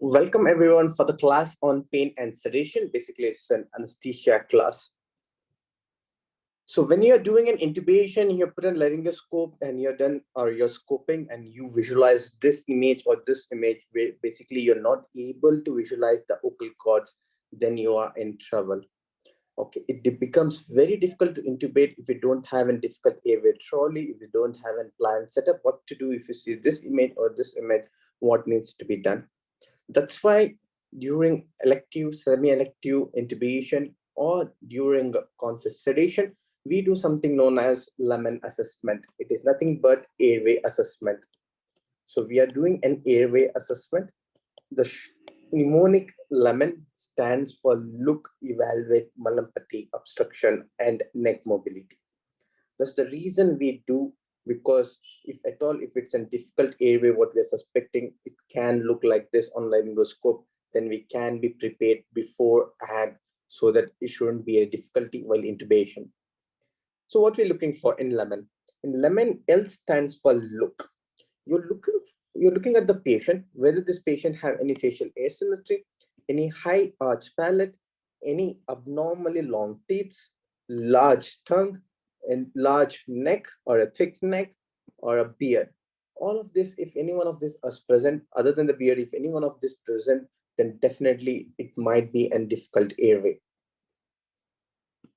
Welcome everyone for the class on pain and sedation. Basically, it's an anesthesia class. So when you're doing an intubation, you put a laryngoscope and you're done, or you're scoping and you visualize this image or this image, where basically you're not able to visualize the vocal cords, then you are in trouble. Okay, it becomes very difficult to intubate if you don't have a difficult airway trolley, if you don't have a plan set up what to do if you see this image or this image, what needs to be done. That's why during elective, semi-elective intubation or during conscious sedation, we do something known as Lemon assessment. It is nothing but airway assessment. So we are doing an airway assessment. The mnemonic Lemon stands for look, evaluate, malampati, obstruction, and neck mobility. That's the reason we do, because if at all, if it's a difficult airway, what we are suspecting, it can look like this on laryngoscope, then we can be prepared beforehand so that it shouldn't be a difficulty while intubation. So what we're looking for in Lemon? In Lemon, L stands for look. You're looking at the patient, whether this patient have any facial asymmetry, any high arch palate, any abnormally long teeth, large tongue, and large neck or a thick neck or a beard. All of this, if any one of this is present, other than the beard, if any one of this present, then definitely it might be a difficult airway.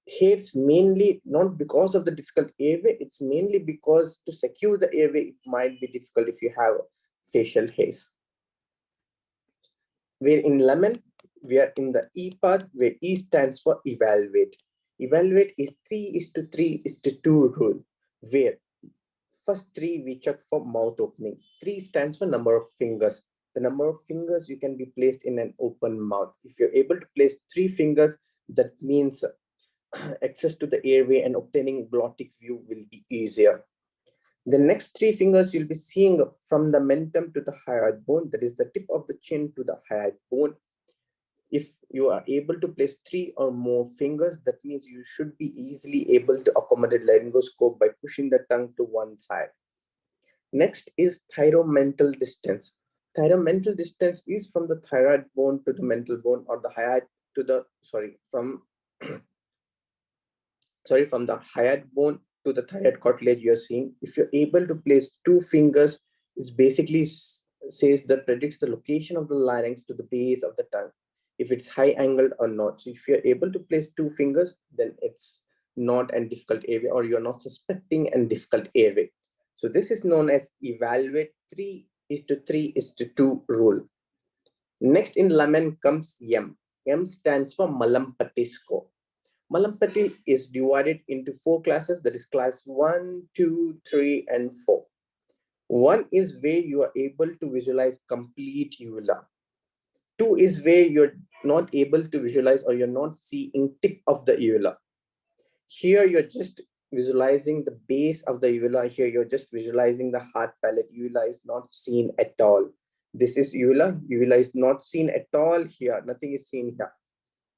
Here it's mainly not because of the difficult airway, it's mainly because to secure the airway, it might be difficult if you have facial haze. Where in Lemon, we are in the E part, where E stands for evaluate. Evaluate is 3:3:2 rule, where first 3 we check for mouth opening. 3 stands for number of fingers. The number of fingers you can be placed in an open mouth. If you're able to place 3 fingers, that means access to the airway and obtaining glottic view will be easier. The next 3 fingers you'll be seeing from the mentum to the hyoid bone, that is the tip of the chin to the hyoid bone. If you are able to place 3 or more fingers, that means you should be easily able to accommodate laryngoscope by pushing the tongue to one side. Next is thyromental distance. Thyromental distance is from the thyroid bone to the mental bone, or the hyoid to the, from the hyoid bone to the thyroid cartilage you're seeing. If you're able to place 2 fingers, it's basically says that predicts the location of the larynx to the base of the tongue, if it's high angled or not. So if you're able to place 2 fingers, then it's not a difficult airway, or you're not suspecting a difficult airway. So this is known as evaluate 3:3:2 rule. Next in Lemon comes M. M stands for Malampati score. Malampati is divided into 4 classes, that is class 1, 2, 3, and 4. 1 is where you are able to visualize complete uvula. 2 is where you're not able to visualize, or you're not seeing tip of the uvula. Here you're just visualizing the base of the uvula. Here you're just visualizing the hard palate. Uvula is not seen at all. This is uvula. Uvula is not seen at all here. Nothing is seen here.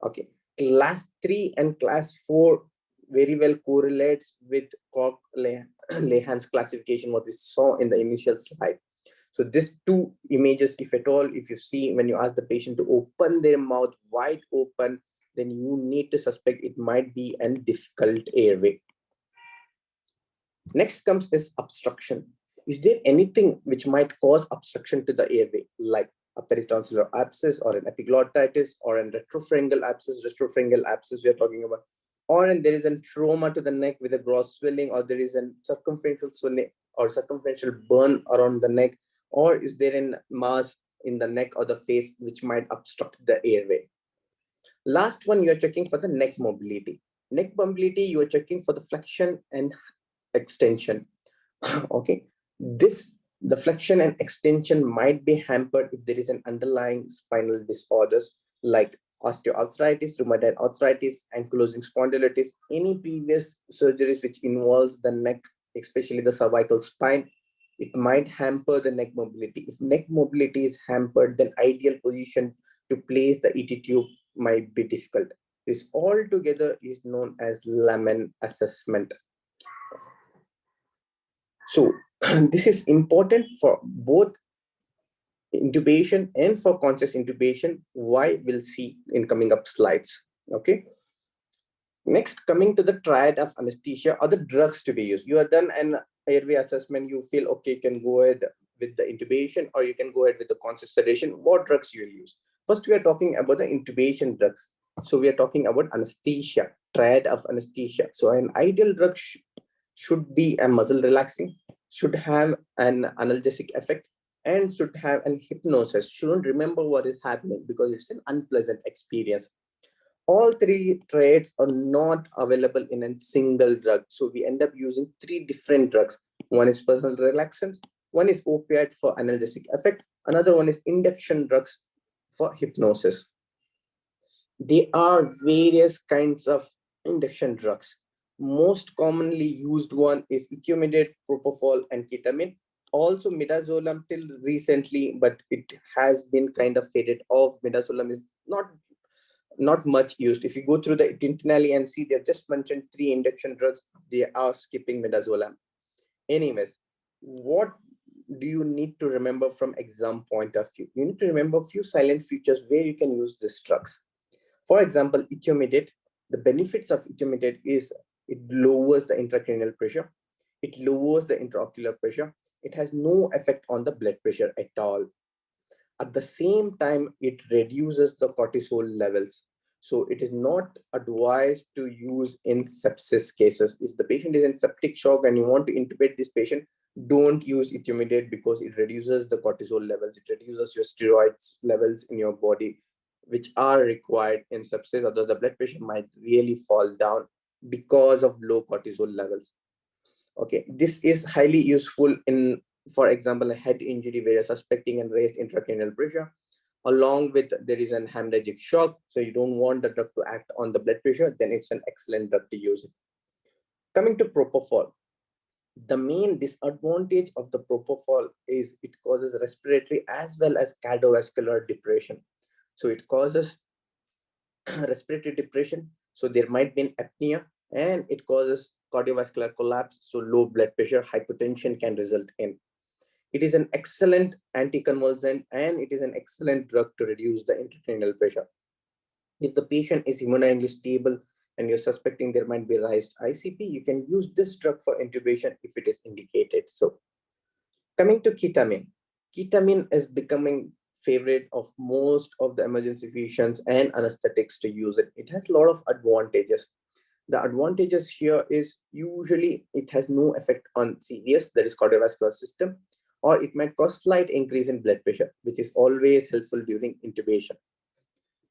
Okay. Class 3 and class 4 very well correlates with Koch-Lehan's classification, what we saw in the initial slide. So these 2 images, if at all, if you see when you ask the patient to open their mouth wide open, then you need to suspect it might be a difficult airway. Next comes is obstruction. Is there anything which might cause obstruction to the airway, like a peritonsillar abscess or an epiglottitis or a retropharyngeal abscess? Retropharyngeal abscess we are talking about. Or there is a trauma to the neck with a gross swelling, or there is a circumferential swelling or circumferential burn around the neck, or is there a mass in the neck or the face which might obstruct the airway? Last one, you are checking for the neck mobility. Neck mobility, you are checking for the flexion and extension. Okay, the flexion and extension might be hampered if there is an underlying spinal disorders like osteoarthritis, rheumatoid arthritis, ankylosing spondylitis, any previous surgeries which involves the neck, especially the cervical spine. It might hamper the neck mobility. If neck mobility is hampered, then ideal position to place the ET tube might be difficult. This all together is known as Lemon assessment. So this is important for both intubation and for conscious intubation. Why, we'll see in coming up slides. Okay. Next, coming to the triad of anesthesia or the drugs to be used. You have done an airway assessment. You feel okay, you can go ahead with the intubation or you can go ahead with the conscious sedation. What drugs you will use? First, we are talking about the intubation drugs. So we are talking about anesthesia, triad of anesthesia. So an ideal drug should be a muscle relaxing, should have an analgesic effect, and should have an hypnosis. Shouldn't remember what is happening because it's an unpleasant experience. All three traits are not available in a single drug. So we end up using three different drugs. One is personal relaxant, one is opiate for analgesic effect, another one is induction drugs for hypnosis. There are various kinds of induction drugs. Most commonly used one is equimidate, propofol, and ketamine. Also midazolam till recently, but it has been kind of faded off. Midazolam is not much used. If you go through the Tintinelli and see, they've just mentioned three induction drugs. They are skipping midazolam. Anyways, what do you need to remember from exam point of view? You need to remember a few silent features where you can use these drugs. For example, equimidate. The benefits of equimidate is it lowers the intracranial pressure. It lowers the intraocular pressure. It has no effect on the blood pressure at all. At the same time, it reduces the cortisol levels. So it is not advised to use in sepsis cases. If the patient is in septic shock and you want to intubate this patient, don't use equimidate because it reduces the cortisol levels. It reduces your steroids levels in your body, which are required in sepsis, otherwise the blood pressure might really fall down because of low cortisol levels. Okay, this is highly useful in, for example, a head injury where you're suspecting and raised intracranial pressure, along with there is an hemorrhagic shock. So you don't want the drug to act on the blood pressure, then it's an excellent drug to use. Coming to propofol, the main disadvantage of the propofol is it causes respiratory as well as cardiovascular depression. So it causes respiratory depression. So there might be an apnea, and it causes cardiovascular collapse. So low blood pressure, hypertension can result in. It is an excellent anticonvulsant and it is an excellent drug to reduce the intracranial pressure. If the patient is hemodynamically stable and you're suspecting there might be raised ICP, you can use this drug for intubation if it is indicated. So coming to ketamine, ketamine is becoming favorite of most of the emergency physicians and anesthetics to use it. It has a lot of advantages. The advantages here is usually it has no effect on CVS, that is cardiovascular system, or it might cause slight increase in blood pressure, which is always helpful during intubation.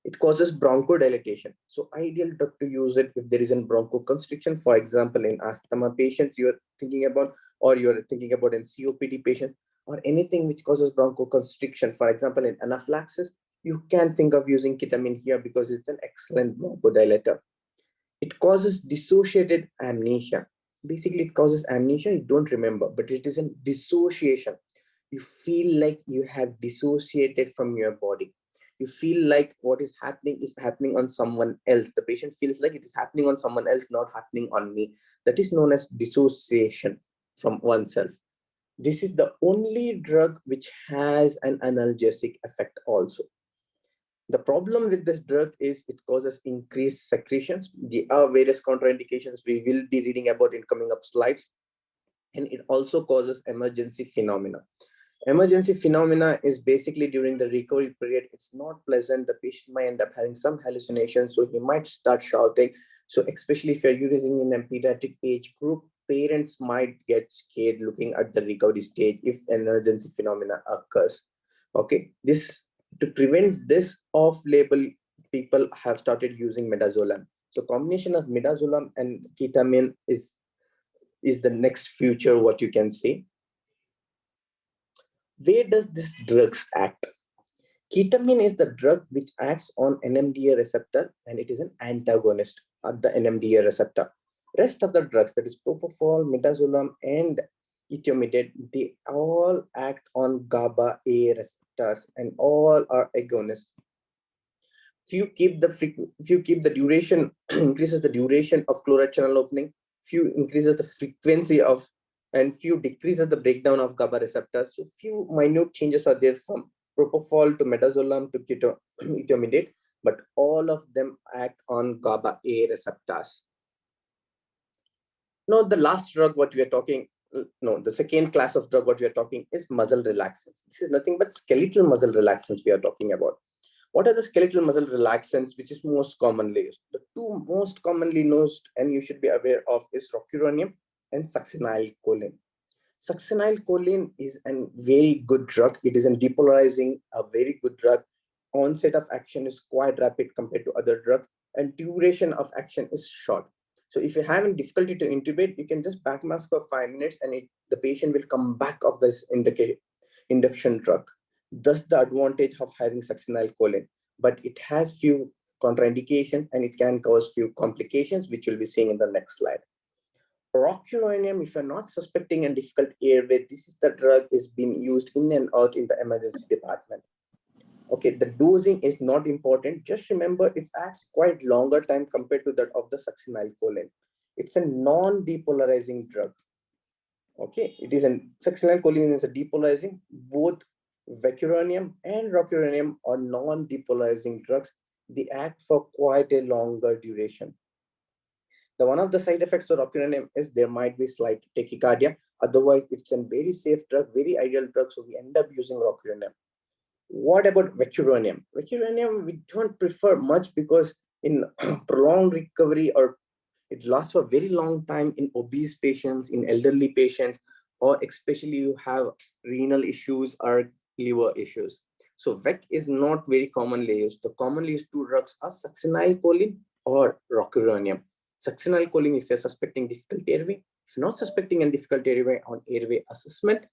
It causes bronchodilation. So ideal drug to use it if there is a bronchoconstriction, for example, in asthma patients you're thinking about, or you're thinking about in COPD patient, or anything which causes bronchoconstriction, for example, in anaphylaxis, you can think of using ketamine here because it's an excellent bronchodilator. It causes dissociated amnesia. Basically, it causes amnesia, you don't remember, but it is a dissociation. You feel like you have dissociated from your body. You feel like what is happening on someone else. The patient feels like it is happening on someone else, not happening on me. That is known as dissociation from oneself. This is the only drug which has an analgesic effect also. The problem with this drug is it causes increased secretions. There are various contraindications we will be reading about in coming up slides. And it also causes emergency phenomena. Emergency phenomena is basically during the recovery period. It's not pleasant. The patient might end up having some hallucinations, so he might start shouting. So especially if you're using in a pediatric age group, parents might get scared looking at the recovery stage if an emergency phenomena occurs. Okay, to prevent this off-label, people have started using midazolam. So combination of midazolam and ketamine is the next future, what you can say. Where does this drugs act? Ketamine is the drug which acts on NMDA receptor, and it is an antagonist at the NMDA receptor. Rest of the drugs, that is propofol, midazolam, and etomidate, they all act on GABA A receptors and all are agonists. Few keep the duration, increases the duration of chloride channel opening, few increases the frequency of, and few decreases the breakdown of GABA receptors. So few minute changes are there from propofol to midazolam to ketomidate, but all of them act on GABA A receptors. Now, the last drug what we are talking, no, the second class of drug what we are talking is muscle relaxants. This is nothing but skeletal muscle relaxants we are talking about. What are the skeletal muscle relaxants which is most commonly used? The two most commonly used and you should be aware of is rocuronium and succinylcholine. Succinylcholine is a very good drug. It is a depolarizing, a very good drug. Onset of action is quite rapid compared to other drugs, and duration of action is short. So if you're having difficulty to intubate, you can just backmask for 5 minutes and the patient will come back of this induction drug. Thus the advantage of having succinylcholine, but it has few contraindications and it can cause few complications, which we'll be seeing in the next slide. Rocuronium, if you're not suspecting a difficult airway, this is the drug is being used in and out in the emergency department. Okay, the dosing is not important. Just remember, it acts quite longer time compared to that of the succinylcholine. It's a non-depolarizing drug. Okay, it is a succinylcholine is a depolarizing. Both vecuronium and rocuronium are non-depolarizing drugs. They act for quite a longer duration. The one of the side effects of rocuronium is there might be slight tachycardia. Otherwise, it's a very safe drug, very ideal drug. So we end up using rocuronium. What about vecuronium? Vecuronium we don't prefer much because in prolonged recovery or it lasts for a very long time in obese patients, in elderly patients, or especially you have renal issues or liver issues. So VEC is not very commonly used. The commonly used two drugs are succinylcholine or rocuronium. Succinylcholine if you're suspecting difficult airway. If you're not suspecting a difficult airway on airway assessment,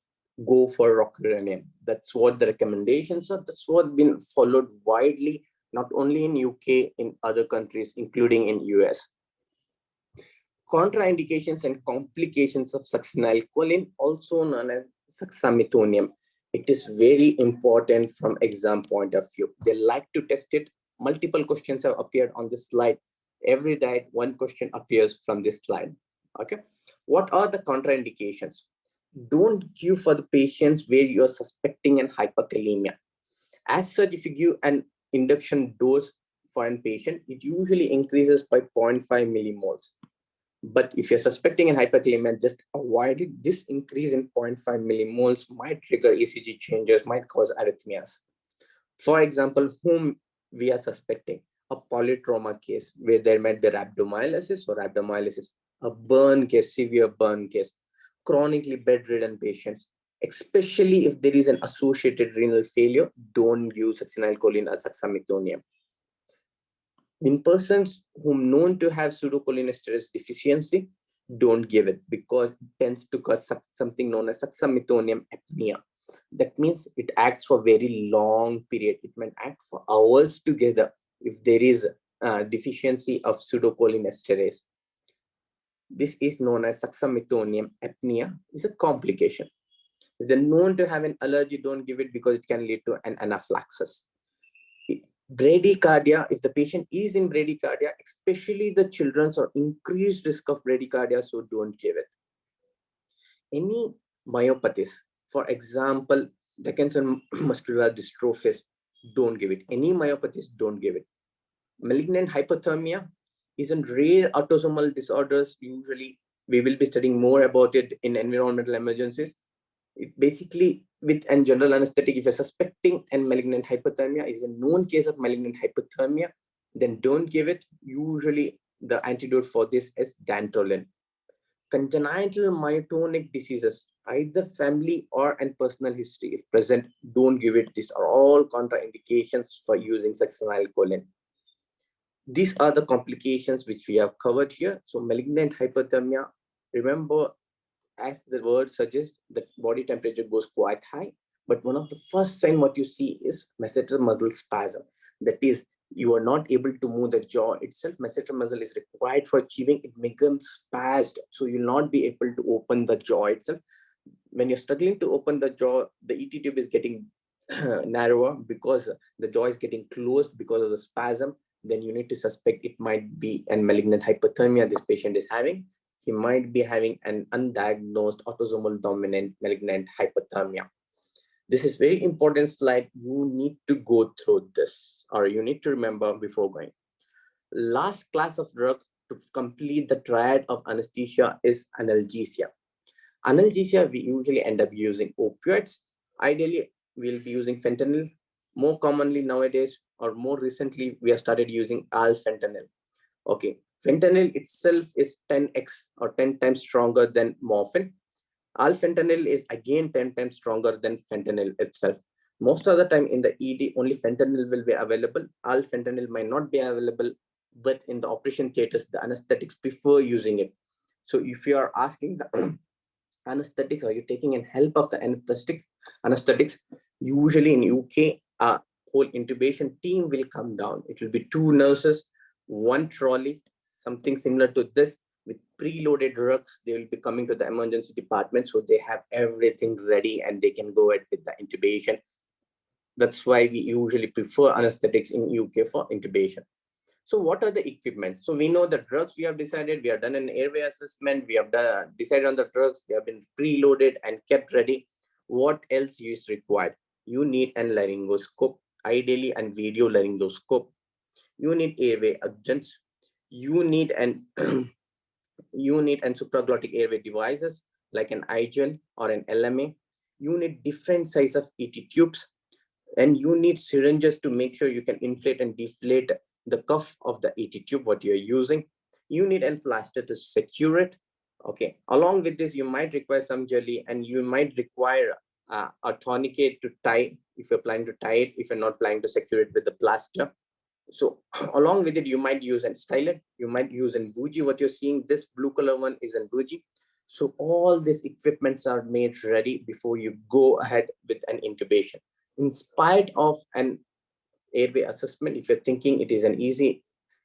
go for rocuronium. That's what the recommendations are. That's what been followed widely, not only in UK, in other countries, including in US. Contraindications and complications of succinylcholine, also known as succinylcholine. It is very important from exam point of view. They like to test it. Multiple questions have appeared on this slide. Every day, one question appears from this slide. Okay. What are the contraindications? Don't give for the patients where you're suspecting an hyperkalemia. As such, if you give an induction dose for a patient, it usually increases by 0.5 millimoles. But if you're suspecting an hyperkalemia, just avoid it. This increase in 0.5 millimoles might trigger ECG changes, might cause arrhythmias. For example, whom we are suspecting? A polytrauma case where there might be rhabdomyolysis or rhabdomyolysis, a burn case, severe burn case, chronically bedridden patients, especially if there is an associated renal failure, don't give succinylcholine or succinylcholine. In persons whom known to have pseudocholinesterase deficiency, don't give it because it tends to cause something known as succinylcholine apnea. That means it acts for a very long period. It might act for hours together if there is a deficiency of pseudocholinesterase. This is known as succinylcholine apnea. It's a complication. If they're known to have an allergy, don't give it because it can lead to an anaphylaxis. Bradycardia, if the patient is in bradycardia, especially the children are increased risk of bradycardia, so don't give it. Any myopathies, for example, Dickinson muscular dystrophies, don't give it. Any myopathies, don't give it. Malignant hypothermia is a rare autosomal disorders. Usually, we will be studying more about it in environmental emergencies. It basically, with a general anesthetic, if you're suspecting a malignant hypothermia is a known case of malignant hypothermia, then don't give it. Usually, the antidote for this is dantrolene. Congenital myotonic diseases, either family or and personal history, if present, don't give it. These are all contraindications for using succinylcholine. These are the complications which we have covered here. So malignant hypothermia, remember, as the word suggests, the body temperature goes quite high. But one of the first signs what you see is masseter muscle spasm. That is, you are not able to move the jaw itself. Masseter muscle is required for achieving. It becomes spasmed. So you'll not be able to open the jaw itself. When you're struggling to open the jaw, the ET tube is getting narrower because the jaw is getting closed because of the spasm. Then you need to suspect it might be a malignant hypothermia this patient is having. He might be having an undiagnosed autosomal dominant malignant hypothermia. This is very important slide. You need to go through this, or you need to remember before going. Last class of drug to complete the triad of anesthesia is analgesia. Analgesia, we usually end up using opioids. Ideally, we'll be using fentanyl. More commonly nowadays, or more recently, we have started using alfentanil. Okay, fentanyl itself is 10x or 10 times stronger than morphine. Alfentanil is again 10 times stronger than fentanyl itself. Most of the time in the ED, only fentanyl will be available. Alfentanil might not be available, but in the operation theaters, the anesthetics prefer using it. So if you are asking the anesthetics, or you're taking in help of the anesthetics, usually in UK, a whole intubation team will come down. It will be 2 nurses, 1 trolley, something similar to this, with preloaded drugs. They will be coming to the emergency department, so they have everything ready and they can go ahead with the intubation. That's why we usually prefer anesthetics in UK for intubation. So what are the equipment? So we know the drugs we have decided, we have done an airway assessment, we have decided on the drugs, they have been preloaded and kept ready. What else is required? You need an laryngoscope, ideally and video laryngoscope. You need airway adjuncts. You need an supraglottic airway devices like an IGL or an LMA. You need different size of ET tubes, and you need syringes to make sure you can inflate and deflate the cuff of the ET tube, what you're using. You need a plaster to secure it. Okay. Along with this, you might require some jelly, and you might require a tourniquet to tie if you're planning to tie it, if you're not planning to secure it with the plaster. So along with it, you might use a stylet, you might use an bougie. What you're seeing, this blue color one is a bougie. So all these equipments are made ready before you go ahead with an intubation. In spite of an airway assessment, if you're thinking it is an easy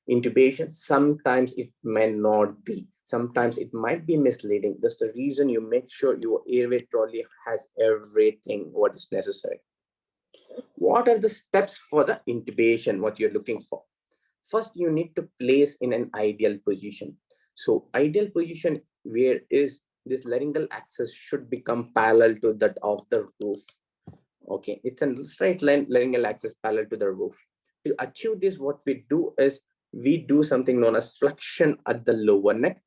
intubation, sometimes it may not be. Sometimes it might be misleading. That's the reason you make sure your airway trolley has everything what is necessary. What are the steps for the intubation, what you're looking for? First, you need to place in an ideal position. So ideal position, where is this laryngeal axis should become parallel to that of the roof. Okay, it's a straight line laryngeal axis parallel to the roof. To achieve this, what we do is we do something known as flexion at the lower neck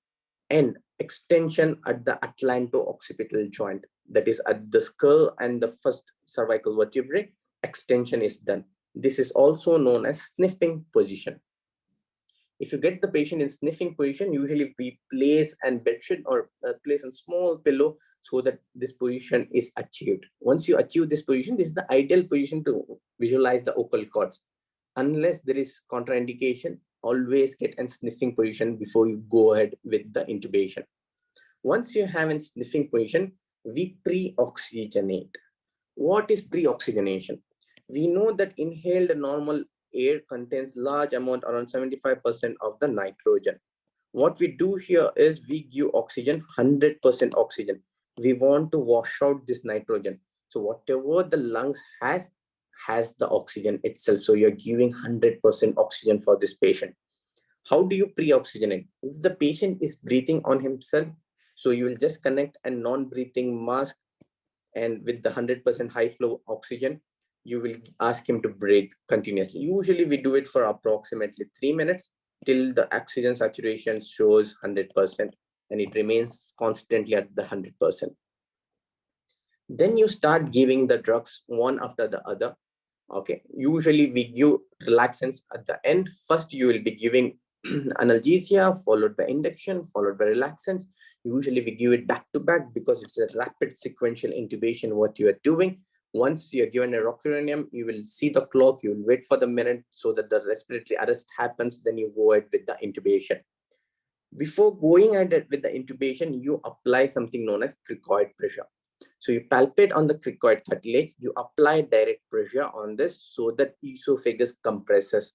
and extension at the atlanto-occipital joint. That is at the skull and the first cervical vertebrae, extension is done. This is also known as sniffing position. If you get the patient in sniffing position, usually we place and bedsheet or place a small pillow so that this position is achieved. Once you achieve this position, this is the ideal position to visualize the vocal cords. Unless there is contraindication, always get a sniffing position before you go ahead with the intubation. Once you have a sniffing position, we pre-oxygenate. What is pre-oxygenation? We know that inhaled normal air contains large amount, around 75% of the nitrogen. What we do here is we give oxygen, 100% oxygen. We want to wash out this nitrogen. So whatever the lungs has the oxygen itself. So you're giving 100% oxygen for this patient. How do you pre-oxygenate? If the patient is breathing on himself, so you will just connect a non-breathing mask, and with the 100% high flow oxygen, you will ask him to breathe continuously. Usually we do it for approximately 3 minutes till the oxygen saturation shows 100% and it remains constantly at the 100%. Then you start giving the drugs one after the other. Okay, usually we give relaxants at the end. First, you will be giving analgesia, followed by induction, followed by relaxants. Usually we give it back to back because it's a rapid sequential intubation what you are doing. Once you're given a rocuronium, you will see the clock, you will wait for the minute so that the respiratory arrest happens, then you go ahead with the intubation. Before going ahead with the intubation, you apply something known as cricoid pressure. So you palpate on the cricoid cartilage, you apply direct pressure on this so that esophagus compresses.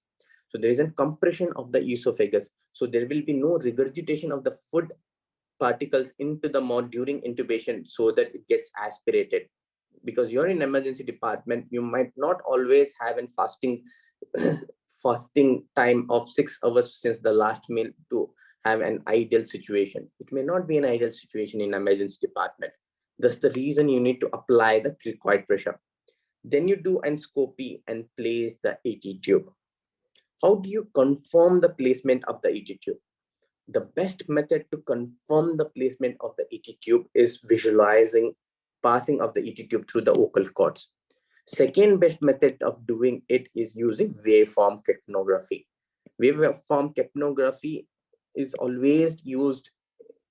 So there is a compression of the esophagus. So there will be no regurgitation of the food particles into the mouth during intubation so that it gets aspirated. Because you're in emergency department, you might not always have a fasting time of 6 hours since the last meal to have an ideal situation. It may not be an ideal situation in emergency department. That's the reason you need to apply the cricoid pressure. Then you do endoscopy and place the ET tube. How do you confirm the placement of the ET tube? The best method to confirm the placement of the ET tube is visualizing passing of the ET tube through the vocal cords. Second best method of doing it is using waveform capnography. Waveform capnography is always used,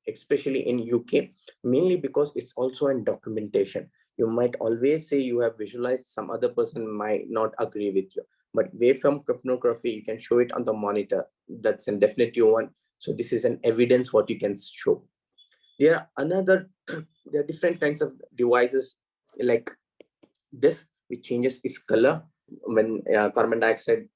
especially in UK, mainly because it's also in documentation. You might always say you have visualized, some other person might not agree with you. But waveform capnography, you can show it on the monitor. That's a definitive one. So this is an evidence what you can show. There are there are different kinds of devices like this, which changes its color when carbon dioxide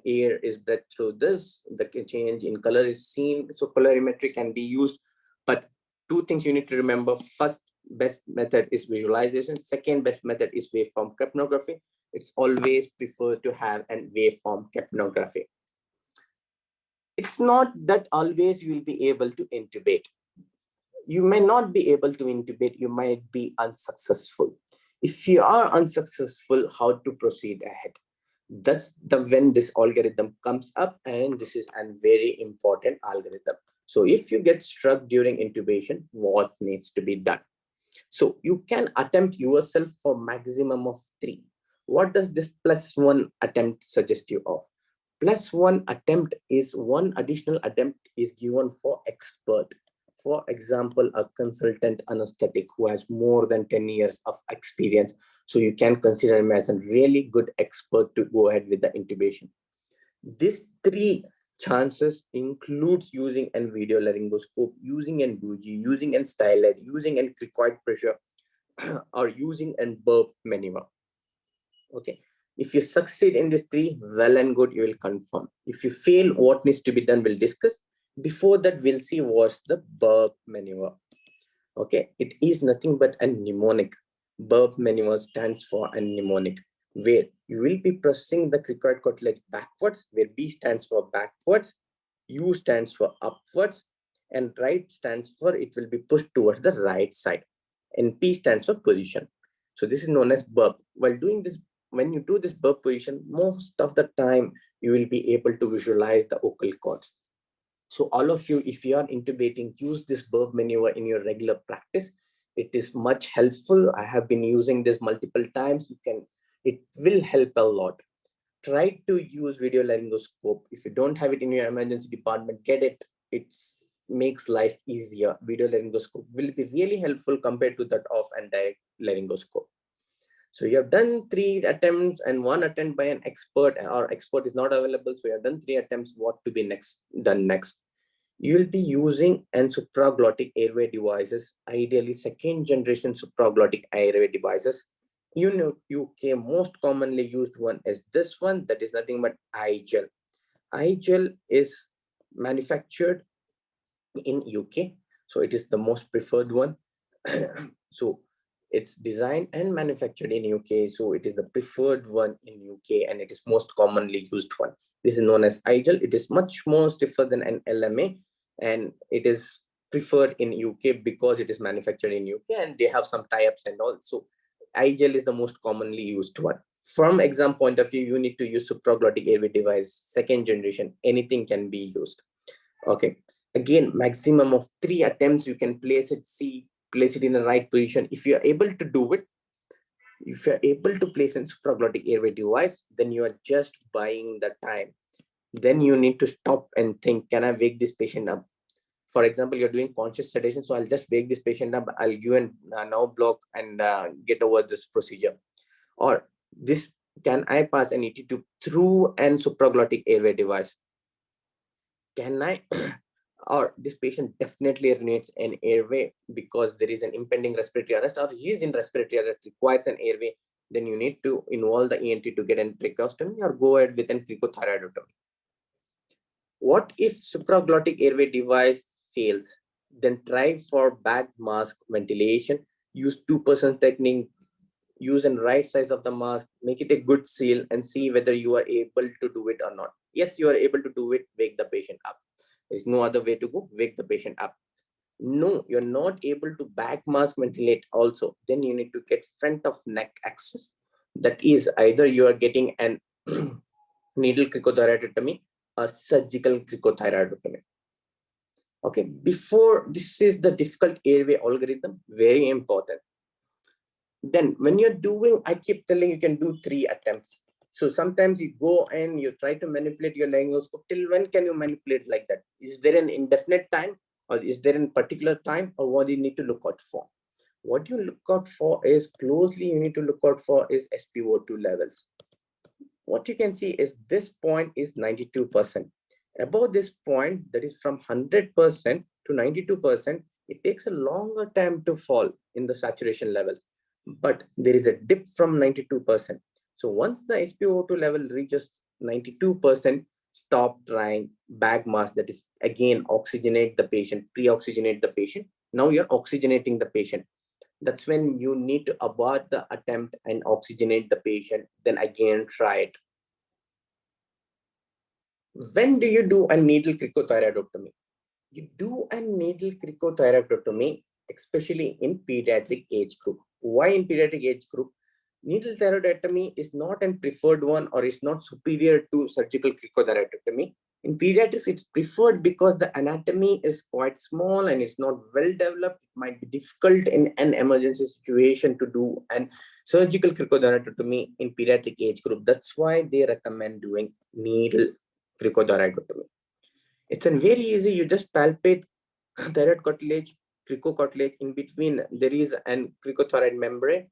air is breathed through this. The change in color is seen. So colorimetry can be used, but two things you need to remember. First best method is visualization. Second best method is waveform capnography. It's always preferred to have an waveform capnography. It's not that always you will be able to intubate. You may not be able to intubate, you might be unsuccessful. If you are unsuccessful, how to proceed ahead? That's when this algorithm comes up, and this is a very important algorithm. So if you get struck during intubation, what needs to be done? So you can attempt yourself for maximum of 3. What does this +1 attempt suggest you of? +1 attempt is one additional attempt is given for expert. For example, a consultant anesthetic who has more than 10 years of experience. So you can consider him as a really good expert to go ahead with the intubation. These 3 chances includes using a video laryngoscope, using a bougie, using a stylet, using a cricoid pressure, or using a burp maneuver. Okay. If you succeed in these 3, well and good, you will confirm. If you fail, what needs to be done, we'll discuss. Before that, we'll see what's the burp maneuver. Okay, it is nothing but a mnemonic. Burp maneuver stands for a mnemonic, where you will be pressing the cricoid cartilage backwards, where B stands for backwards, U stands for upwards, and right stands for it will be pushed towards the right side, and P stands for position. So this is known as burp. While doing this, when you do this burp position, most of the time you will be able to visualize the vocal cords. So all of you, if you are intubating, use this burp maneuver in your regular practice. It is much helpful. I have been using this multiple times. It will help a lot. Try to use video laryngoscope. If you don't have it in your emergency department, get it. It makes life easier. Video laryngoscope will be really helpful compared to that off and direct laryngoscope. So you have done 3 attempts and 1 attempt by an expert, or expert is not available. So you have done 3 attempts. What to be done next? You will be using an supraglottic airway devices, ideally 2nd generation supraglottic airway devices. You know, UK most commonly used one is this one, that is nothing but iGel. iGel is manufactured in UK, so it is the most preferred one. So it's designed and manufactured in UK, so it is the preferred one in UK, and it is most commonly used one. This is known as iGel. It is much more stiffer than an LMA, and it is preferred in UK because it is manufactured in UK, and they have some tie-ups and all. So iGel is the most commonly used one. From exam point of view, you need to use supraglottic airway device, 2nd generation. Anything can be used. Okay. Again, maximum of 3 attempts, you can place it in the right position. If you are able to do it, if you're able to place a supraglottic airway device, then you are just buying the time. Then you need to stop and think, can I wake this patient up? For example, you're doing conscious sedation, so I'll just wake this patient up. I'll give an now block and get over this procedure. Or this, can I pass an ET tube through an supraglottic airway device? Can I or this patient definitely needs an airway because there is an impending respiratory arrest, or he is in respiratory arrest, requires an airway, then you need to involve the ENT to get a tracheostomy or go ahead with an cricothyroidotomy. What if supraglottic airway device fails? Then try for bag mask ventilation. Use 2% technique. Use a right size of the mask. Make it a good seal and see whether you are able to do it or not. Yes, you are able to do it. Wake the patient up. There's no other way to go. Wake the patient up. No, you're not able to back mask ventilate also. Then you need to get front of neck access. That is either you are getting an needle cricothyroidotomy or surgical cricothyroidotomy. Okay, before this is the difficult airway algorithm, very important. Then when you're doing, I keep telling you can do 3 attempts. So sometimes you go and you try to manipulate your laryngoscope. Till when can you manipulate like that? Is there an indefinite time, or is there a particular time, or what do you need to look out for? What you look out for is closely, you need to look out for is SpO2 levels. What you can see is this point is 92%. Above this point, that is from 100% to 92%, it takes a longer time to fall in the saturation levels. But there is a dip from 92%. So once the SpO2 level reaches 92%, stop trying bag mask, that is again oxygenate the patient, pre-oxygenate the patient. Now you're oxygenating the patient. That's when you need to abort the attempt and oxygenate the patient, then again try it. When do you do a needle cricothyroidotomy? You do a needle cricothyroidotomy, especially in pediatric age group. Why in pediatric age group? Needle thyroidotomy is not a preferred one, or is not superior to surgical cricothyroidotomy. In pediatrics, it's preferred because the anatomy is quite small and it's not well developed. It might be difficult in an emergency situation to do an surgical cricothyroidotomy in pediatric age group. That's why they recommend doing needle cricothyroidotomy. It's very easy. You just palpate thyroid cartilage, cricocartilage. In between, there is an cricothyroid membrane.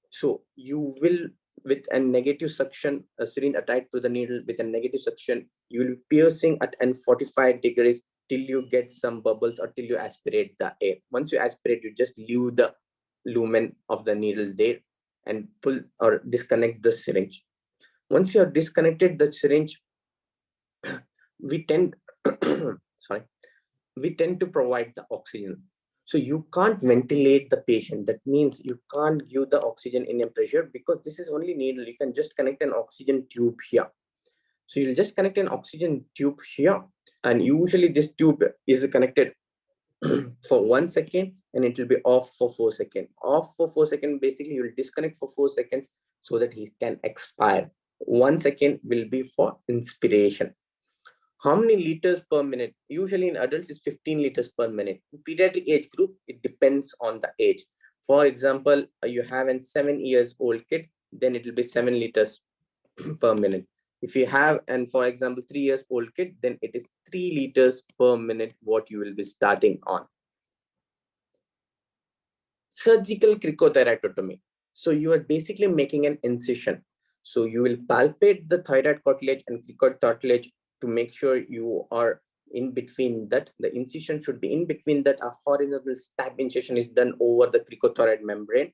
So you will, with a negative suction, a syringe attached to the needle with a negative suction, you will be piercing at an 45 degrees till you get some bubbles or till you aspirate the air. Once you aspirate, you just leave the lumen of the needle there and pull or disconnect the syringe. Once you have disconnected the syringe, we tend sorry, we tend to provide the oxygen. So you can't ventilate the patient. That means you can't give the oxygen in a pressure, because this is only needle. You can just connect an oxygen tube here. So you'll just connect an oxygen tube here, and usually this tube is connected for 1 second, and it will be off for 4 seconds. Off for 4 seconds, basically you'll disconnect for 4 seconds so that he can expire. 1 second will be for inspiration. How many liters per minute? Usually in adults, it's 15 liters per minute. In pediatric age group, it depends on the age. For example, you have a 7 years old kid, then it will be 7 liters per minute. If you have, and for example, 3 years old kid, then it is 3 liters per minute what you will be starting on. Surgical cricothyroidotomy. So you are basically making an incision. So you will palpate the thyroid cartilage and cricoid cartilage to make sure you are in between that. The incision should be in between that. A horizontal stab incision is done over the cricothyroid membrane.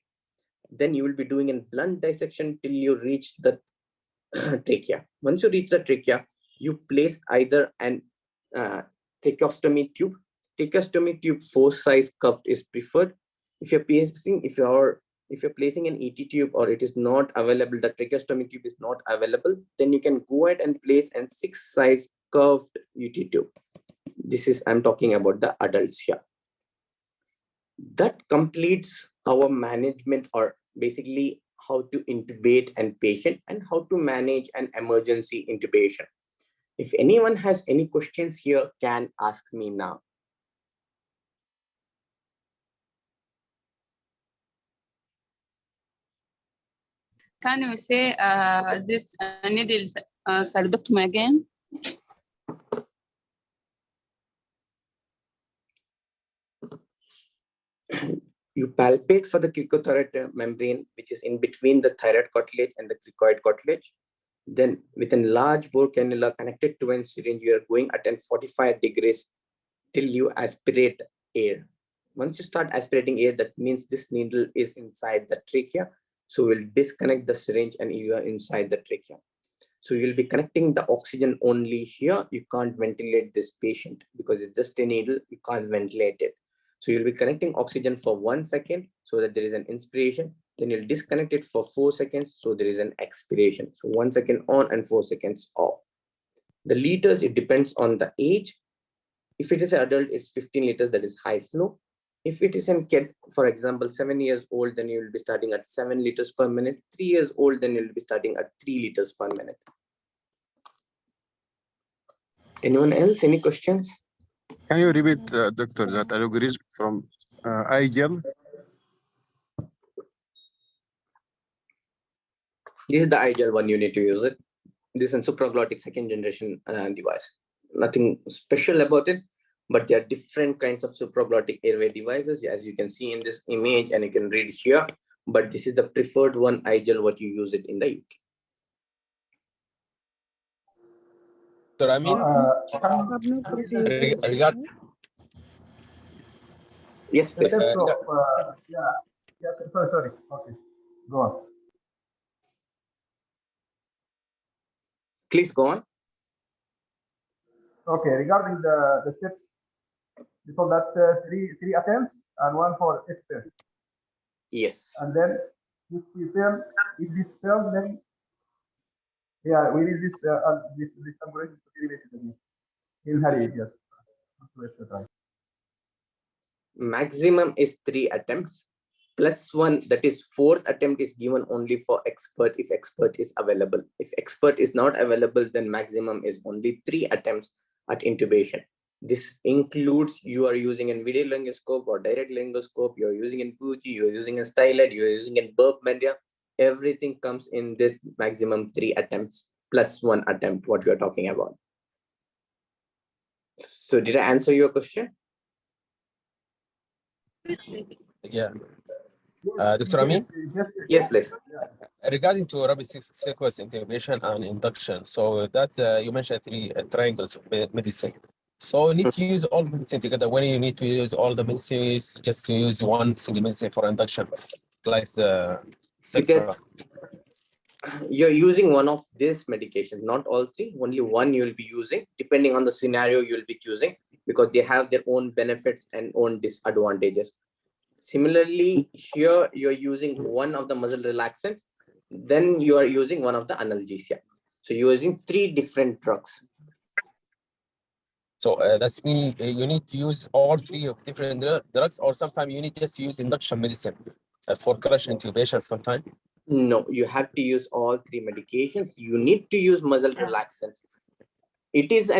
Then you will be doing a blunt dissection till you reach the trachea. Once you reach the trachea, you place either an tracheostomy tube. Tracheostomy tube 4 size cupped is preferred. If you're placing an ET tube, or it is not available, the tracheostomy tube is not available, then you can go ahead and place a 6 size curved UT tube. This is, I'm talking about the adults here. That completes our management, or basically how to intubate a patient and how to manage an emergency intubation. If anyone has any questions here, can ask me now. Can you say this needle thyroidectomy again? You palpate for the cricothyroid membrane, which is in between the thyroid cartilage and the cricoid cartilage. Then with a large bore cannula connected to a syringe, you are going at 45 degrees till you aspirate air. Once you start aspirating air, that means this needle is inside the trachea. So we'll disconnect the syringe and you are inside the trachea. So you'll be connecting the oxygen only here. You can't ventilate this patient because it's just a needle. You can't ventilate it. So you'll be connecting oxygen for 1 second so that there is an inspiration. Then you'll disconnect it for 4 seconds. So there is an expiration. So 1 second on and 4 seconds off. The liters, it depends on the age. If it is an adult, it's 15 liters, that is high flow. If it is a kid, for example, 7 years old, then you will be starting at 7 liters per minute. 3 years old, then you'll be starting at 3 liters per minute. Anyone else? Any questions? Can you repeat, doctor, that algorithm from iGel? This is the ideal one, you need to use it. This is a supraglottic second generation device. Nothing special about it, but there are different kinds of supraglottic airway devices, as you can see in this image, and you can read here. But this is the preferred one, ideal, what you use it in the UK. So I mean, regard. Yes, please. Sorry. Okay, go on. Please go on. Okay, regarding the steps, before that, three attempts and one for expert. Yes. And then if this fails, then yeah, we need this algorithm to be related again. In hurry, yes. Maximum is 3 attempts plus 1, that is 4th attempt is given only for expert if expert is available. If expert is not available, then maximum is only 3 attempts at intubation. This includes you are using a video laryngoscope or direct laryngoscope, you're using a Fuji, you're using a stylet, you're using a burp media. Everything comes in this maximum 3 attempts plus 1 attempt, what we are talking about. So did I answer your question? Yeah. Dr. Amin? Yes, please. Regarding to rapid sequence intubation and induction, so that you mentioned 3 triangles of medicine. So you need to use all medicine together. When you need to use all the medicine, just to use one single medicine for induction, like because you're using one of these medications, not all 3. Only one you'll be using, depending on the scenario you'll be choosing, because they have their own benefits and own disadvantages. Similarly, here you're using one of the muscle relaxants, then you are using one of the analgesia. So you're using 3 different drugs. So that's meaning you need to use all 3 of different drugs, or sometimes you need just use induction medicine for crush intubation sometimes. No, you have to use all 3 medications. You need to use muscle relaxants. It is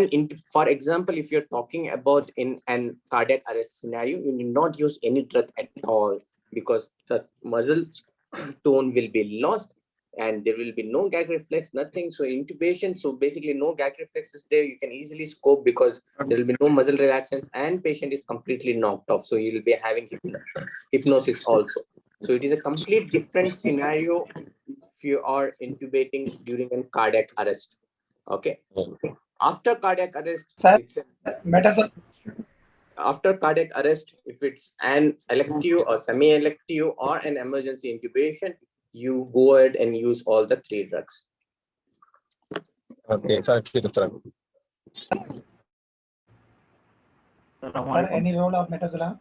for example, if you're talking about in an cardiac arrest scenario, you need not use any drug at all, because the muscle tone will be lost and there will be no gag reflex, nothing. So intubation, so basically no gag reflex is there. You can easily scope because there will be no muscle relaxants and patient is completely knocked off. So you will be having hypnosis also. So it is a complete different scenario if you are intubating during a cardiac arrest. Okay. After cardiac arrest, after cardiac arrest, if it's an elective or semi-elective or an emergency intubation, you go ahead and use all the 3 drugs. Okay, thank you, Dr. Sir, any role of metazolam?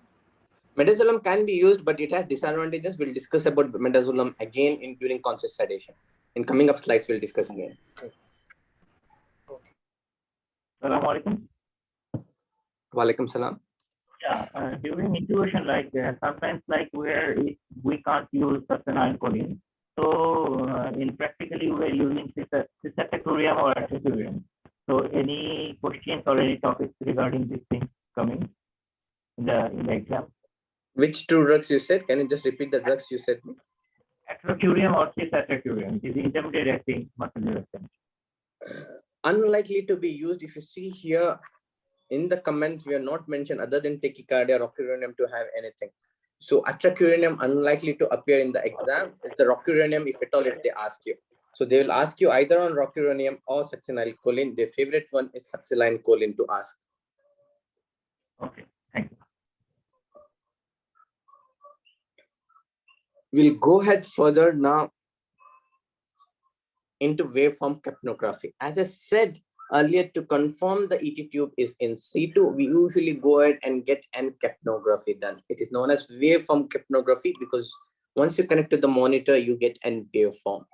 Midazolam can be used, but it has disadvantages. We'll discuss about midazolam again during conscious sedation. In coming up slides, we'll discuss again. Assalamu alaikum. Walaikum salam. Yeah, during intubation, sometimes where we can't use succinylcholine. So in practically we're using cisapetorium or atropurium. So any questions or any topics regarding these things coming in the exam? Which 2 drugs you said? Can you just repeat the drugs you said? Atropurium or cisapetorium is intermediate acting muscle relaxant. Unlikely to be used. If you see here in the comments, we are not mentioned other than tachycardia, rocuronium to have anything. So atracuronium unlikely to appear in the exam. It's the rocuronium if at all if they ask you. So they will ask you either on rocuronium or succinylcholine. Their favorite one is succinylcholine to ask. Okay, thank you. We'll go ahead further now into waveform capnography. As I said earlier, to confirm the ET tube is in situ, we usually go ahead and get an capnography done. It is known as waveform capnography because once you connect to the monitor, you get an waveform.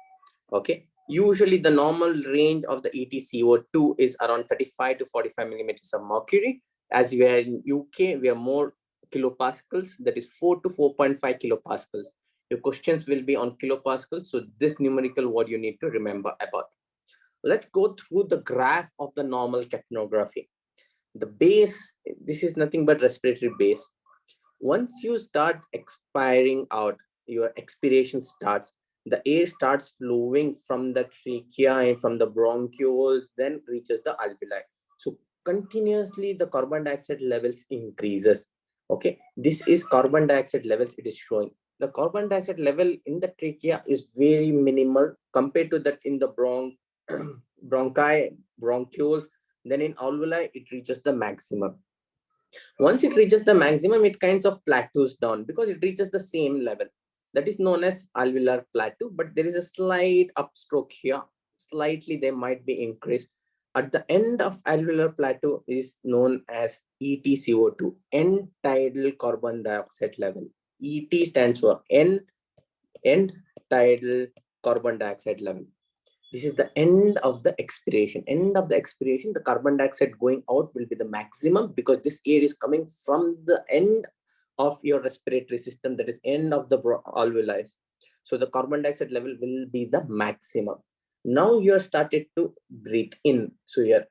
Okay. Usually the normal range of the EtCO2 is around 35 to 45 millimeters of mercury. As we are in UK, we are more kilopascals, that is 4 to 4.5 kilopascals. Your questions will be on kilopascals. So this numerical what you need to remember about. Let's go through the graph of the normal capnography. The base, this is nothing but respiratory base. Once you start expiring out, your expiration starts, the air starts flowing from the trachea and from the bronchioles, then reaches the alveoli. So continuously the carbon dioxide levels increases. Okay, this is carbon dioxide levels it is showing. The carbon dioxide level in the trachea is very minimal compared to that in the bronchi, bronchioles. Then in alveoli, it reaches the maximum. Once it reaches the maximum, it kinds of plateaus down because it reaches the same level. That is known as alveolar plateau, but there is a slight upstroke here. Slightly, they might be increased. At the end of alveolar plateau is known as EtCO2, end tidal carbon dioxide level. ET stands for end tidal carbon dioxide level. This is the end of the expiration. End of the expiration, the carbon dioxide going out will be the maximum because this air is coming from the end of your respiratory system, that is end of the alveoli. So the carbon dioxide level will be the maximum. Now you are started to breathe in. So your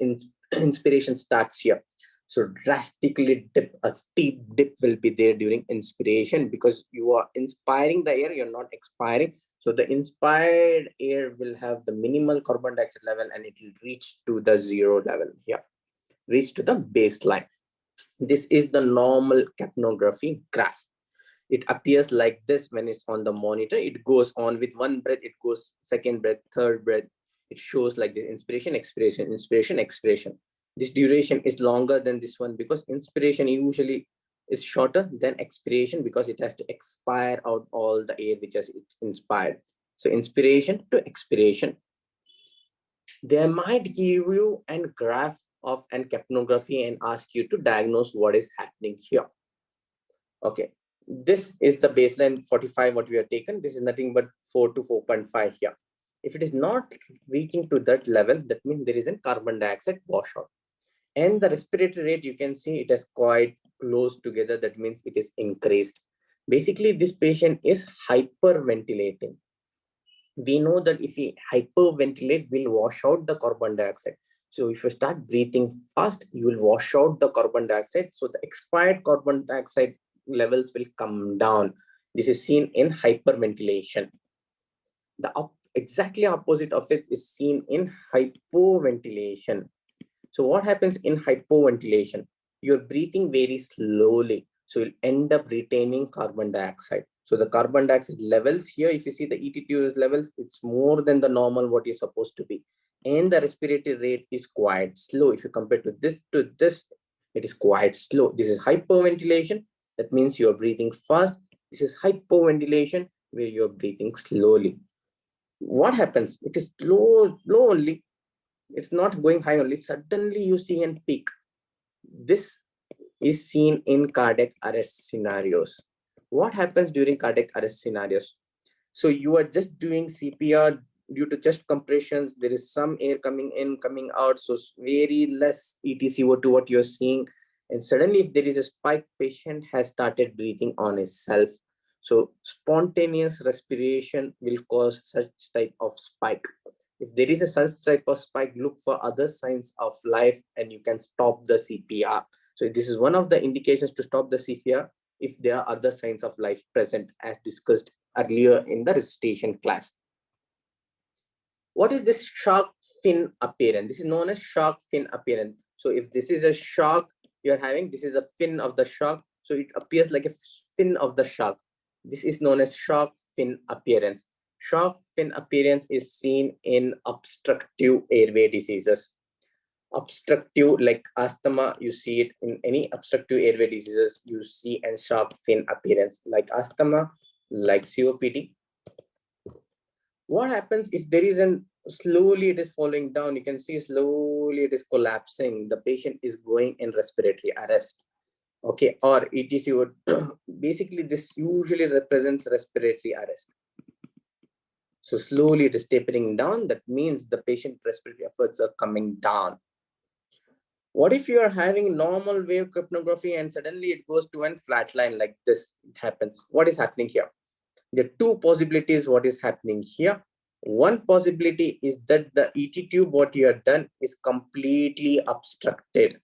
inspiration starts here. So drastically dip, a steep dip will be there during inspiration because you are inspiring the air, you're not expiring. So the inspired air will have the minimal carbon dioxide level and it will reach to the zero level here, reach to the baseline. This is the normal capnography graph. It appears like this when it's on the monitor. It goes on with one breath, it goes second breath, third breath. It shows like this: inspiration, expiration, inspiration, expiration. This duration is longer than this one because inspiration usually is shorter than expiration because it has to expire out all the air which has it's inspired. So inspiration to expiration. They might give you a graph of an capnography and ask you to diagnose what is happening here. Okay, this is the baseline 45 what we have taken. This is nothing but 4 to 4.5 here. If it is not reaching to that level, that means there is a carbon dioxide washout. And the respiratory rate, you can see it is quite close together. That means it is increased. Basically, this patient is hyperventilating. We know that if we hyperventilate, we'll wash out the carbon dioxide. So if you start breathing fast, you will wash out the carbon dioxide. So the expired carbon dioxide levels will come down. This is seen in hyperventilation. The exactly opposite of it is seen in hypoventilation. So what happens in hypoventilation? You're breathing very slowly. So you'll end up retaining carbon dioxide. So the carbon dioxide levels here, if you see the ET2 levels, it's more than the normal what is supposed to be. And the respiratory rate is quite slow. If you compare to this, it is quite slow. This is hyperventilation. That means you're breathing fast. This is hypoventilation where you're breathing slowly. What happens? It is low only. It's not going high only. Suddenly you see a peak. This is seen in cardiac arrest scenarios. What happens during cardiac arrest scenarios? So you are just doing CPR due to chest compressions. There is some air coming in, coming out. So very less EtCO2 what you're seeing. And suddenly if there is a spike, patient has started breathing on itself. So spontaneous respiration will cause such type of spike. If there is a such type of spike, look for other signs of life and you can stop the CPR. So this is one of the indications to stop the CPR if there are other signs of life present as discussed earlier in the resuscitation class. What is this shark fin appearance? This is known as shark fin appearance. So if this is a shark you're having, this is a fin of the shark. So it appears like a fin of the shark. This is known as shark fin appearance. Shark fin appearance is seen in obstructive airway diseases. Obstructive, like asthma, you see it in any obstructive airway diseases, you see a shark fin appearance, like asthma, like COPD. What happens if there is an slowly it is falling down? You can see slowly it is collapsing. The patient is going in respiratory arrest. Okay, or EtCO. Basically, this usually represents respiratory arrest. So slowly it is tapering down. That means the patient respiratory efforts are coming down. What if you are having normal wave capnography and suddenly it goes to a flat line like this? It happens. What is happening here? There are two possibilities. What is happening here? One possibility is that the ET tube, what you have done, is completely obstructed.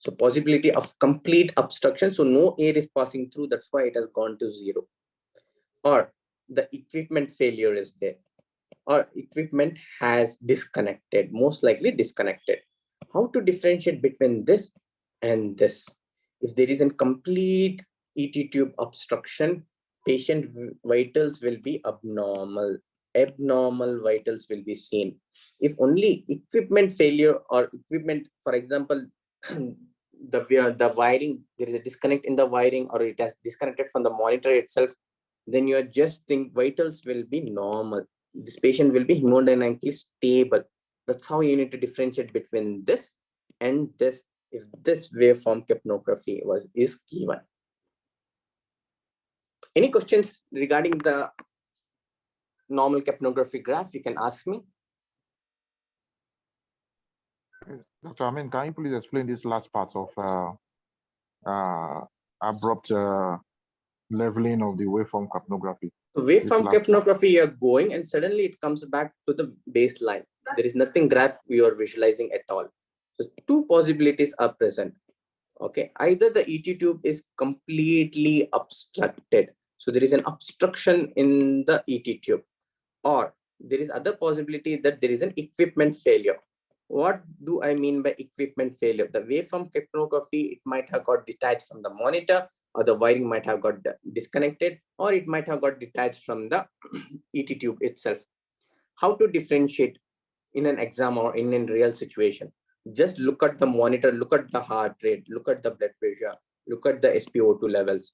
So possibility of complete obstruction. So no air is passing through. That's why it has gone to 0. Or the equipment failure is there. Or equipment has disconnected, most likely disconnected. How to differentiate between this and this? If there is a complete ET tube obstruction, patient vitals will be abnormal. Abnormal vitals will be seen. If only equipment failure or equipment, for example, the wiring, there is a disconnect in the wiring or it has disconnected from the monitor itself, then you are just think vitals will be normal. This patient will be hemodynamically stable. That's how you need to differentiate between this and this if this waveform capnography is given. Any questions regarding the normal capnography graph? You can ask me. Yes. Dr. Amin, can you please explain this last part of abrupt leveling of the waveform capnography? So waveform capnography, you're going and suddenly it comes back to the baseline. There is nothing graph you are visualizing at all. So two possibilities are present. Okay, either the ET tube is completely obstructed. So there is an obstruction in the ET tube, or there is other possibility that there is an equipment failure. What do I mean by equipment failure? The waveform capnography, it might have got detached from the monitor, or the wiring might have got disconnected, or it might have got detached from the ET tube itself. How to differentiate in an exam or in a real situation? Just look at the monitor, look at the heart rate, look at the blood pressure, look at the SpO2 levels.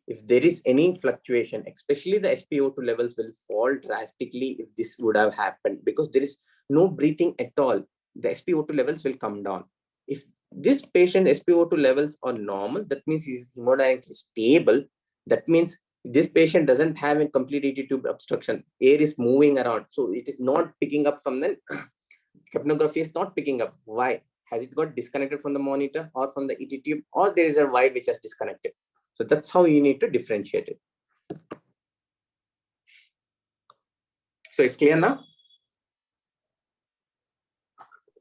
If there is any fluctuation, especially the SpO2 levels will fall drastically if this would have happened, because there is no breathing at all. The SpO2 levels will come down. If this patient SpO2 levels are normal, that means he's hemodynamically stable. That means this patient doesn't have a complete ET tube obstruction. Air is moving around. So it is not picking up from the capnography is not picking up. Why? Has it got disconnected from the monitor or from the ET tube, or there is a wire which has disconnected? So that's how you need to differentiate it. So it's clear now?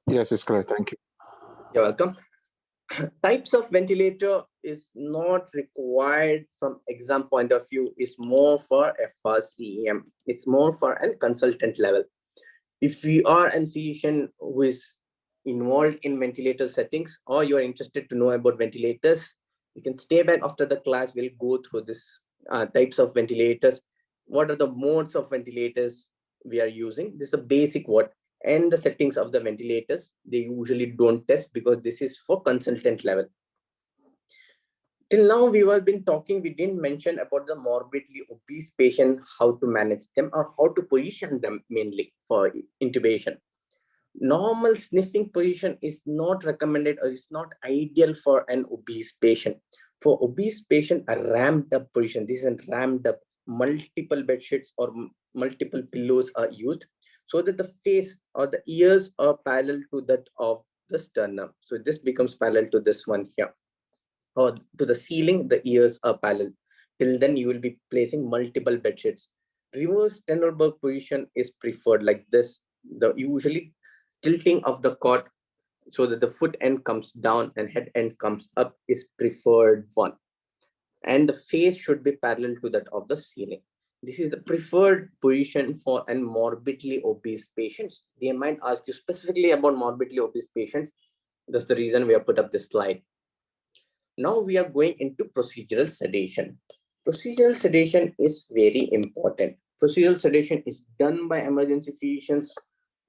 Yes, it's clear. Thank you. You're welcome. Types of ventilator is not required from exam point of view. It's more for FRCEM. It's more for a consultant level. If you are a physician who is involved in ventilator settings, or you are interested to know about ventilators, you can stay back after the class. We'll go through this types of ventilators. What are the modes of ventilators we are using? This is a basic what, and the settings of the ventilators. They usually don't test because this is for consultant level. Till now, we have been talking, we didn't mention about the morbidly obese patient, how to manage them or how to position them mainly for intubation. Normal sniffing position is not recommended or is not ideal for an obese patient. For obese patient, a ramped up position, this is a ramped up, multiple bed sheets or multiple pillows are used so that the face or the ears are parallel to that of the sternum. So this becomes parallel to this one here, or to the ceiling, the ears are parallel. Till then, you will be placing multiple bed sheets. Reverse Tenderberg position is preferred like this. The usually tilting of the cot so that the foot end comes down and head end comes up is preferred one. And the face should be parallel to that of the ceiling. This is the preferred position for an morbidly obese patients. They might ask you specifically about morbidly obese patients. That's the reason we have put up this slide. Now we are going into procedural sedation. Procedural sedation is very important. Procedural sedation is done by emergency physicians.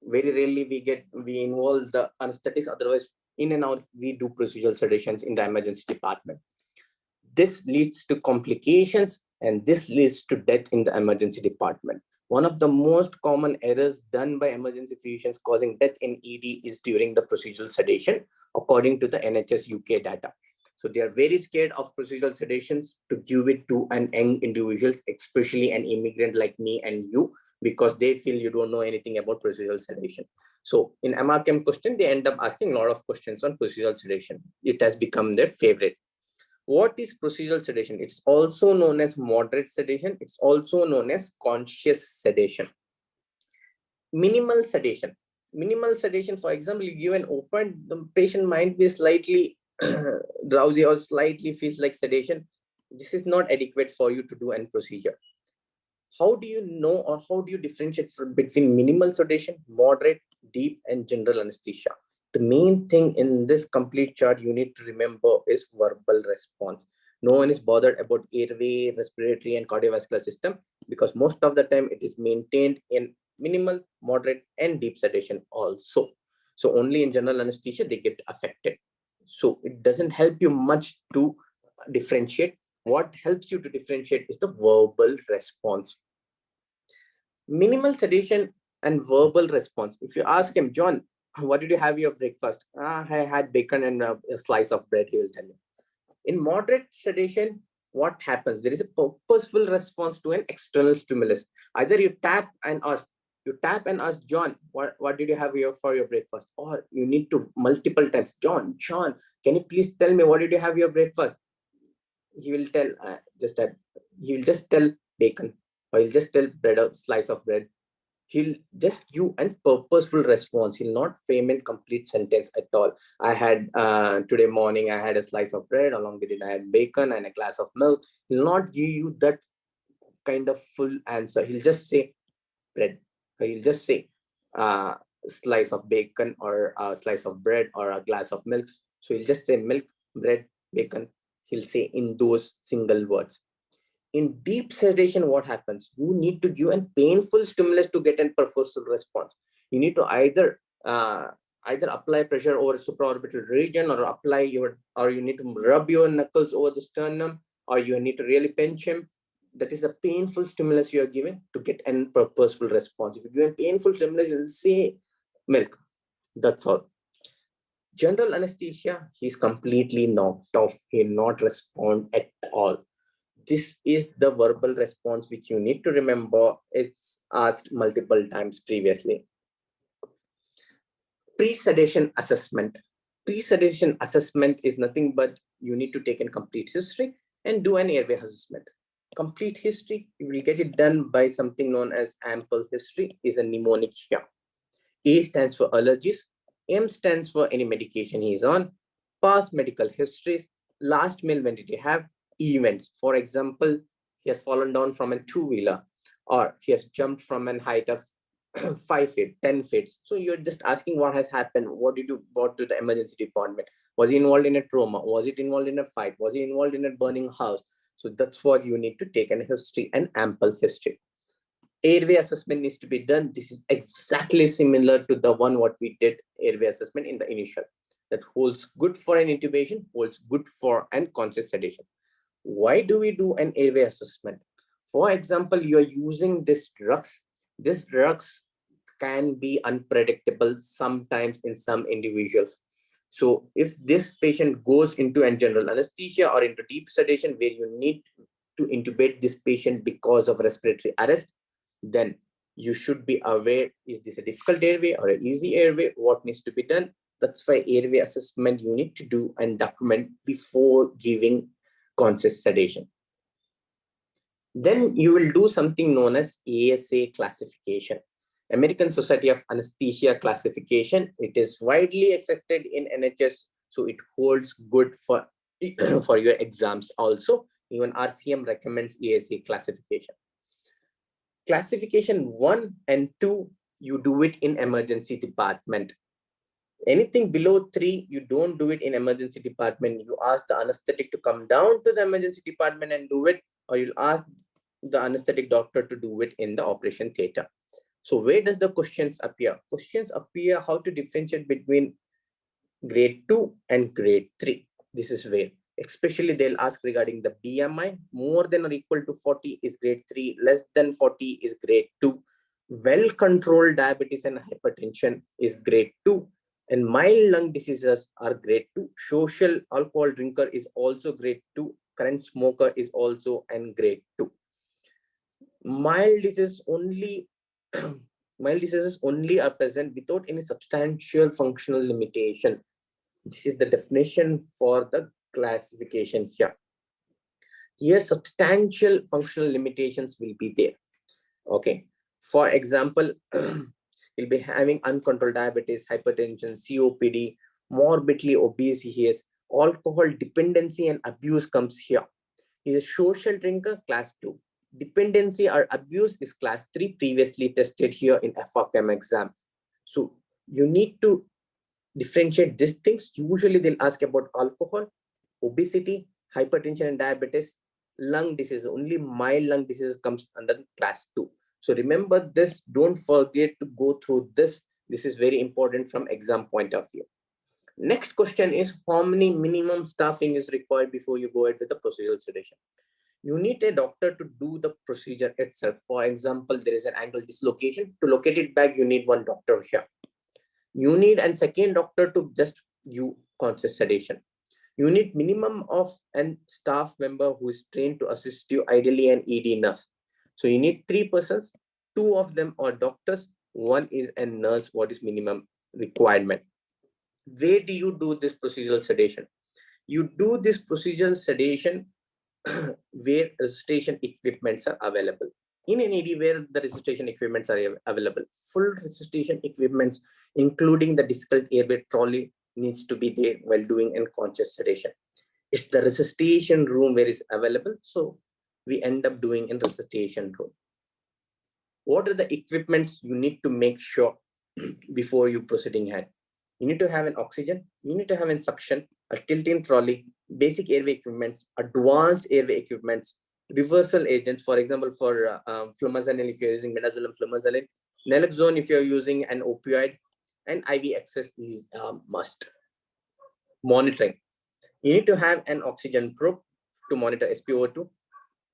Very rarely we involve the anesthetics. Otherwise, in and out, we do procedural sedations in the emergency department. This leads to complications and this leads to death in the emergency department. One of the most common errors done by emergency physicians causing death in ED is during the procedural sedation, according to the NHS UK data. So they are very scared of procedural sedations to give it to an young individuals, especially an immigrant like me and you. because they feel you don't know anything about procedural sedation. So in MRChem question, they end up asking a lot of questions on procedural sedation. It has become their favorite. What is procedural sedation? It's also known as moderate sedation. It's also known as conscious sedation. Minimal sedation. Minimal sedation, for example, you give an open, the patient might be slightly drowsy or slightly feels like sedation. This is not adequate for you to do an procedure. How do you know, or how do you differentiate between minimal sedation, moderate, deep, and general anesthesia? The main thing in this complete chart you need to remember is verbal response. No one is bothered about airway, respiratory, and cardiovascular system, because most of the time it is maintained in minimal, moderate, and deep sedation also. So only in general anesthesia they get affected. So it doesn't help you much to differentiate. What helps you to differentiate is the verbal response. Minimal sedation and verbal response. If you ask him, John, what did you have your breakfast? I had bacon and a slice of bread, he will tell you. In moderate sedation, what happens? There is a purposeful response to an external stimulus. Either you tap and ask, John, what did you have for your breakfast? Or you need to multiple times, John, can you please tell me what did you have your breakfast? He will tell, he will just tell bacon, or he'll just tell bread, a slice of bread. He'll just give a purposeful response. He'll not frame a complete sentence at all. I had today morning, I had a slice of bread, along with it I had bacon and a glass of milk. He'll not give you that kind of full answer. He'll just say bread, or he'll just say slice of bacon, or a slice of bread, or a glass of milk. So he'll just say milk, bread, bacon. He'll say in those single words. In deep sedation, what happens? You need to give a painful stimulus to get a purposeful response. You need to either apply pressure over supraorbital region, or you need to rub your knuckles over the sternum, or you need to really pinch him. That is a painful stimulus you are giving to get a purposeful response. If you give a painful stimulus, you'll say milk. That's all. General anesthesia, he's completely knocked off. He'll not respond at all. This is the verbal response which you need to remember. It's asked multiple times previously. Pre-sedation assessment. Pre-sedation assessment is nothing but you need to take a complete history and do an airway assessment. Complete history, you will get it done by something known as ample history, is a mnemonic here. A stands for allergies. M stands for any medication he is on. Past medical histories. Last meal, when did he have? Events. For example, he has fallen down from a two-wheeler, or he has jumped from a height of 5 feet, 10 feet. So you're just asking what has happened. What did you brought to the emergency department? Was he involved in a trauma? Was it involved in a fight? Was he involved in a burning house? So that's what you need to take, an history, and ample history. Airway assessment needs to be done. This is exactly similar to the one what we did, airway assessment in the initial. That holds good for an intubation, holds good for unconscious sedation. Why do we do an airway assessment? For example, you are using these drugs. These drugs can be unpredictable sometimes in some individuals. So if this patient goes into a general anesthesia or into deep sedation where you need to intubate this patient because of respiratory arrest, then you should be aware, is this a difficult airway or an easy airway? What needs to be done? That's why airway assessment you need to do and document before giving conscious sedation. Then you will do something known as ASA classification, American Society of Anesthesia classification. It is widely accepted in NHS, so it holds good for for your exams also. Even RCM recommends ASA classification. Classification 1 and 2, you do it in emergency department. Anything below 3, you don't do it in emergency department. You ask the anesthetic to come down to the emergency department and do it, or you'll ask the anesthetic doctor to do it in the operation theater. So where does the questions appear? Questions appear how to differentiate between grade 2 and grade 3. This is where, especially they'll ask regarding the BMI. More than or equal to 40 is grade 3, less than 40 is grade 2. Well-controlled diabetes and hypertension is grade 2. And mild lung diseases are grade 2. Social alcohol drinker is also grade 2. Current smoker is also an grade 2. Mild disease only mild diseases only are present without any substantial functional limitation. This is the definition for the classification here. Here, substantial functional limitations will be there. Okay. For example, you'll be having uncontrolled diabetes, hypertension, COPD, morbidly obese. Yes, alcohol dependency and abuse comes here. He's a social drinker, class 2. Dependency or abuse is class 3, previously tested here in FRChem exam. So you need to differentiate these things. Usually they'll ask about alcohol, obesity, hypertension and diabetes, lung disease. Only mild lung disease comes under the class 2. So remember this, don't forget to go through this. This is very important from exam point of view. Next question is, how many minimum staffing is required before you go ahead with the procedural sedation? You need a doctor to do the procedure itself. For example, there is an ankle dislocation. To locate it back, you need one doctor here. You need a second doctor to just do conscious sedation. You need minimum of a staff member who is trained to assist you, ideally an ED nurse. So you need 3 persons, 2 of them are doctors, 1 is a nurse. What is minimum requirement? Where do you do this procedural sedation? You do this procedural sedation where resuscitation equipments are available. In an ED where the resuscitation equipments are available, full resuscitation equipments, including the difficult airway trolley, needs to be there while doing unconscious sedation. It's the resuscitation room where it's available, so we end up doing in resuscitation room. What are the equipments you need to make sure before you proceeding ahead? You need to have an oxygen, you need to have a suction, a tilting trolley, basic airway equipments, advanced airway equipments, reversal agents, for example, for flumazenil if you're using midazolam flumazenil, naloxone if you're using an opioid, and IV access is must. Monitoring. You need to have an oxygen probe to monitor SpO2.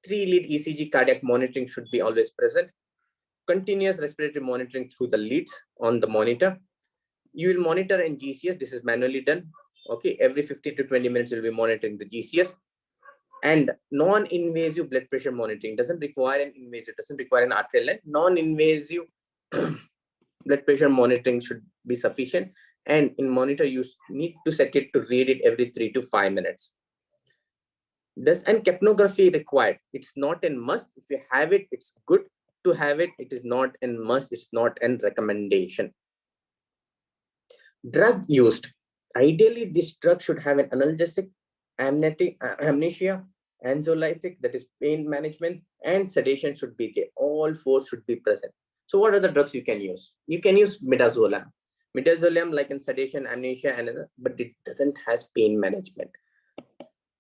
3-lead ECG cardiac monitoring should be always present. Continuous respiratory monitoring through the leads on the monitor. You will monitor in GCS. This is manually done. Okay, every 15 to 20 minutes, you'll be monitoring the GCS. And non-invasive blood pressure monitoring doesn't require an invasive, doesn't require an arterial line. Non-invasive blood pressure monitoring should be sufficient. And in monitor, you need to set it to read it every 3 to 5 minutes. Does an capnography required? It's not a must. If you have it, it's good to have it. It is not a must. It's not a recommendation. Drug used. Ideally, this drug should have an analgesic, amnesia, anxiolytic, that is pain management, and sedation should be there. All 4 should be present. So what are the drugs you can use? You can use midazolam. Midazolam, like in sedation, amnesia, and other, but it doesn't has pain management.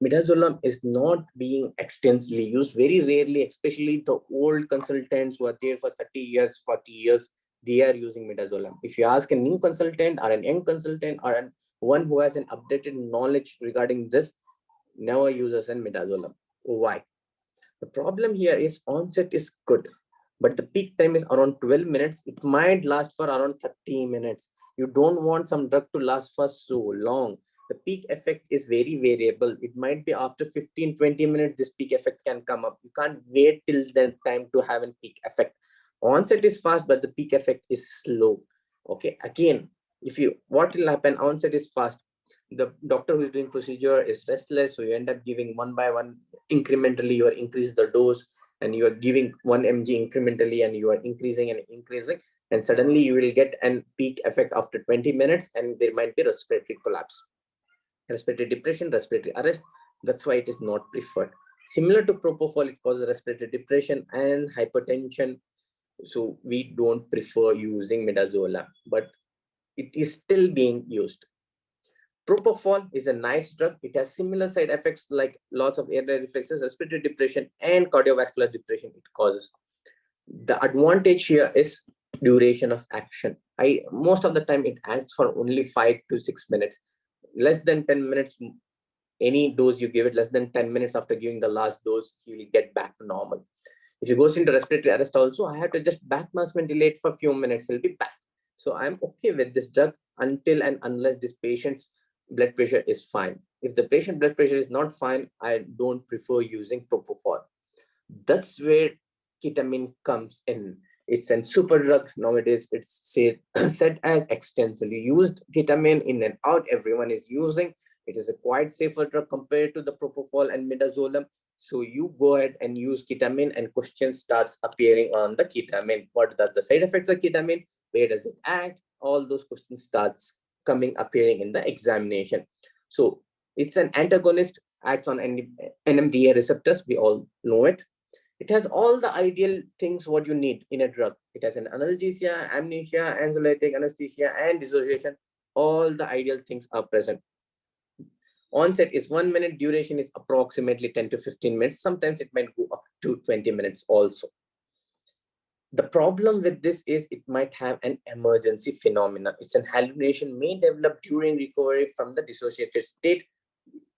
Midazolam is not being extensively used, very rarely, especially the old consultants who are there for 30 years, 40 years, they are using midazolam. If you ask a new consultant or an young consultant or one who has an updated knowledge regarding this, never uses an midazolam. Why? The problem here is onset is good, but the peak time is around 12 minutes. It might last for around 30 minutes. You don't want some drug to last for so long. The peak effect is very variable. It might be after 15-20 minutes, this peak effect can come up. You can't wait till that time to have a peak effect. Onset is fast, but the peak effect is slow. Okay, again, what will happen? Onset is fast. The doctor who is doing procedure is restless, so you end up giving 1 by 1 incrementally. You are increase the dose, and you are giving 1 mg incrementally, and you are increasing and increasing, and suddenly you will get an peak effect after 20 minutes, and there might be respiratory collapse, respiratory depression, respiratory arrest. That's why it is not preferred. Similar to propofol, it causes respiratory depression and hypertension. So we don't prefer using midazolam, but it is still being used. Propofol is a nice drug. It has similar side effects like loss of airway reflexes, respiratory depression, and cardiovascular depression it causes. The advantage here is duration of action. Most of the time it acts for only 5 to 6 minutes. Less than 10 minutes, any dose you give it, less than 10 minutes after giving the last dose, you will get back to normal. If you goes into respiratory arrest also, I have to just back mask ventilate for a few minutes, he'll be back. So I'm okay with this drug until and unless this patient's blood pressure is fine. If the patient blood pressure is not fine, I don't prefer using propofol. That's where ketamine comes in. It's a super drug nowadays. It's said as extensively used. Ketamine in and out, everyone is using. It is a quite safer drug compared to the propofol and midazolam. So you go ahead and use ketamine, and question starts appearing on the ketamine. What are the side effects of ketamine? Where does it act? All those questions starts appearing in the examination. So it's an antagonist, acts on NMDA receptors. We all know it. It has all the ideal things what you need in a drug. It has an analgesia, amnesia, anxiolytic, anesthesia, and dissociation. All the ideal things are present. Onset is 1 minute, duration is approximately 10 to 15 minutes. Sometimes it might go up to 20 minutes also. The problem with this is it might have an emergency phenomena. It's an hallucination may develop during recovery from the dissociated state,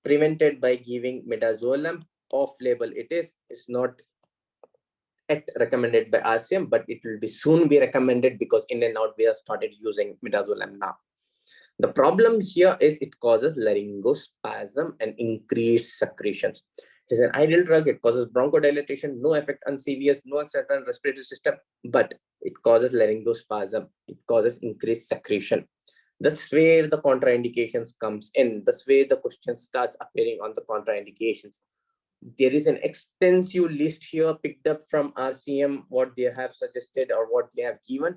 prevented by giving midazolam off-label. It's not recommended by RCM, but it will be soon be recommended because in and out we have started using midazolam now. The problem here is it causes laryngospasm and increased secretions. It is an ideal drug. It causes bronchodilation, no effect on CVS, no effect on respiratory system, but it causes laryngospasm. It causes increased secretion. That's where the contraindications comes in. That's where the question starts appearing on the contraindications. There is an extensive list here picked up from RCM, what they have suggested or what they have given.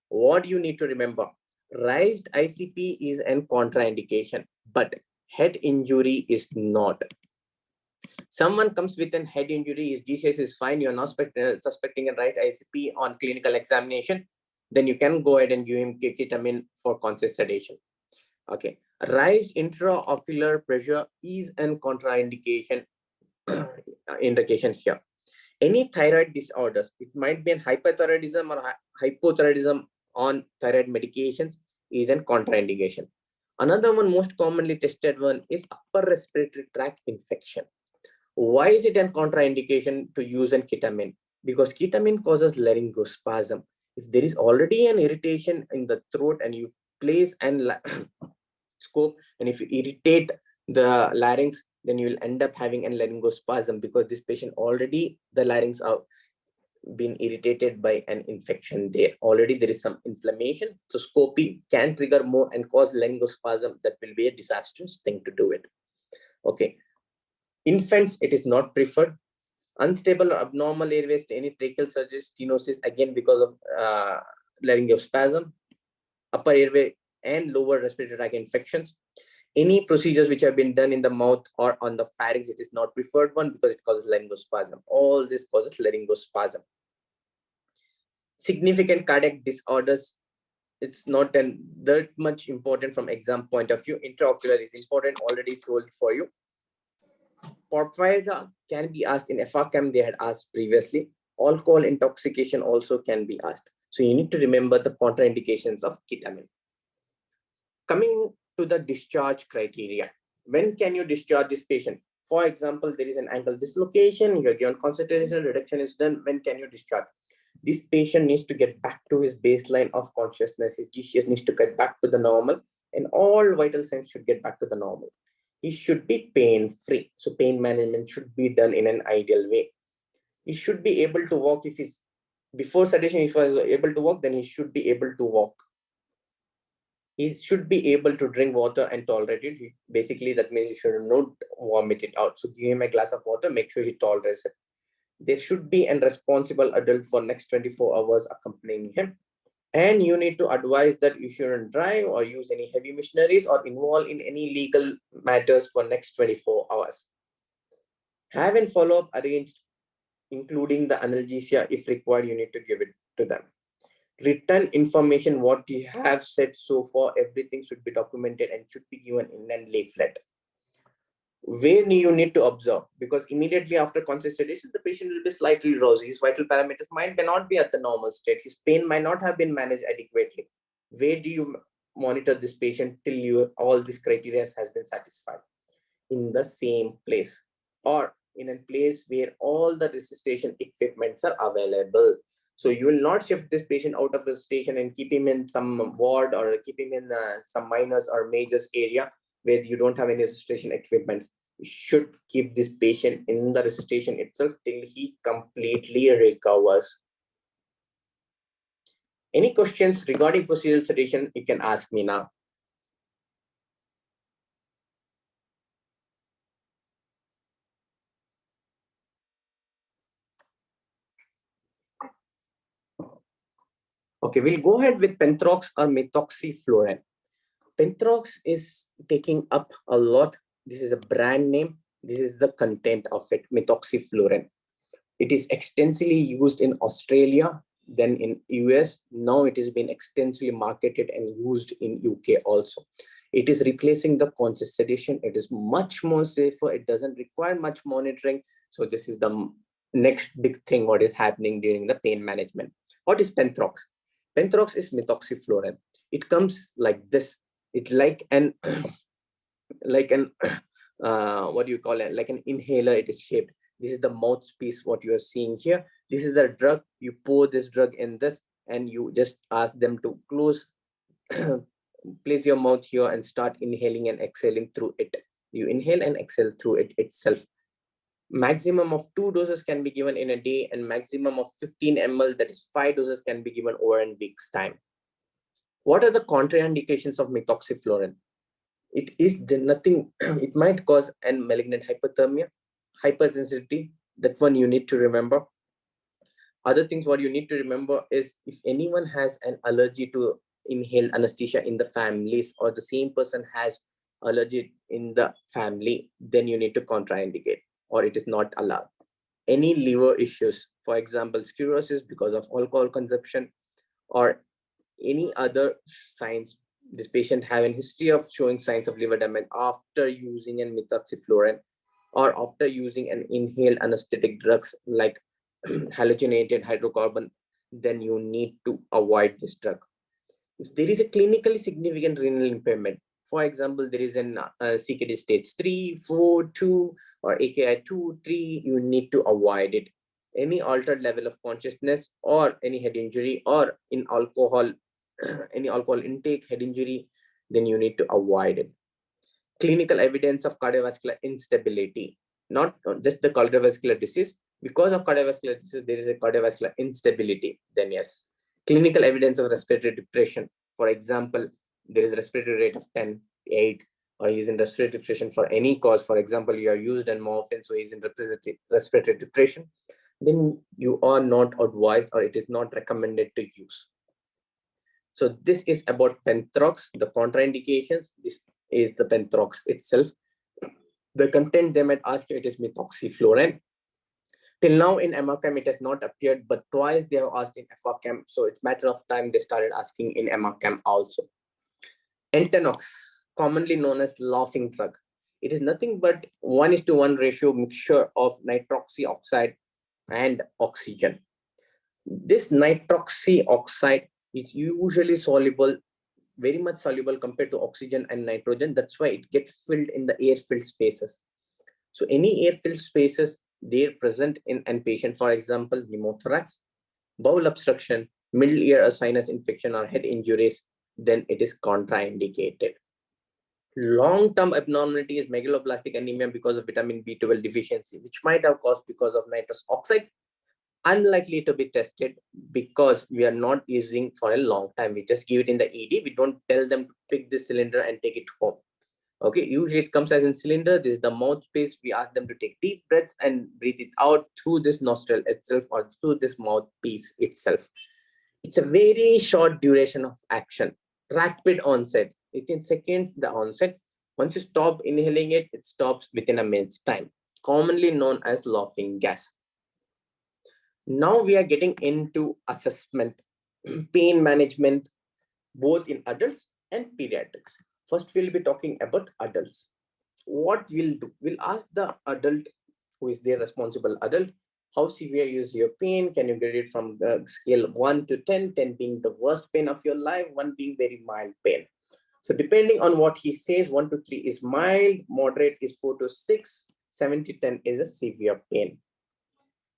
What you need to remember, raised ICP is an contraindication, but head injury is not. Someone comes with an head injury, his GCS is fine, you're not suspecting a raised ICP on clinical examination, then you can go ahead and give him ketamine for conscious sedation. Okay, raised intraocular pressure is an contraindication indication here. Any thyroid disorders, it might be an hyperthyroidism or hypothyroidism on thyroid medications, is an contraindication. Another one, most commonly tested one, is upper respiratory tract infection. Why is it a contraindication to use an ketamine? Because ketamine causes laryngospasm. If there is already an irritation in the throat and you place an scope, and if you irritate the larynx, then you will end up having a laryngospasm because this patient already, the larynx are been irritated by an infection there. Already there is some inflammation. So scoping can trigger more and cause laryngospasm. That will be a disastrous thing to do it. Okay. Infants, it is not preferred. Unstable or abnormal airways to any tracheal surgery, stenosis, again because of laryngospasm, upper airway and lower respiratory tract infections. Any procedures which have been done in the mouth or on the pharynx, it is not preferred one because it causes laryngospasm. All this causes laryngospasm. Significant cardiac disorders, it's not that much important from exam point of view. Intraocular is important, already told for you. Porphyria can be asked in FRCAM, they had asked previously. Alcohol intoxication also can be asked. So you need to remember the contraindications of ketamine. Coming to the discharge criteria. When can you discharge this patient? For example, there is an ankle dislocation, you're given concentration reduction is done. When can you discharge? This patient needs to get back to his baseline of consciousness. His GCS needs to get back to the normal, and all vital signs should get back to the normal. He should be pain-free. So pain management should be done in an ideal way. He should be able to walk. If he's before sedation, if he was able to walk, then he should be able to walk. He should be able to drink water and tolerate it. Basically, that means he should not vomit it out. So give him a glass of water, make sure he tolerates it. There should be a responsible adult for next 24 hours accompanying him. And you need to advise that you shouldn't drive or use any heavy machineries or involve in any legal matters for next 24 hours. Have a follow-up arranged, including the analgesia. If required, you need to give it to them. Written information, what you have said so far, everything should be documented and should be given in a leaflet. Where you need to observe, because immediately after conscious sedation, the patient will be slightly drowsy. His vital parameters may not be at the normal state. His pain might not have been managed adequately. Where do you monitor this patient till all these criteria has been satisfied? In the same place, or in a place where all the resuscitation equipments are available. So you will not shift this patient out of the station and keep him in some ward or keep him in some minors or majors area where you don't have any resuscitation equipments. You should keep this patient in the resuscitation itself till he completely recovers. Any questions regarding procedural sedation, you can ask me now. Okay, we'll go ahead with Penthrox or methoxyfluorine. Penthrox is taking up a lot. This is a brand name. This is the content of it, methoxyfluorine. It is extensively used in Australia, then in US. Now it has been extensively marketed and used in UK also. It is replacing the conscious sedation. It is much more safer. It doesn't require much monitoring. So this is the next big thing what is happening during the pain management. What is Penthrox? Penthrox is methoxyfluorine. It comes like this. It's like an what do you call it? Like an inhaler. It is shaped. This is the mouthpiece, what you are seeing here. This is the drug. You pour this drug in this, and you just ask them to close, place your mouth here and start inhaling and exhaling through it. You inhale and exhale through it itself. Maximum of 2 doses can be given in a day, and maximum of 15 ml, that is 5 doses, can be given over a week's time. What are the contraindications of methoxyfluorine? It is nothing. It might cause an malignant hypothermia, hypersensitivity. That one you need to remember. Other things what you need to remember is if anyone has an allergy to inhaled anesthesia in the families, or the same person has allergy in the family, then you need to contraindicate, or it is not allowed. Any liver issues, for example, cirrhosis because of alcohol consumption, or any other signs, this patient have a history of showing signs of liver damage after using an methoxyfluorine, or after using an inhaled anesthetic drugs like halogenated hydrocarbon, then you need to avoid this drug. If there is a clinically significant renal impairment, for example, there is an CKD stage 3, 4, 2, or AKI 2, 3, you need to avoid it. Any altered level of consciousness, or any head injury, or in alcohol, any alcohol intake, head injury, then you need to avoid it. Clinical evidence of cardiovascular instability, not just the cardiovascular disease. Because of cardiovascular disease, there is a cardiovascular instability, then yes. Clinical evidence of respiratory depression. For example, there is a respiratory rate of 10, 8, or he's in respiratory depression for any cause. For example, you are used in morphine, so he's in respiratory depression. Then you are not advised, or it is not recommended to use. So this is about Penthrox, the contraindications. This is the Penthrox itself. The content they might ask you, it is methoxyfluorine. Till now in MRChem it has not appeared, but twice they have asked in FRChem. So it's matter of time they started asking in MRChem also. Entanox, commonly known as laughing drug. It is nothing but 1:1 ratio mixture of nitroxy oxide and oxygen. This nitroxy oxide is usually soluble, very much soluble compared to oxygen and nitrogen. That's why it gets filled in the air-filled spaces. So any air-filled spaces, they're present in a patient, for example, pneumothorax, bowel obstruction, middle ear sinus infection, or head injuries, then it is contraindicated. Long-term abnormality is megaloblastic anemia because of vitamin B12 deficiency, which might have caused because of nitrous oxide. Unlikely to be tested because we are not using for a long time. We just give it in the ED. We don't tell them to pick this cylinder and take it home. Okay, usually it comes as in cylinder. This is the mouthpiece. We ask them to take deep breaths and breathe it out through this nostril itself, or through this mouthpiece itself. It's a very short duration of action, rapid onset. Within seconds, the onset. Once you stop inhaling it, it stops within a minute's time, commonly known as laughing gas. Now we are getting into assessment, pain management, both in adults and pediatrics. First, we'll be talking about adults. What we'll do, we'll ask the adult, who is their responsible adult, how severe is your pain? Can you grade it from the scale of 1 to 10, 10 being the worst pain of your life, 1 being very mild pain. So depending on what he says, 1 to 3 is mild, moderate is 4 to 6, 7 to 10 is a severe pain.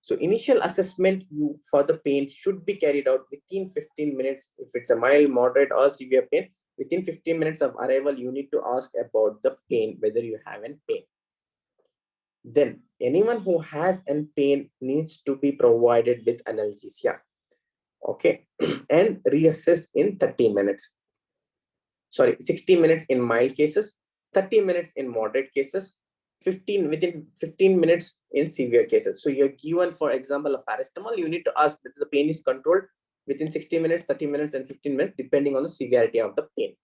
So initial assessment for the pain should be carried out within 15 minutes. If it's a mild, moderate, or severe pain, within 15 minutes of arrival, you need to ask about the pain, whether you have any pain. Then anyone who has any pain needs to be provided with analgesia. okay, and reassessed in 30 minutes. Sorry, 60 minutes in mild cases, 30 minutes in moderate cases, within 15 minutes in severe cases. So you're given, for example, a paracetamol, you need to ask whether the pain is controlled within 60 minutes, 30 minutes, and 15 minutes, depending on the severity of the pain.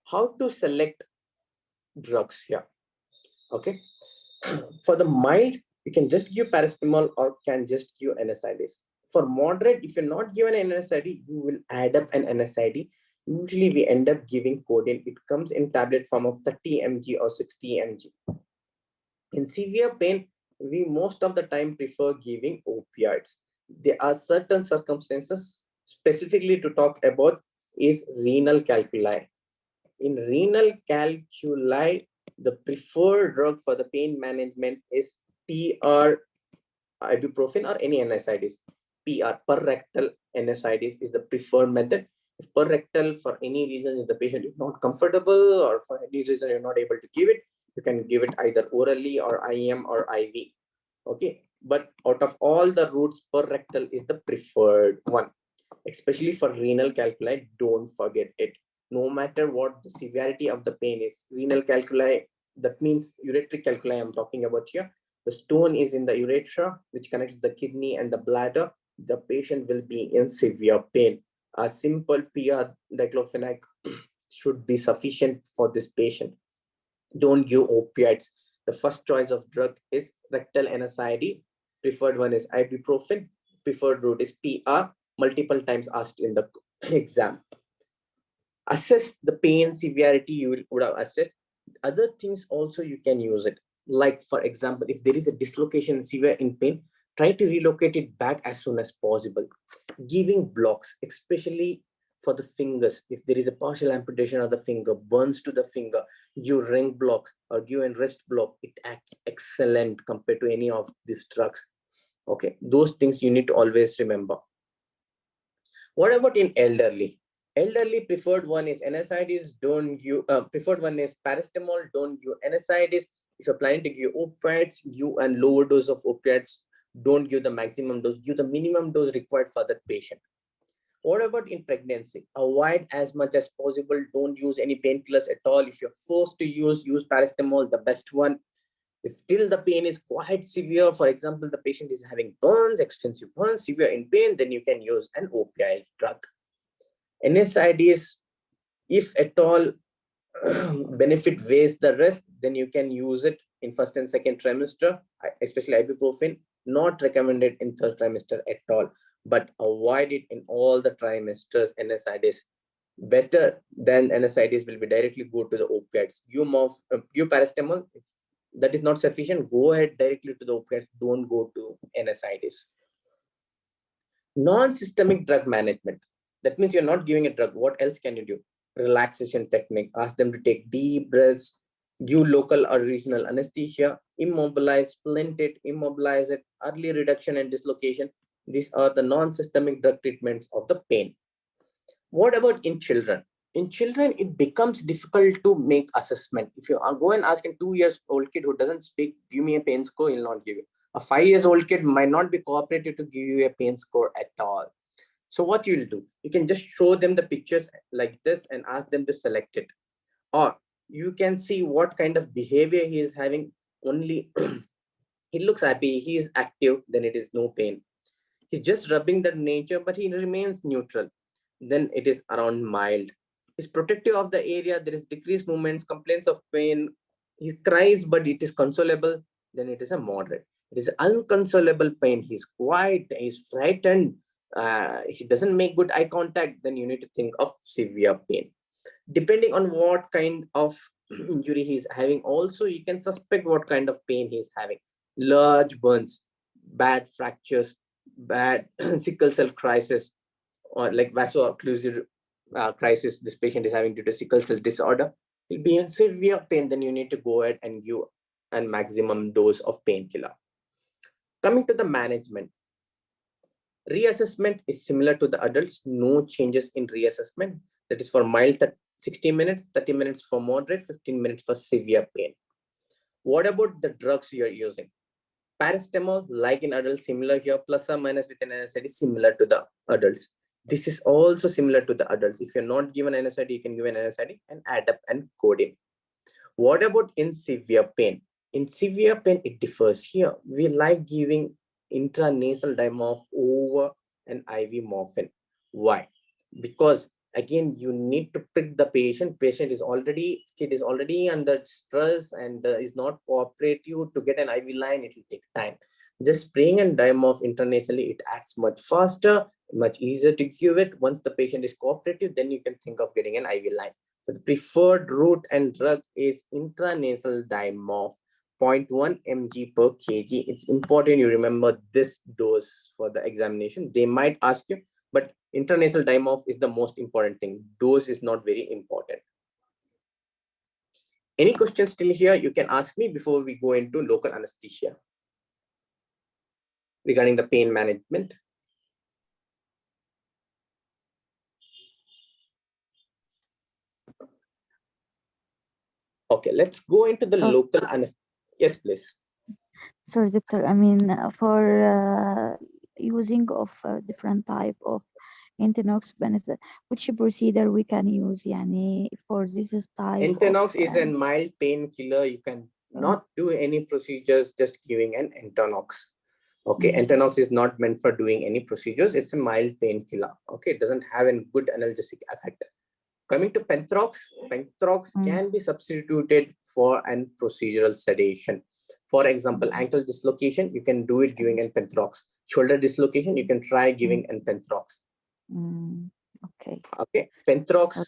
How to select drugs here? Okay. For the mild, you can just give paracetamol or can just give NSAIDs. For moderate, if you're not given an NSAID, you will add up an NSAID. Usually we end up giving codeine. It comes in tablet form of 30 mg or 60 mg. In severe pain, we most of the time prefer giving opioids. There are certain circumstances specifically to talk about is renal calculi. In renal calculi, the preferred drug for the pain management is PR, ibuprofen, or any NSAIDs. PR, per rectal NSAIDs, is the preferred method. If per rectal, for any reason, if the patient is not comfortable or for any reason you're not able to give it, you can give it either orally or IM or IV. Okay, but out of all the routes, per rectal is the preferred one, especially for renal calculi. Don't forget it. No matter what the severity of the pain is, renal calculi, that means ureteric calculi I'm talking about here. The stone is in the urethra, which connects the kidney and the bladder. The patient will be in severe pain. A simple PR diclofenac should be sufficient for this patient. Don't give opioids. The first choice of drug is rectal NSAID. Preferred one is ibuprofen. Preferred route is PR. Multiple times asked in the exam. Assess the pain severity you would have assessed. Other things also you can use it. Like, for example, if there is a dislocation severe in pain, try to relocate it back as soon as possible. Giving blocks, especially for the fingers. If there is a partial amputation of the finger, burns to the finger, give ring blocks or give a wrist block. It acts excellent compared to any of these drugs. Okay, those things you need to always remember. What about in elderly? Elderly, preferred one is NSAIDs. Don't give, preferred one is paracetamol. Don't give NSAIDs. If you're planning to give opioids, give a lower dose of opiates. Don't give the maximum dose. Give the minimum dose required for that patient. What about in pregnancy? Avoid as much as possible. Don't use any painkillers at all. If you're forced to use paracetamol, the best one. If still the pain is quite severe, for example, the patient is having burns, extensive burns, severe in pain, then you can use an opioid drug. NSAIDs, if at all benefit weighs the risk, then you can use it in first and second trimester, especially ibuprofen. Not recommended in third trimester at all, but avoid it in all the trimesters. NSAIDs, better than NSAIDs will be directly go to the opiates. Give paracetamol. If that is not sufficient, go ahead directly to the opiates. Don't go to NSAIDs. Non-systemic drug management. That means you're not giving a drug. What else can you do? Relaxation technique. Ask them to take deep breaths, give local or regional anesthesia, immobilize, splint it, immobilize it, early reduction and dislocation. These are the non-systemic drug treatments of the pain. What about in children? In children, it becomes difficult to make assessment. If you go and ask a 2-year-old kid who doesn't speak, give me a pain score, he'll not give you. A 5-year-old kid might not be cooperative to give you a pain score at all. So what you'll do, you can just show them the pictures like this and ask them to select it. Or you can see what kind of behavior he is having. Only he looks happy, he is active, then it is no pain. He's just rubbing the nature, but he remains neutral, then it is around mild. He's protective of the area, there is decreased movements, complaints of pain, he cries but it is consolable, then it is a moderate. It is unconsolable pain, he's quiet, he's frightened, he doesn't make good eye contact, then you need to think of severe pain. Depending on what kind of injury he's having, also you can suspect what kind of pain he's having. Large burns, bad fractures, bad sickle cell crisis, or like vaso-occlusive crisis this patient is having due to sickle cell disorder, will be in severe pain, then you need to go ahead and give a maximum dose of painkiller. Coming to the management, reassessment is similar to the adults, no changes in reassessment. That is for mild 60 minutes, 30 minutes for moderate, 15 minutes for severe pain. What about the drugs you're using? Paracetamol, like in adults, similar here, plus or minus with an NSAID, similar to the adults. This is also similar to the adults. If you're not given NSAID, you can give an NSAID and add up and code in. What about in severe pain? In severe pain, it differs here. We like giving intranasal dimorph over an IV morphine. Why? Because again, you need to prick the patient. Kid is already under stress and is not cooperative to get an IV line. It will take time. Just spraying and dimorph intranasally, it acts much faster, much easier to give it. Once the patient is cooperative, then you can think of getting an IV line. So the preferred route and drug is intranasal dimorph, 0.1 mg per kg. It's important you remember this dose for the examination. They might ask you, but intranasal dimorph is the most important thing. Dose is not very important. Any questions still here? You can ask me before we go into local anesthesia regarding the pain management. Okay, let's go into the local anesthesia. Yes, please. Sorry, doctor. I mean, for using of different type of Entenox benefit, which procedure we can use, yani, for this type? Entenox is a mild painkiller. You can not do any procedures, just giving an Entenox. Okay, Entenox is not meant for doing any procedures. It's a mild painkiller. Okay, it doesn't have a good analgesic effect. Coming to Penthrox, Penthrox can be substituted for an procedural sedation. For example, ankle dislocation, you can do it giving an Penthrox. Shoulder dislocation, you can try giving an Penthrox. Okay, Penthrox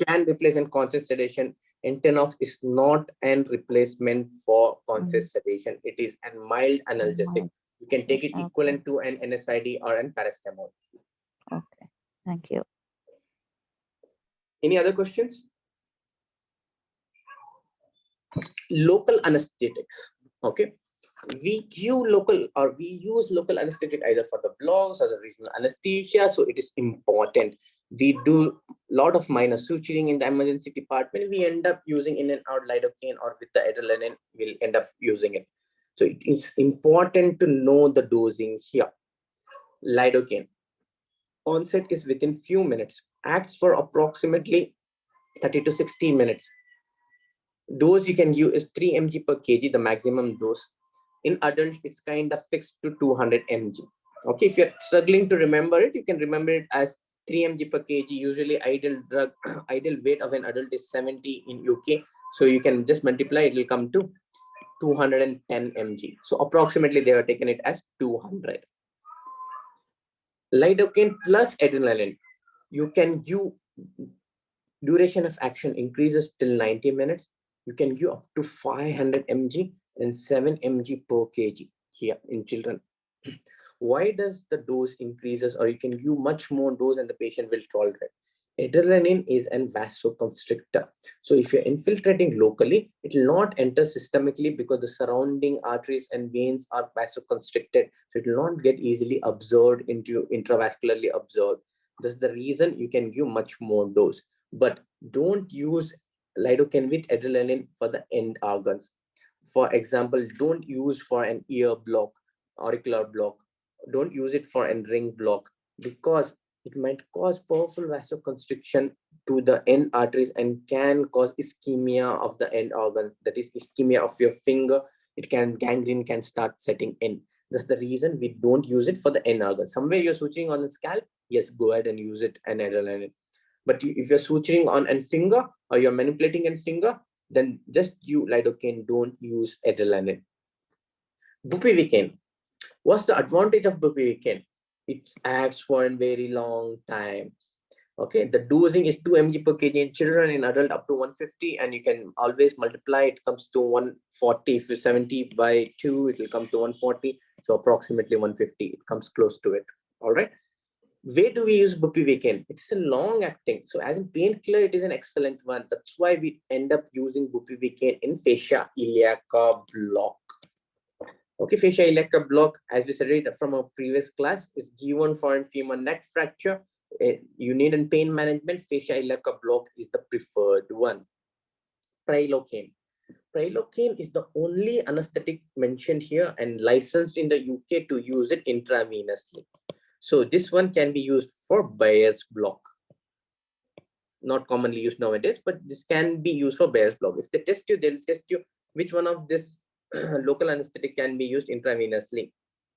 can replace an conscious sedation. Entenox is not an replacement for conscious sedation. It is a mild analgesic. You can take it equivalent to an NSAID or an paracetamol. Okay, thank you. Any other questions? Local anesthetics. Okay, we use local anesthetic either for the blocks as a regional anesthesia. So it is important. We do a lot of minor suturing in the emergency department. We end up using in and out lidocaine, or with the adrenaline, we'll end up using it. So it is important to know the dosing here. Lidocaine. Onset is within few minutes. Acts for approximately 30 to 60 minutes. Dose you can use is 3 mg per kg, the maximum dose. In adults, it's kind of fixed to 200 mg. Okay, if you're struggling to remember it, you can remember it as 3 mg per kg. Usually ideal weight of an adult is 70 in UK. So you can just multiply, it will come to 210 mg. So approximately they have taken it as 200. Lidocaine plus adrenaline. You can give duration of action increases till 90 minutes. You can give up to 500 mg and 7 mg per kg here in children. Why does the dose increases, or you can give much more dose and the patient will tolerate? Adrenaline is a vasoconstrictor. So if you're infiltrating locally, it will not enter systemically because the surrounding arteries and veins are vasoconstricted. So it will not get easily absorbed into intravascularly absorbed. That's the reason you can give much more dose. But don't use lidocaine with adrenaline for the end organs. For example, don't use for an ear block, auricular block. Don't use it for a ring block, because it might cause powerful vasoconstriction to the end arteries and can cause ischemia of the end organ. That is ischemia of your finger. Gangrene can start setting in. That's the reason we don't use it for the end organ. Somewhere you're suturing on the scalp, yes, go ahead and use it and adrenaline. But if you're suturing on a finger or you're manipulating a finger, then just use lidocaine, don't use adrenaline. Bupivacaine. What's the advantage of bupivacaine? It acts for a very long time. Okay, the dosing is 2 mg per kg in children, in adult up to 150, and you can always multiply. It comes to 140. If you're 70 by 2, it will come to 140. So approximately 150. It comes close to it. All right. Where do we use bupivacaine? It's a long acting. So as a painkiller, it is an excellent one. That's why we end up using bupivacaine in fascia iliaca block. Okay, fascia iliaca block, as we said it from our previous class, is given for a femur neck fracture. You need a pain management. Fascia iliaca block is the preferred one. Prilocaine. Prilocaine is the only anesthetic mentioned here and licensed in the UK to use it intravenously. So this one can be used for Bayer's block. Not commonly used nowadays, but this can be used for Bayer's block. If they test you, they'll test you which one of this local anesthetic can be used intravenously.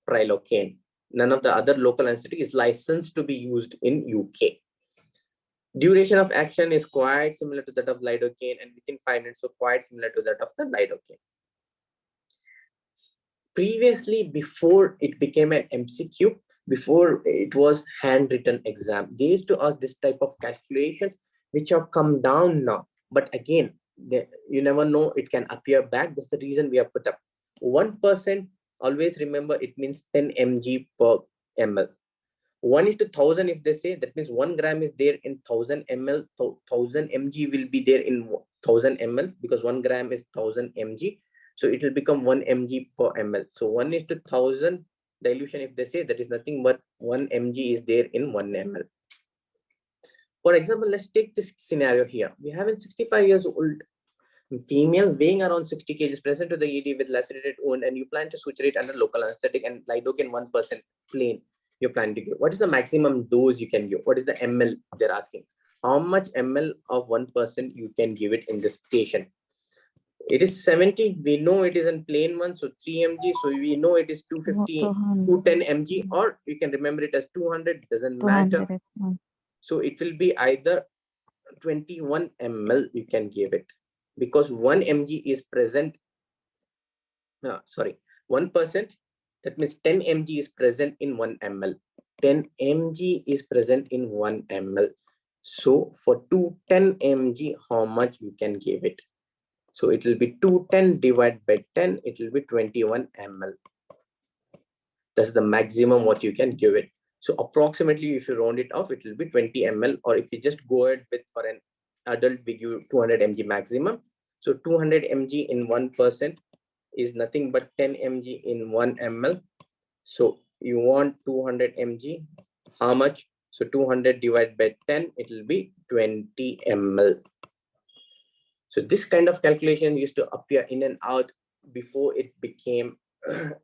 Prilocaine. None of the other local anesthetic is licensed to be used in UK. Duration of action is quite similar to that of lidocaine and within 5 minutes, so quite similar to that of the lidocaine. Previously, before it became an MCQ, before it was handwritten exam, they used to ask this type of calculations, which have come down now. But again, you never know, it can appear back. That's the reason we have put up 1%. Always remember, it means 10 mg per ml. 1:1000, if they say, that means 1 gram is there in 1000 ml. So 1000 mg will be there in 1000 ml because 1 gram is 1000 mg. So it will become 1 mg per ml. So 1:1000 dilution, if they say, that is nothing but 1 mg is there in 1 ml. For example, let's take this scenario here. We have a 65 years old female weighing around 60 kg present to the ED with lacerated wound, and you plan to suture it under local anesthetic and lidocaine 1% plain. You're planning to give. What is the maximum dose you can give? What is the ml they're asking? How much ml of 1% you can give it in this patient? It is 70. We know it is in plain one, so 3 mg. So we know it is 250, 210 mg, or you can remember it as 200. Doesn't matter. So it will be either 21 ml you can give it, because 1 mg is present. 1%. That means 10 mg is present in 1 ml. 10 mg is present in 1 ml. So for 210 mg, how much you can give it? So it will be 210 divided by 10. It will be 21 ml. That's the maximum what you can give it. So approximately, if you round it off, it will be 20 ml. Or if you just go ahead with for an adult, we give 200 mg maximum. So 200 mg in 1% is nothing but 10 mg in 1 ml. So you want 200 mg. How much? So 200 divided by 10, it will be 20 ml. So this kind of calculation used to appear in and out before it became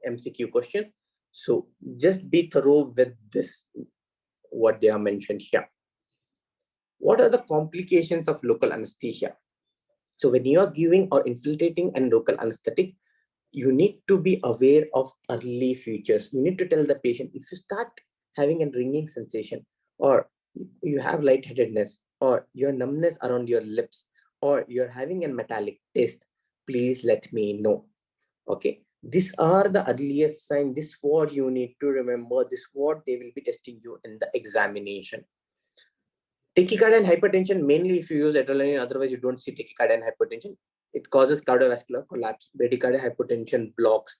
MCQ question. So just be thorough with this, what they are mentioned here. What are the complications of local anesthesia? So when you are giving or infiltrating a local anesthetic, you need to be aware of early features. You need to tell the patient, if you start having a ringing sensation, or you have lightheadedness, or your numbness around your lips, or you're having a metallic taste, please let me know. Okay, these are the earliest signs. This is what you need to remember. This is what they will be testing you in the examination. Tachycardia and hypertension, mainly if you use adrenaline, otherwise you don't see tachycardia and hypertension. It causes cardiovascular collapse. Bradycardia, hypertension blocks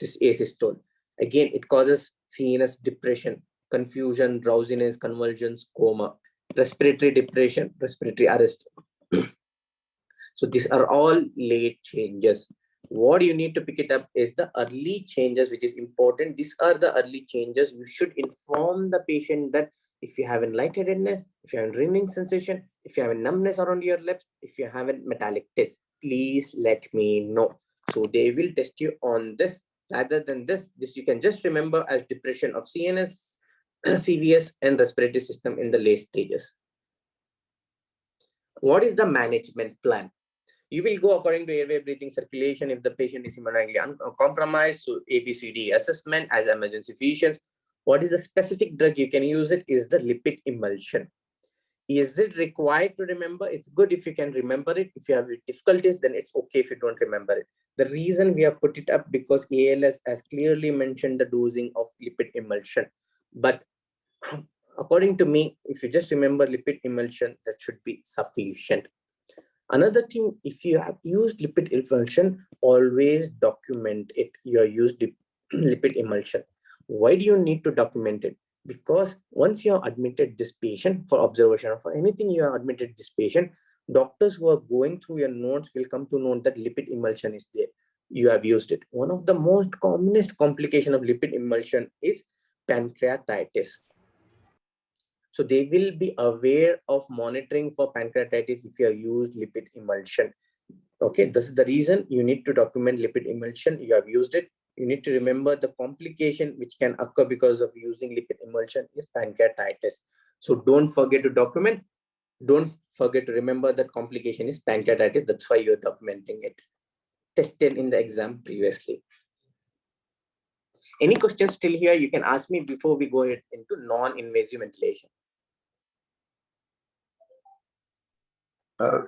asystole. Again, it causes CNS depression, confusion, drowsiness, convulsions, coma, respiratory depression, respiratory arrest. So these are all late changes. What you need to pick it up is the early changes, which is important. These are the early changes. You should inform the patient that if you have a lightheadedness, if you have a ringing sensation, if you have a numbness around your lips, if you have a metallic taste, please let me know. So they will test you on this. Rather than this you can just remember as depression of CNS, CVS, and respiratory system in the late stages. What is the management plan? You will go according to airway, breathing, circulation. If the patient is hemodynamically compromised, so ABCD assessment as emergency physicians. What is the specific drug you can use? It is the lipid emulsion. Is it required to remember? It's good if you can remember it. If you have difficulties, then it's okay if you don't remember it. The reason we have put it up because ALS has clearly mentioned the dosing of lipid emulsion. But according to me, if you just remember lipid emulsion, that should be sufficient. Another thing, if you have used lipid emulsion, always document it. You have used lipid emulsion. Why do you need to document it? Because once you have admitted this patient for observation or for anything you have admitted this patient, doctors who are going through your notes will come to know that lipid emulsion is there. You have used it. One of the most commonest complication of lipid emulsion is pancreatitis. So they will be aware of monitoring for pancreatitis if you have used lipid emulsion. Okay, this is the reason you need to document lipid emulsion. You have used it. You need to remember the complication which can occur because of using lipid emulsion is pancreatitis. So don't forget to document. Don't forget to remember that complication is pancreatitis. That's why you're documenting it. Tested in the exam previously. Any questions still here? You can ask me before we go into non-invasive ventilation.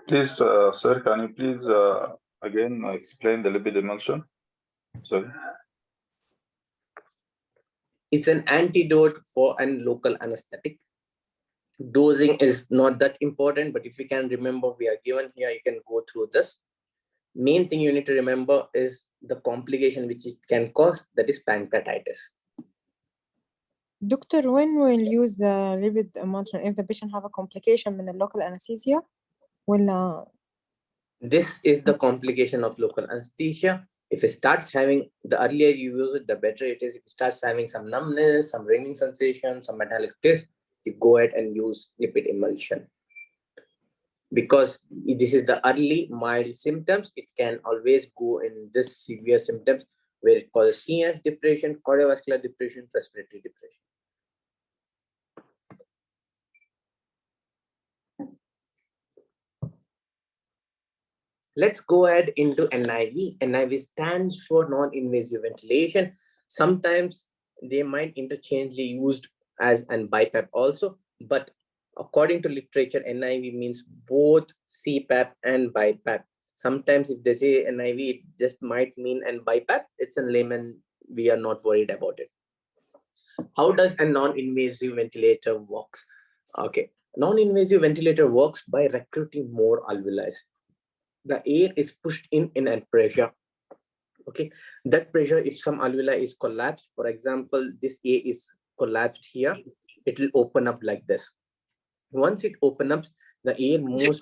Please, sir, can you please again explain the lipid emulsion? Sorry. It's an antidote for an local anesthetic. Dosing is not that important, but if you can remember, we are given here, you can go through this. Main thing you need to remember is the complication which it can cause, that is pancreatitis. Doctor, when we'll use the lipid emulsion if the patient have a complication من local anesthesia ولا This is the complication of local anesthesia. If it starts having, the earlier you use it, the better it is. If it starts having some numbness, some ringing sensation, some metallic taste, you go ahead and use lipid emulsion. Because this is the early mild symptoms, it can always go in this severe symptoms where it causes CNS depression, cardiovascular depression, respiratory depression. Let's go ahead into NIV. NIV stands for non-invasive ventilation. Sometimes they might interchangeably used as an BiPAP also, but according to literature, NIV means both CPAP and BiPAP. Sometimes if they say NIV, it just might mean an BiPAP. It's in layman, we are not worried about it. How does a non-invasive ventilator works? Okay, non-invasive ventilator works by recruiting more alveoli. The air is pushed in at pressure. Okay, that pressure, if some alveoli is collapsed, for example, this air is collapsed here, it will open up like this. Once it opens up, the air moves. Once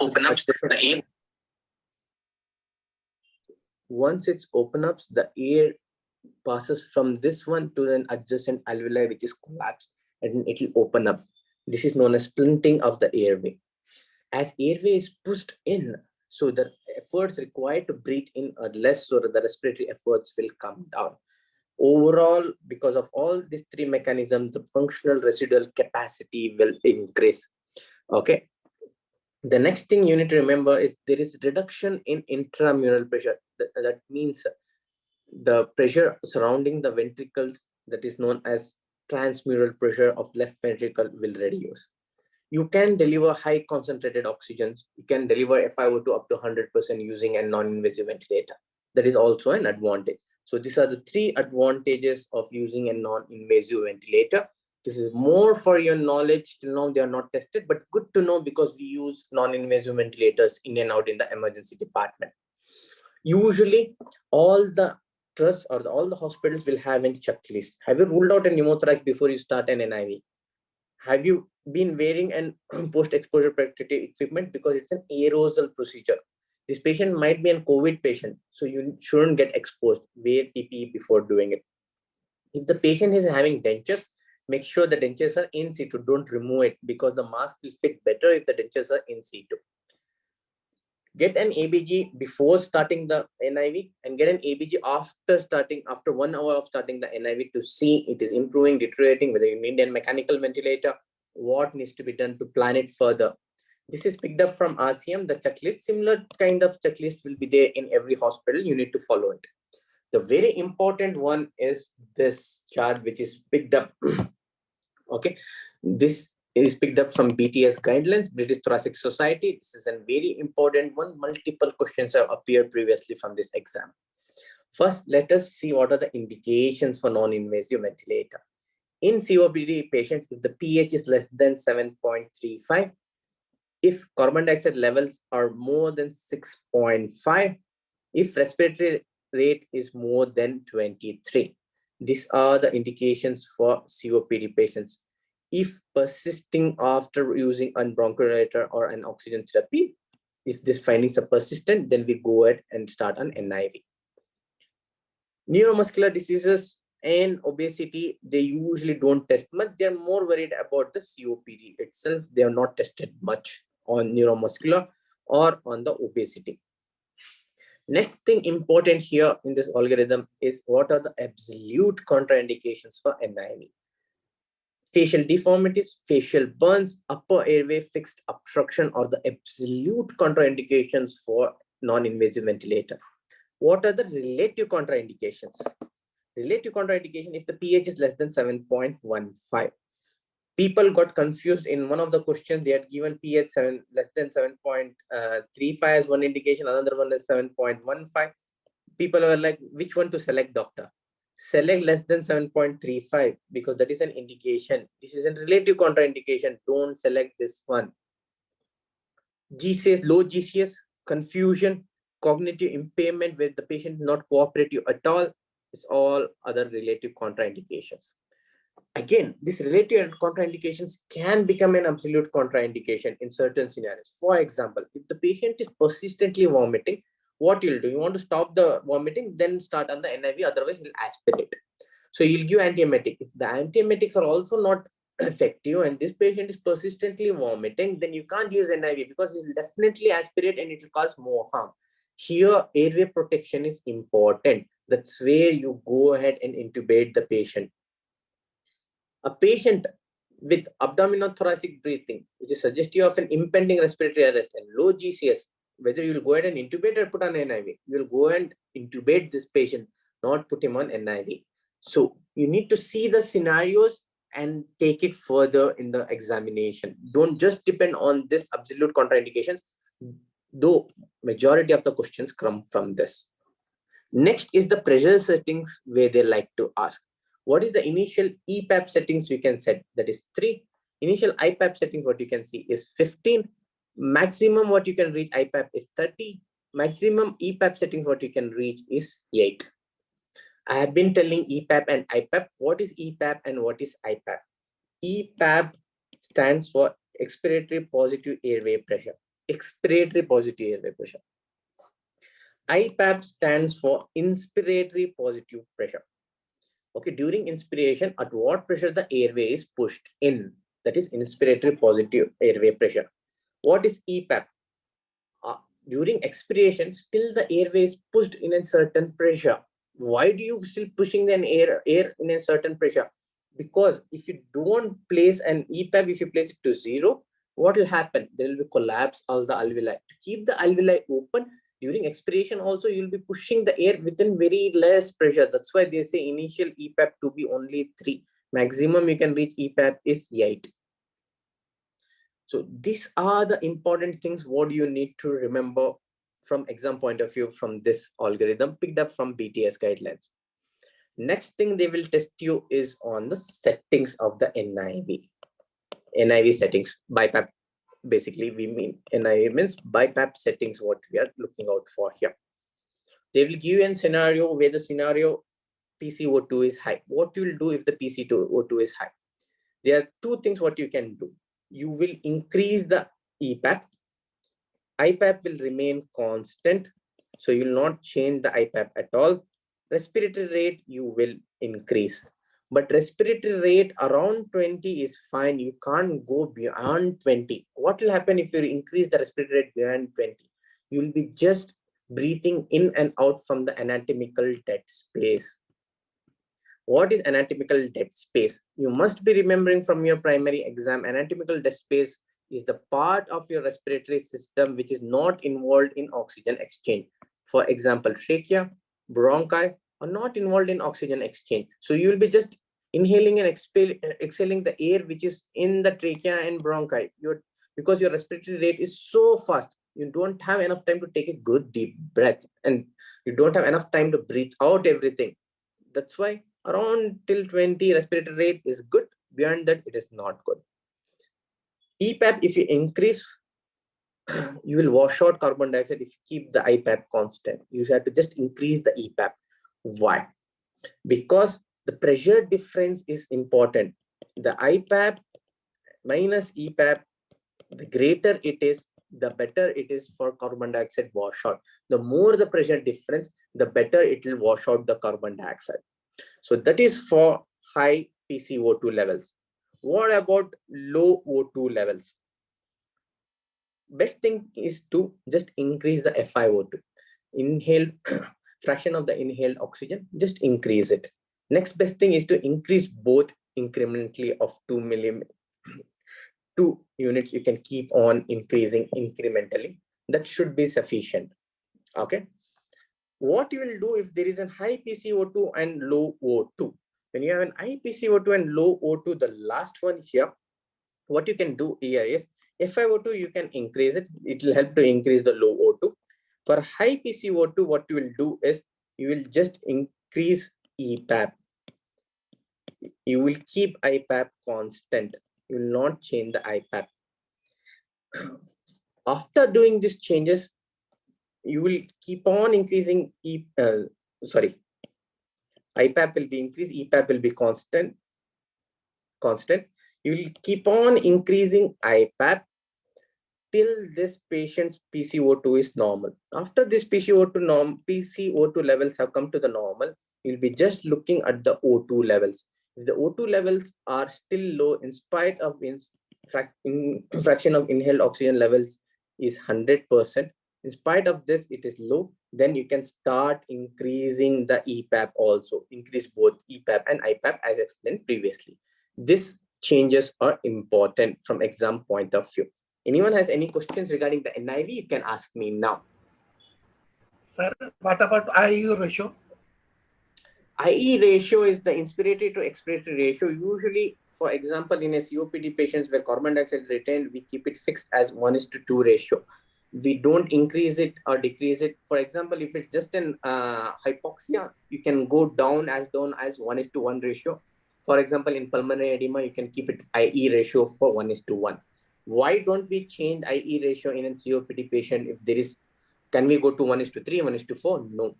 it's open up, the air passes from this one to an adjacent alveoli which is collapsed, and it will open up. This is known as splinting of the airway. As airway is pushed in, so the efforts required to breathe in are less, so that the respiratory efforts will come down. Overall, because of all these three mechanisms, the functional residual capacity will increase. Okay. The next thing you need to remember is there is reduction in intramural pressure. That means the pressure surrounding the ventricles, that is known as transmural pressure of left ventricle, will reduce. You can deliver high concentrated oxygens. You can deliver FiO2 up to 100% using a non-invasive ventilator. That is also an advantage. So these are the three advantages of using a non-invasive ventilator. This is more for your knowledge. Till now they are not tested, but good to know because we use non-invasive ventilators in and out in the emergency department. Usually all the trusts or all the hospitals will have a checklist. Have you ruled out a pneumothorax before you start an NIV? Have you been wearing an post-exposure protective equipment? Because it's an aerosol procedure. This patient might be a COVID patient, so you shouldn't get exposed. Wear PPE before doing it. If the patient is having dentures, make sure the dentures are in situ. Don't remove it because the mask will fit better if the dentures are in situ. Get an ABG before starting the NIV and get an ABG after 1 hour of starting the NIV to see it is improving, deteriorating, whether you need a mechanical ventilator, what needs to be done to plan it further. This is picked up from RCM, the checklist. Similar kind of checklist will be there in every hospital. You need to follow it. The very important one is this chart, which is picked up. Okay, this is picked up from BTS guidelines, British Thoracic Society. This is a very important one. Multiple questions have appeared previously from this exam. First, let us see what are the indications for non-invasive ventilator. In COPD patients, if the pH is less than 7.35, if carbon dioxide levels are more than 6.5, if respiratory rate is more than 23. These are the indications for COPD patients. If persisting after using a bronchodilator or an oxygen therapy, if these findings are persistent, then we go ahead and start an NIV. Neuromuscular diseases and obesity, they usually don't test much. They're more worried about the COPD itself. They are not tested much on neuromuscular or on the obesity. Next thing important here in this algorithm is what are the absolute contraindications for NIV. Facial deformities, facial burns, upper airway fixed obstruction are the absolute contraindications for non-invasive ventilator. What are the relative contraindications? Relative contraindication if the pH is less than 7.15. People got confused in one of the questions. They had given pH less than 7.35 as one indication, another one is 7.15. People were like, which one to select, doctor? Select less than 7.35 because that is an indication. This is a relative contraindication. Don't select this one. GCS, low GCS, confusion, cognitive impairment where the patient is not cooperative at all. It's all other relative contraindications. Again, these relative contraindications can become an absolute contraindication in certain scenarios. For example, if the patient is persistently vomiting, what you'll do, you want to stop the vomiting, then start on the NIV, otherwise he'll aspirate. So you'll give antiemetic. If the antiemetics are also not effective and this patient is persistently vomiting, then you can't use NIV because he'll definitely aspirate and it will cause more harm. Here, airway protection is important. That's where you go ahead and intubate the patient. A patient with abdominothoracic breathing, which is suggestive of an impending respiratory arrest and low GCS, whether you will go ahead and intubate or put on NIV, you will go and intubate this patient, not put him on NIV. So you need to see the scenarios and take it further in the examination. Don't just depend on this absolute contraindications, though majority of the questions come from this. Next is the pressure settings where they like to ask. What is the initial EPAP settings we can set? That is 3. Initial IPAP settings, what you can see is 15. Maximum what you can reach IPAP is 30. Maximum EPAP settings what you can reach is 8. I have been telling EPAP and IPAP. What is EPAP and what is IPAP? EPAP stands for expiratory positive airway pressure. Expiratory positive airway pressure. IPAP stands for inspiratory positive pressure. Okay, during inspiration, at what pressure the airway is pushed in? That is inspiratory positive airway pressure. What is EPAP? During expiration, still the airway is pushed in a certain pressure. Why do you still pushing the air in a certain pressure? Because if you don't place an EPAP, if you place it to 0, what will happen? There will be collapse all the alveoli. To keep the alveoli open, during expiration also, you'll be pushing the air within very less pressure. That's why they say initial EPAP to be only 3. Maximum you can reach EPAP is 8. So these are the important things what you need to remember from exam point of view from this algorithm picked up from BTS guidelines. Next thing they will test you is on the settings of the NIV. NIV settings, BiPAP. Basically, we mean NIV means BiPAP settings, what we are looking out for here. They will give you a scenario where the scenario PCO2 is high. What you will do if the PCO2 is high? There are 2 things what you can do. You will increase the EPAP. IPAP will remain constant. So you will not change the IPAP at all. Respiratory rate you will increase. But respiratory rate around 20 is fine. You can't go beyond 20. What will happen if you increase the respiratory rate beyond 20? You will be just breathing in and out from the anatomical dead space. What is anatomical dead space? You must be remembering from your primary exam, anatomical dead space is the part of your respiratory system which is not involved in oxygen exchange. For example, trachea, bronchi are not involved in oxygen exchange. So you will be just inhaling and exhaling the air which is in the trachea and bronchi. Because your respiratory rate is so fast, you don't have enough time to take a good deep breath and you don't have enough time to breathe out everything. That's why around till 20 respiratory rate is good. Beyond that, it is not good. EPAP, if you increase, you will wash out carbon dioxide if you keep the IPAP constant. You have to just increase the EPAP. Why? Because the pressure difference is important. The IPAP minus EPAP, the greater it is, the better it is for carbon dioxide washout. The more the pressure difference, the better it will wash out the carbon dioxide. So that is for high PCO2 levels. What about low O2 levels? Best thing is to just increase the FiO2. inhaled fraction of the inhaled oxygen, just increase it. Next best thing is to increase both incrementally of 2 units. You can keep on increasing incrementally. That should be sufficient. Okay. What you will do if there is a high PCO2 and low O2? When you have an high PCO2 and low O2, the last one here, what you can do here is FiO2, you can increase it. It will help to increase the low O2. For high PCO2, what you will do is you will just increase EPAP. You will keep IPAP constant. You will not change the IPAP. After doing these changes, you will keep on increasing IPAP will be increased, EPAP will be constant. You will keep on increasing IPAP till this patient's PCO2 is normal. After this PCO2 levels have come to the normal, you'll be just looking at the O2 levels. If the O2 levels are still low, in spite of fraction of inhaled oxygen levels is 100%, in spite of this, it is low, then you can start increasing the EPAP also. Increase both EPAP and IPAP as explained previously. These changes are important from exam point of view. Anyone has any questions regarding the NIV, you can ask me now. Sir, what about IU ratio? IE ratio is the inspiratory to expiratory ratio. Usually, for example, in a COPD patients where carbon dioxide is retained, we keep it fixed as 1:2 ratio. We don't increase it or decrease it. For example, if it's just an hypoxia, you can go down as 1:1 ratio. For example, in pulmonary edema, you can keep it IE ratio for 1:1. Why don't we change IE ratio in a COPD patient if there is, can we go to 1:3, 1:4? No.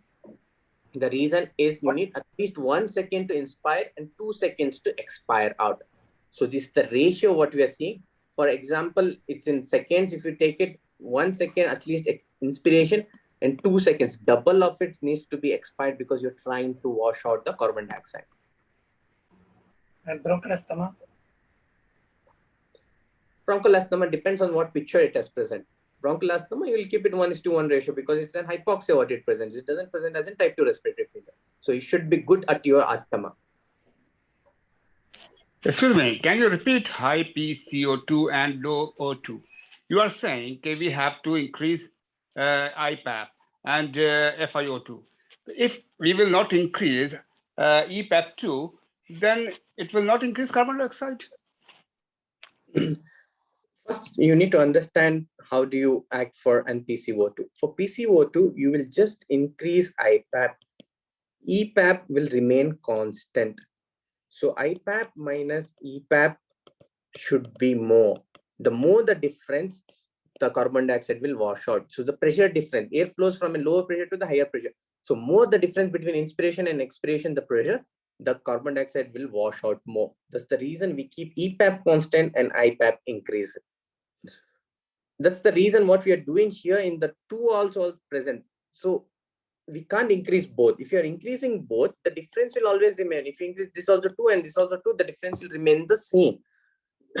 The reason is you need at least 1 second to inspire and 2 seconds to expire out. So this is the ratio what we are seeing. For example, it's in seconds. If you take it 1 second, at least inspiration, and 2 seconds, double of it needs to be expired because you're trying to wash out the carbon dioxide. And bronchial asthma? Bronchial asthma depends on what picture it has present. Bronchial asthma, you will keep it 1:1 ratio because it's an hypoxia what it presents. It doesn't present as a type 2 respiratory failure. So you should be good at your asthma. Excuse me, can you repeat high PCO2 and low O2? You are saying we have to increase IPAP and FiO2. If we will not increase EPAP2, then it will not increase carbon dioxide. First, you need to understand how do you act for an PCO2. For PCO2, you will just increase IPAP. EPAP will remain constant. So IPAP minus EPAP should be more. The more the difference, the carbon dioxide will wash out. So the pressure difference, air flows from a lower pressure to the higher pressure. So more the difference between inspiration and expiration, the pressure, the carbon dioxide will wash out more. That's the reason we keep EPAP constant and IPAP increase. That's the reason what we are doing here in the two also present. So we can't increase both. If you are increasing both, the difference will always remain. If you increase this also 2 and this also 2, the difference will remain the same.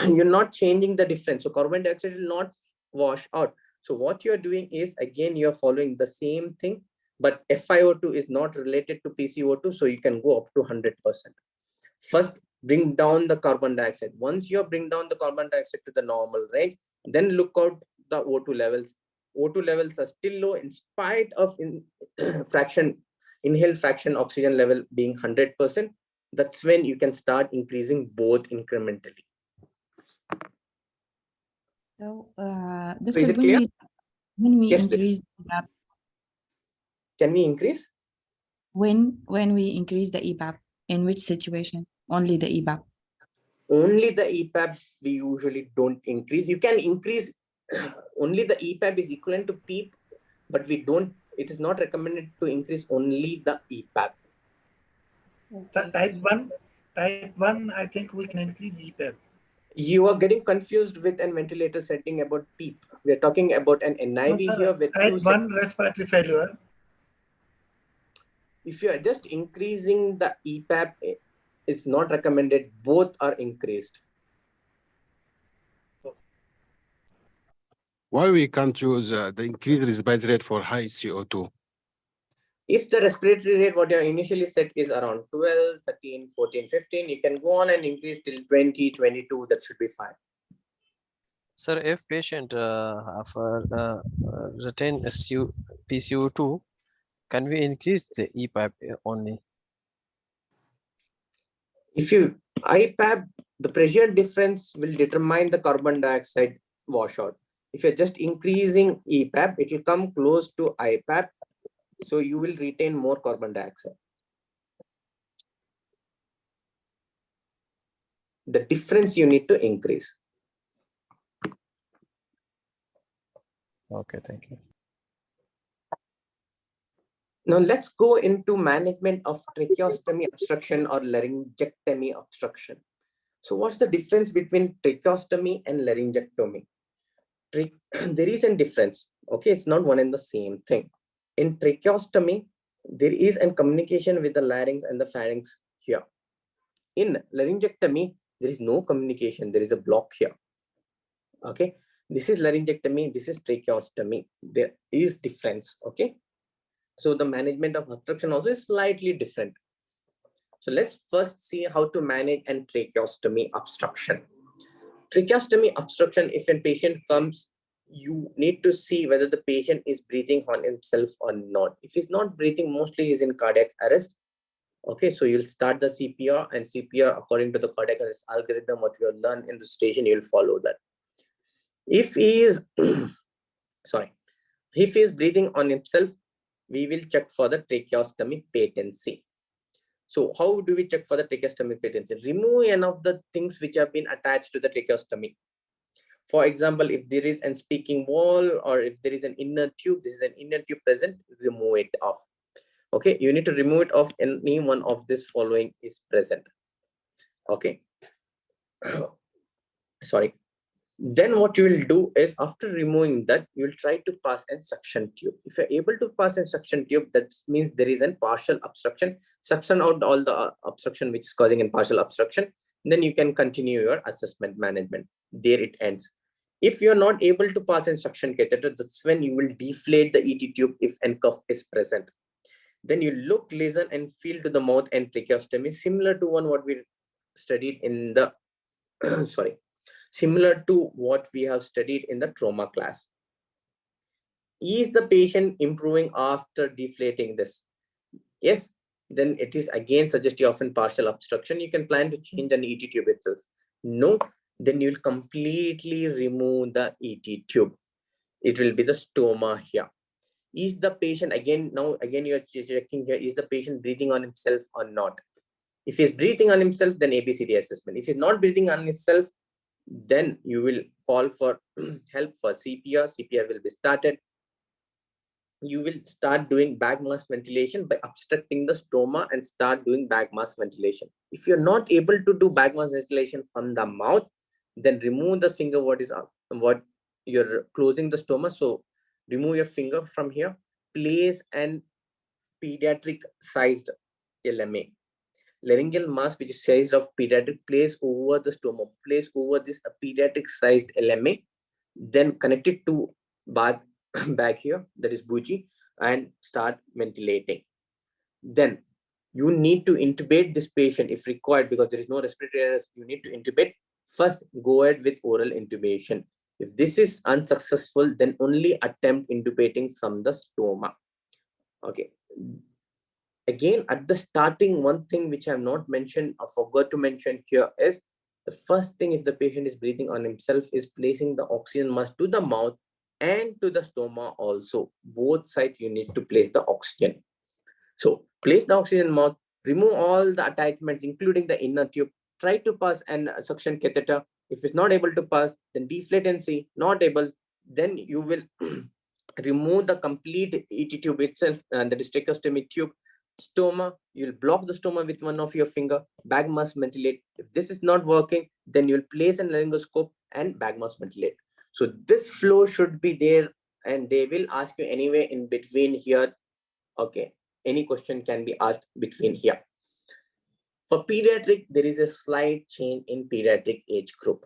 You're not changing the difference. So carbon dioxide will not wash out. So what you're doing is, again, you're following the same thing, but FiO2 is not related to PCO2, so you can go up to 100%. First, bring down the carbon dioxide. Once you bring down the carbon dioxide to the normal range, then look out the O2 levels. O2 levels are still low in spite of inhaled fraction oxygen level being 100%. That's when you can start increasing both incrementally. So, So is Doctor, it clear? when we Yes, increase the EPAP, can we increase? when we increase the EPAP, in which situation? Only the EPAP. Only the EPAP we usually don't increase. You can increase only the EPAP is equivalent to PEEP, but we don't. It is not recommended to increase only the EPAP. So type 1, I think we can increase EPAP. You are getting confused with a ventilator setting about PEEP. We are talking about an NIV here with type 1 respiratory failure. If you are just increasing the EPAP, is not recommended. Both are increased. Why we can't use the increased respiratory rate for high CO2? If the respiratory rate, what you initially set is around 12, 13, 14, 15, you can go on and increase till 20, 22, that should be fine. Sir, if patient have retained PCO2, can we increase the EPAP only? If you IPAP, the pressure difference will determine the carbon dioxide washout. If you're just increasing EPAP, it will come close to IPAP, so you will retain more carbon dioxide. The difference you need to increase. Okay, thank you. Now let's go into management of tracheostomy obstruction or laryngectomy obstruction. So what's the difference between tracheostomy and laryngectomy? There is a difference. Okay, it's not one and the same thing. In tracheostomy, there is a communication with the larynx and the pharynx here. In laryngectomy, there is no communication. There is a block here. Okay, this is laryngectomy. This is tracheostomy. There is difference. Okay. So the management of obstruction also is slightly different. So let's first see how to manage an tracheostomy obstruction. Tracheostomy obstruction, if a patient comes, you need to see whether the patient is breathing on himself or not. If he's not breathing, mostly he's in cardiac arrest. Okay, so you'll start the CPR, and CPR according to the cardiac arrest algorithm, what you have learned in the station, you'll follow that. If he is, if he is breathing on himself, we will check for the tracheostomy patency. So how do we check for the tracheostomy patency? Remove any of the things which have been attached to the tracheostomy. For example, if there is a speaking wall or if there is an inner tube, this is an inner tube present, remove it off. Okay, you need to remove it off any one of this following is present. Okay. Sorry. Then what you will do is after removing that, you will try to pass a suction tube. If you're able to pass a suction tube, that means there is a partial obstruction. Suction out all the obstruction which is causing a partial obstruction. Then you can continue your assessment management. There it ends. If you're not able to pass a suction catheter, that's when you will deflate the ET tube if a cuff is present. Then you look, listen, and feel to the mouth and tracheostomy, similar to what we studied in the similar to what we have studied in the trauma class. Is the patient improving after deflating this? Yes, then it is again suggestive of a partial obstruction. You can plan to change an ET tube itself. No, then you will completely remove the ET tube. It will be the stoma here. Is the patient, again you are checking here, is the patient breathing on himself or not? If he's breathing on himself, then ABCD assessment. If he's not breathing on himself, then you will call for help for CPR. CPR will be started. You will start doing bag mask ventilation by obstructing the stoma and start doing bag mask ventilation. If you're not able to do bag mask ventilation from the mouth, then remove the finger what you're closing the stoma. So remove your finger from here, place an pediatric sized LMA. Laryngeal mask which is sized of pediatric, place over the stoma, place over this pediatric sized LMA, then connect it to bag here, that is bougie, and start ventilating. Then you need to intubate this patient if required, because there is no respiratory arrest. You need to intubate. First, go ahead with oral intubation. If this is unsuccessful, then only attempt intubating from the stoma. Okay. Again, at the starting, one thing which I have not mentioned or forgot to mention here is the first thing, if the patient is breathing on himself, is placing the oxygen mask to the mouth and to the stoma also. Both sides you need to place the oxygen. So place the oxygen mouth, remove all the attachments, including the inner tube. Try to pass a suction catheter. If it's not able to pass, then deflate and see. Not able, then you will remove the complete ET tube itself, and the tracheostomy tube. Stoma, you'll block the stoma with one of your finger. Bag mask ventilate. If this is not working, then you'll place a laryngoscope and bag mask ventilate. So this flow should be there, and they will ask you anyway in between here. Okay, any question can be asked between here. For pediatric, there is a slight change in pediatric age group.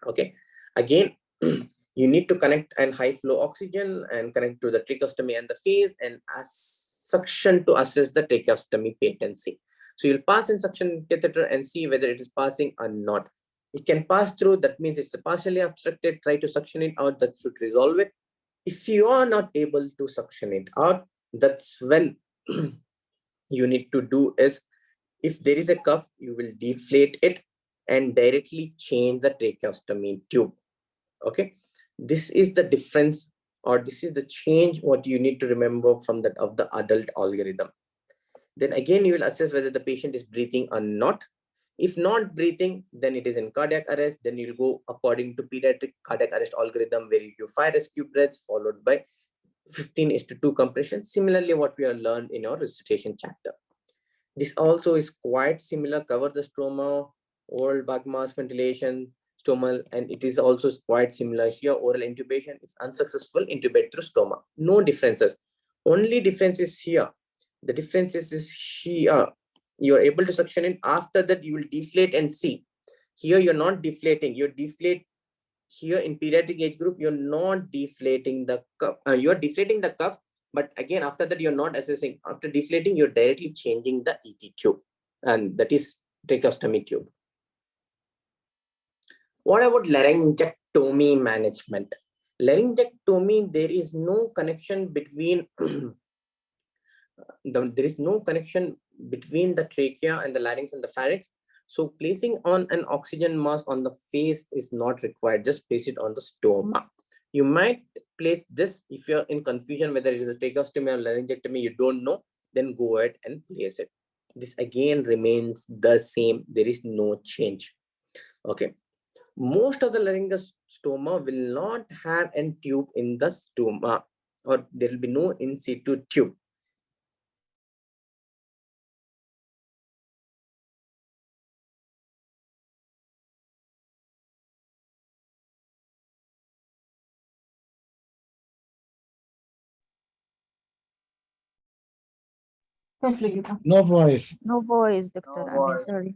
Okay, again, you need to connect and high flow oxygen and connect to the tracheostomy and the face, and as suction to assess the tracheostomy patency. So you'll pass in suction catheter and see whether it is passing or not. It can pass through, that means it's partially obstructed, try to suction it out, that should resolve it. If you are not able to suction it out, that's when you need to do is, if there is a cuff, you will deflate it and directly change the tracheostomy tube. Okay, this is the difference, or this is the change what you need to remember from that of the adult algorithm. Then again, you will assess whether the patient is breathing or not. If not breathing, then it is in cardiac arrest. Then you'll go according to pediatric cardiac arrest algorithm, where you do 5 rescue breaths followed by 15:2 compression. Similarly, what we have learned in our resuscitation chapter. This also is quite similar, cover the stoma, oral bag mask ventilation, stomal, and it is also quite similar here. Oral intubation, if unsuccessful, intubate through stoma. No differences. Only difference is here. The difference is here. You are able to suction in. After that, you will deflate and see. Here, you're not deflating. You deflate here in pediatric age group. You're not deflating the cuff. You're deflating the cuff. But again, after that, you're not assessing. After deflating, you're directly changing the ET tube, and that is tracheostomy tube. What about laryngectomy management? Laryngectomy, there is no connection between there is no connection between the trachea and the larynx and the pharynx. So placing on an oxygen mask on the face is not required. Just place it on the stoma. You might place this if you're in confusion whether it is a tracheostomy or laryngectomy, you don't know, then go ahead and place it. This again remains the same. There is no change. Okay. Most of the laryngostoma will not have a tube in the stoma, or there will be no in situ tube. No voice. No voice, Dr. Ami, sorry.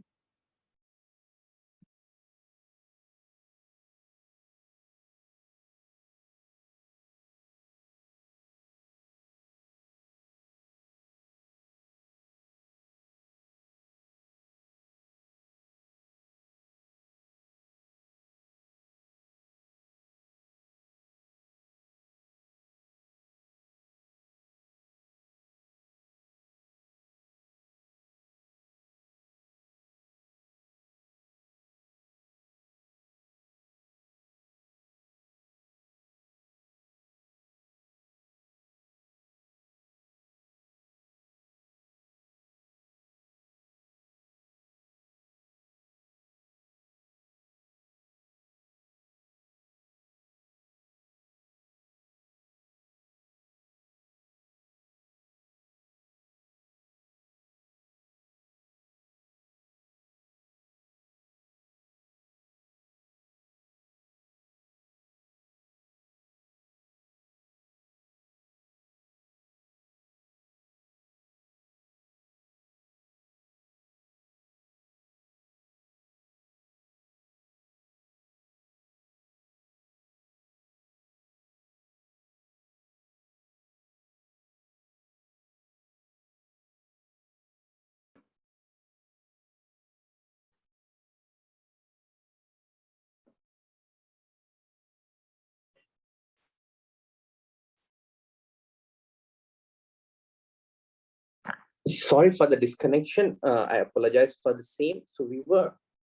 Sorry for the disconnection. I apologize for the same. So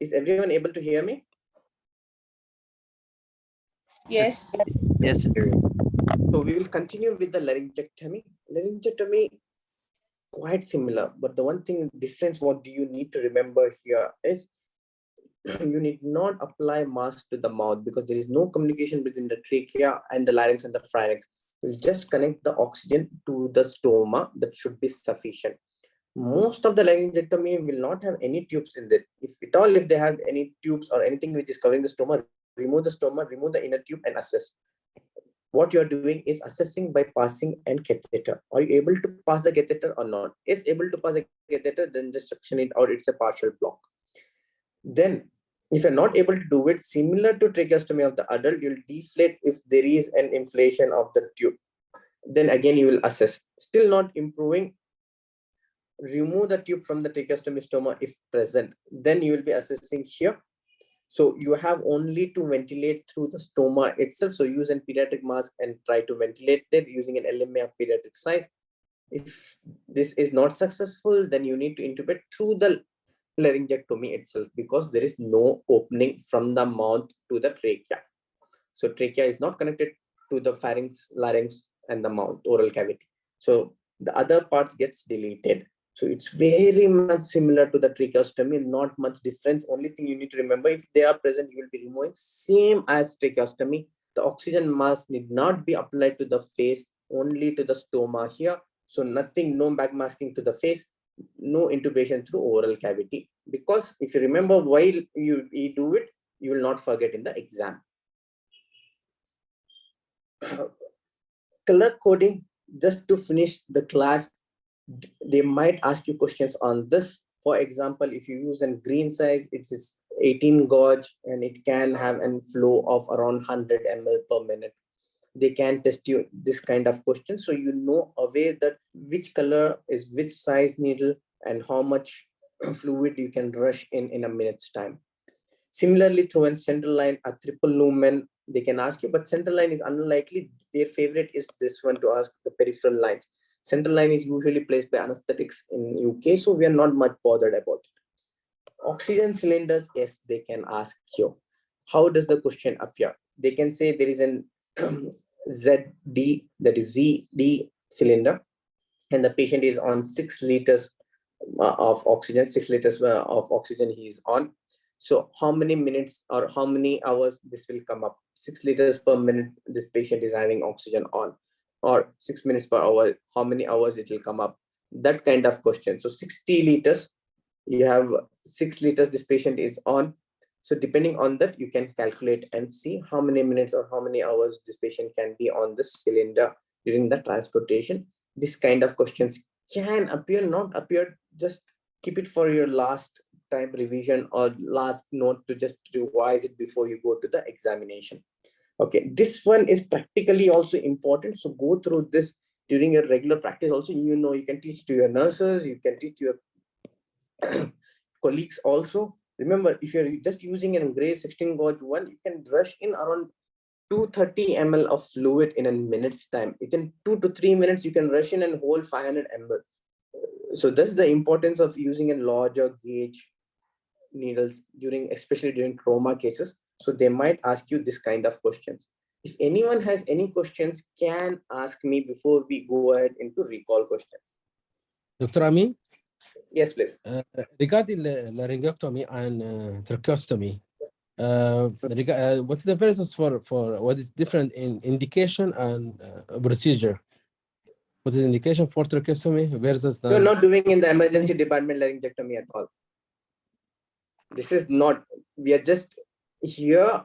is everyone able to hear me? Yes. Yes, sir. So we will continue with the laryngectomy. Laryngectomy, quite similar, but the one thing difference, what do you need to remember here is you need not apply mask to the mouth, because there is no communication between the trachea and the larynx and the pharynx. We'll just connect the oxygen to the stoma. That should be sufficient. Most of the laryngectomy will not have any tubes in it. If at all, if they have any tubes or anything which is covering the stoma, remove the inner tube and assess. What you're doing is assessing by passing an catheter. Are you able to pass the catheter or not? Is able to pass the catheter, then just suction it out. It's a partial block. Then, if you're not able to do it, similar to tracheostomy of the adult, you'll deflate if there is an inflation of the tube. Then again, you will assess. Still not improving. Remove the tube from the tracheostomy stoma if present. Then you will be assessing here. So you have only to ventilate through the stoma itself. So use a pediatric mask and try to ventilate there using an LMA of pediatric size. If this is not successful, then you need to intubate through the laryngectomy itself, because there is no opening from the mouth to the trachea. So trachea is not connected to the pharynx, larynx, and the mouth, oral cavity. So the other parts gets deleted. So it's very much similar to the tracheostomy, not much difference. Only thing you need to remember, if they are present, you will be removing same as tracheostomy. The oxygen mask need not be applied to the face, only to the stoma here. So nothing, no backmasking to the face, no intubation through oral cavity. Because if you remember while you do it, you will not forget in the exam. Color coding, just to finish the class, they might ask you questions on this. For example, if you use a green size, it is 18 gauge and it can have a flow of around 100 ml per minute. They can test you this kind of question, so you know aware that which color is which size needle and how much fluid you can rush in a minute's time. Similarly, through a central line, a triple lumen, they can ask you, but central line is unlikely. Their favorite is this one, to ask the peripheral lines. Central line is usually placed by anesthetics in UK, so we are not much bothered about it. Oxygen cylinders, yes, they can ask you. How does the question appear? They can say there is an ZD, that is ZD cylinder, and the patient is on 6 liters of oxygen, 6 liters of oxygen he is on. So how many minutes or how many hours this will come up? 6 liters per minute this patient is having oxygen on, or 6 minutes per hour, how many hours it will come up? That kind of question. So 60 liters, you have 6 liters this patient is on. So depending on that, you can calculate and see how many minutes or how many hours this patient can be on this cylinder during the transportation. This kind of questions can appear, not appear. Just keep it for your last time revision or last note to just revise it before you go to the examination. Okay, this one is practically also important. So go through this during your regular practice also. You know, you can teach to your nurses, you can teach to your colleagues also. Remember, if you're just using a gray 16 gauge one, you can rush in around 230 ml of fluid in a minute's time. Within 2 to 3 minutes, you can rush in and hold 500 ml. So that's the importance of using a larger gauge needles during, especially during trauma cases. So they might ask you this kind of questions. If anyone has any questions, can ask me before we go ahead into recall questions. Dr. Amin? Yes, please. Regarding the laryngectomy and tracheostomy, what's the difference for what is different in indication and procedure? What is indication for tracheostomy versus You're not doing in the emergency department laryngectomy at all. This is not, we are just here.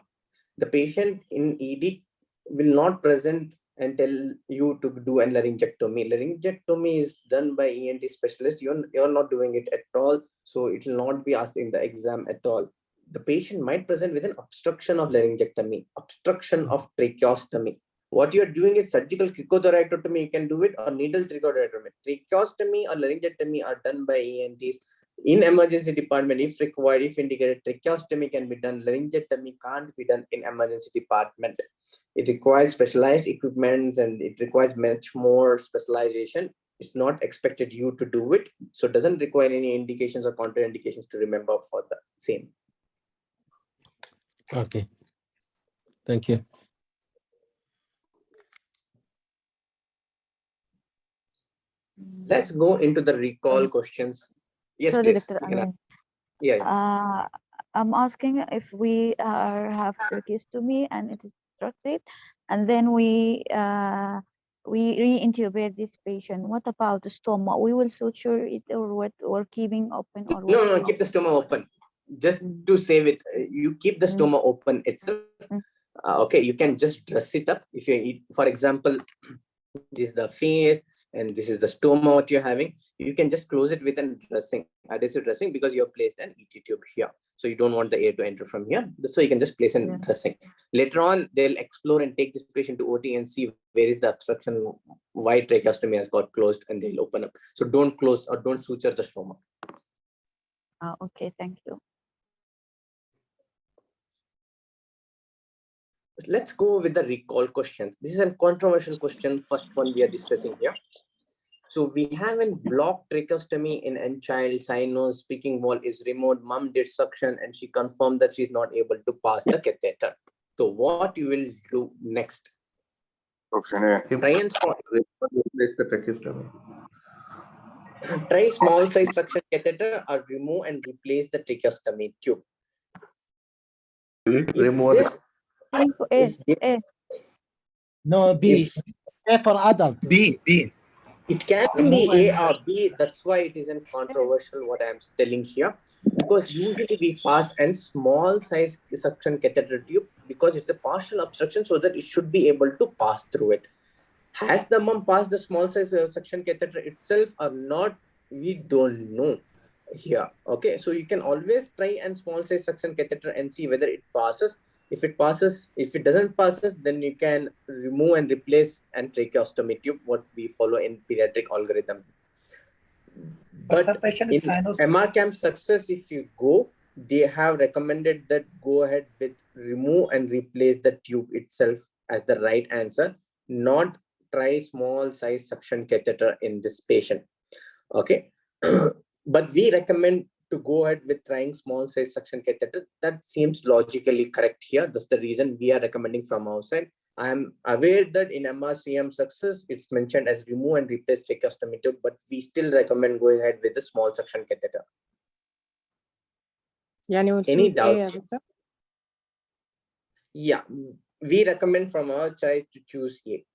The patient in ED will not present and tell you to do a laryngectomy. Laryngectomy is done by ENT specialist. You're not doing it at all. So it will not be asked in the exam at all. The patient might present with an obstruction of laryngectomy, obstruction of tracheostomy. What you're doing is surgical cricothyroidotomy, you can do it, or needle trichotomy. Tracheostomy or laryngectomy are done by ENTs. In emergency department, if required, if indicated, tracheostomy can be done. Laryngectomy can't be done in emergency department. It requires specialized equipment and it requires much more specialization. It's not expected you to do it. So it doesn't require any indications or contraindications to remember for the same. Okay. Thank you. Let's go into the recall questions. Yes, Sorry, please. Dr. You can Amin. yeah. I'm asking if we have tracheostomy and it is obstructed, and then we re-intubate this patient. What about the stoma? We will suture it, or what? Or keeping open, or what? No, keep the stoma open. Just to save it, you keep the stoma open itself. Okay, you can just dress it up. If you eat, for example, this is the face. and this is the stoma what you're having, you can just close it with a dressing, adhesive dressing, because you have placed an ET tube here. So you don't want the air to enter from here. So you can just place a dressing. Later on, they'll explore and take this patient to OT and see where is the obstruction, why tracheostomy has got closed, and they'll open up. So don't close or don't suture the stoma. Okay, thank you. Let's go with the recall questions. This is a controversial question. First one we are discussing here. So we have a blocked tracheostomy in a child, sinus, speaking wall is removed, mom did suction and she confirmed that she's not able to pass the catheter. So what you will do next? Option A. Try and replace the tracheostomy. Try small size suction catheter or remove and replace the tracheostomy tube. Remove this, No, B. A for adult. B. It can be A or B. That's why it isn't controversial what I'm telling here. Because usually we pass a small size suction catheter tube because it's a partial obstruction, so that it should be able to pass through it. Has the mom passed the small size suction catheter itself or not? We don't know here. Okay, so you can always try a small size suction catheter and see whether it passes. If it passes, if it doesn't passes, then you can remove and replace an tracheostomy tube, what we follow in pediatric algorithm. But in MRCAM success, if you go, they have recommended that go ahead with remove and replace the tube itself as the right answer, not try small size suction catheter in this patient. Okay, but we recommend to go ahead with trying small size suction catheter. That seems logically correct here. That's the reason we are recommending from our side. I am aware that in MRCM success, it's mentioned as remove and replace tracheostomy tube, but we still recommend going ahead with the small suction catheter. Any doubts? Yeah, we recommend from our child to choose A.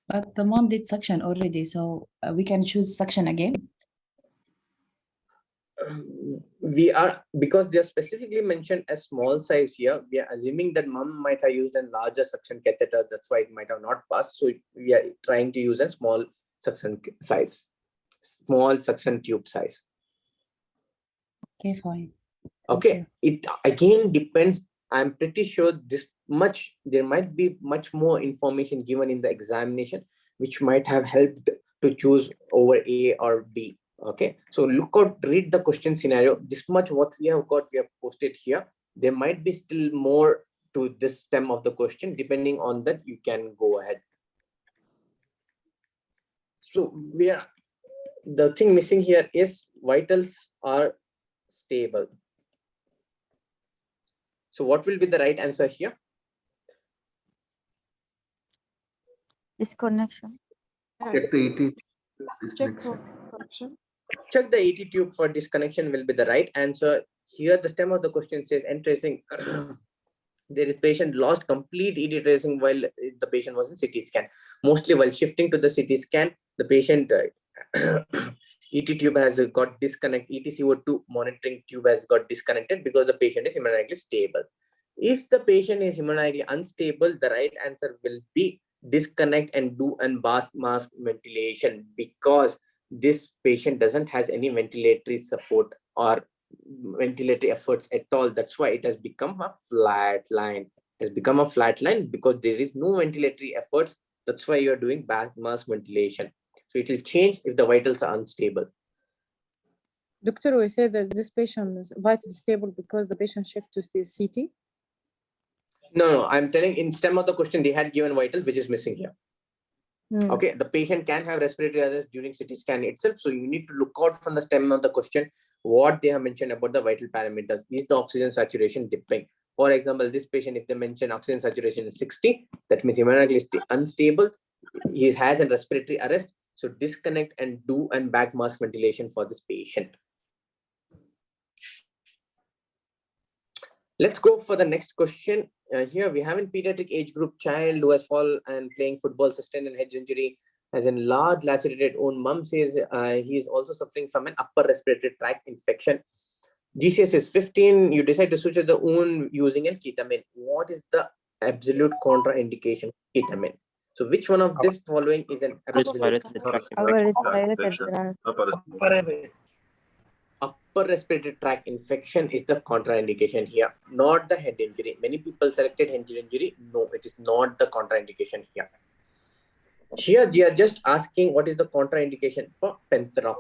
But the mom did suction already, so we can choose suction again. We are, because they are specifically mentioned as small size here, we are assuming that mom might have used a larger suction catheter. That's why it might have not passed. So we are trying to use a small suction size, small suction tube size. Okay, fine. Okay, it again depends. I'm pretty sure this much, there might be much more information given in the examination, which might have helped to choose over A or B. Okay, so look out, read the question scenario. This much what we have got, we have posted here. There might be still more to this stem of the question. Depending on that, you can go ahead. So we are, the thing missing here is vitals are stable. So what will be the right answer here? Disconnection. Check the ET. Check the ET tube for disconnection will be the right answer. Here the stem of the question says end tracing. There is patient lost complete ET tracing while the patient was in CT scan. Mostly while shifting to the CT scan, the patient ET tube has got disconnected. ETCO2 monitoring tube has got disconnected because the patient is hemodynamically stable. If the patient is hemodynamically unstable, the right answer will be disconnect and do and mask ventilation, because this patient doesn't has any ventilatory support or ventilatory efforts at all. That's why it has become a flat line. It has become a flat line because there is no ventilatory efforts. That's why you are doing mask ventilation. So it will change if the vitals are unstable. Doctor, we say that this patient is vitally stable because the patient shift to CT. No, I'm telling in stem of the question, they had given vitals, which is missing here. Okay, the patient can have respiratory arrest during CT scan itself. So you need to look out from the stem of the question, what they have mentioned about the vital parameters. Is the oxygen saturation dipping? For example, this patient, if they mention oxygen saturation is 60, that means hemodynamically unstable. He has a respiratory arrest. So disconnect and do and back mask ventilation for this patient. Let's go for the next question. Here we have a pediatric age group child who has fallen and playing football, sustained a head injury, has a large lacerated wound. Mom says he is also suffering from an upper respiratory tract infection. GCS is 15. You decide to suture the wound using a ketamine. What is the absolute contraindication? Ketamine. So which one of this following is an absolute? Upper respiratory tract infection is the contraindication here, not the head injury. Many people selected head injury. No, it is not the contraindication here. Here they are just asking what is the contraindication for penthrox.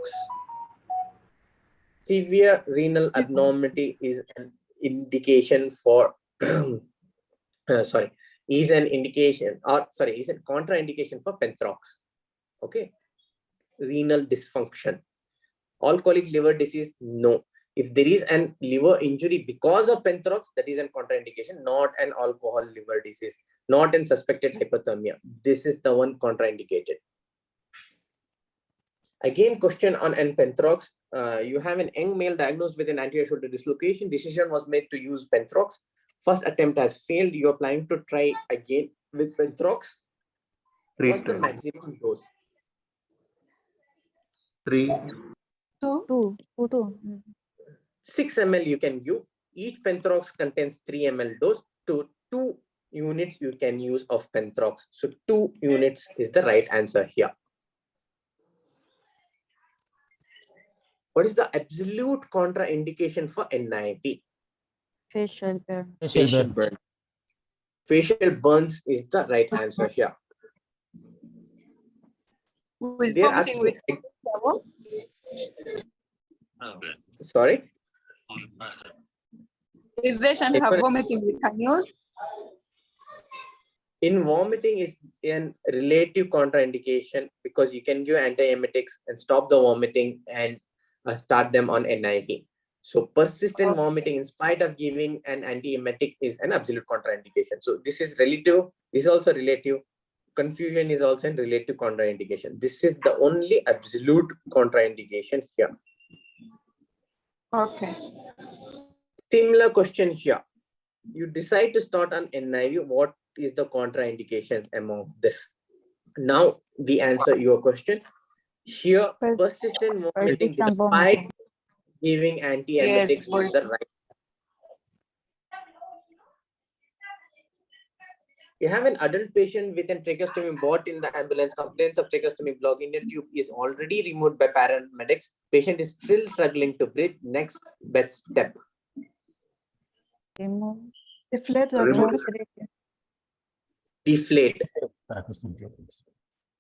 Severe renal abnormality is an indication for is a contraindication for penthrox. Okay, renal dysfunction. Alcoholic liver disease, no. If there is an liver injury because of penthrox, that is a contraindication, not an alcohol liver disease, not in suspected hypothermia. This is the one contraindicated. Again, question on penthrox. You have an young male diagnosed with an anterior shoulder dislocation. Decision was made to use penthrox. First attempt has failed. You are planning to try again with penthrox. What's the maximum dose? 3. 2. 6 ml you can give. Each penthrox contains 3 ml dose. To 2 units you can use of penthrox. So 2 units is the right answer here. What is the absolute contraindication for NIV? Facial burn. Facial burn. Facial burns is the right answer here. They are asking with sorry? If patient have vomiting, we can use? In vomiting is a relative contraindication because you can give antiemetics and stop the vomiting and start them on NIV. So persistent vomiting in spite of giving an antiemetic is an absolute contraindication. So this is relative, this is also relative. Confusion is also a relative contraindication. This is the only absolute contraindication here. Okay. Similar question here. You decide to start on NIV. What is the contraindication among this? Now we answer your question. Here, persistent vomiting despite giving antiemetics is the right. You have an adult patient with an tracheostomy brought in the ambulance. Complaints of tracheostomy block. Indian tube is already removed by paramedics. Patient is still struggling to breathe. Next best step. Deflate. Deflate.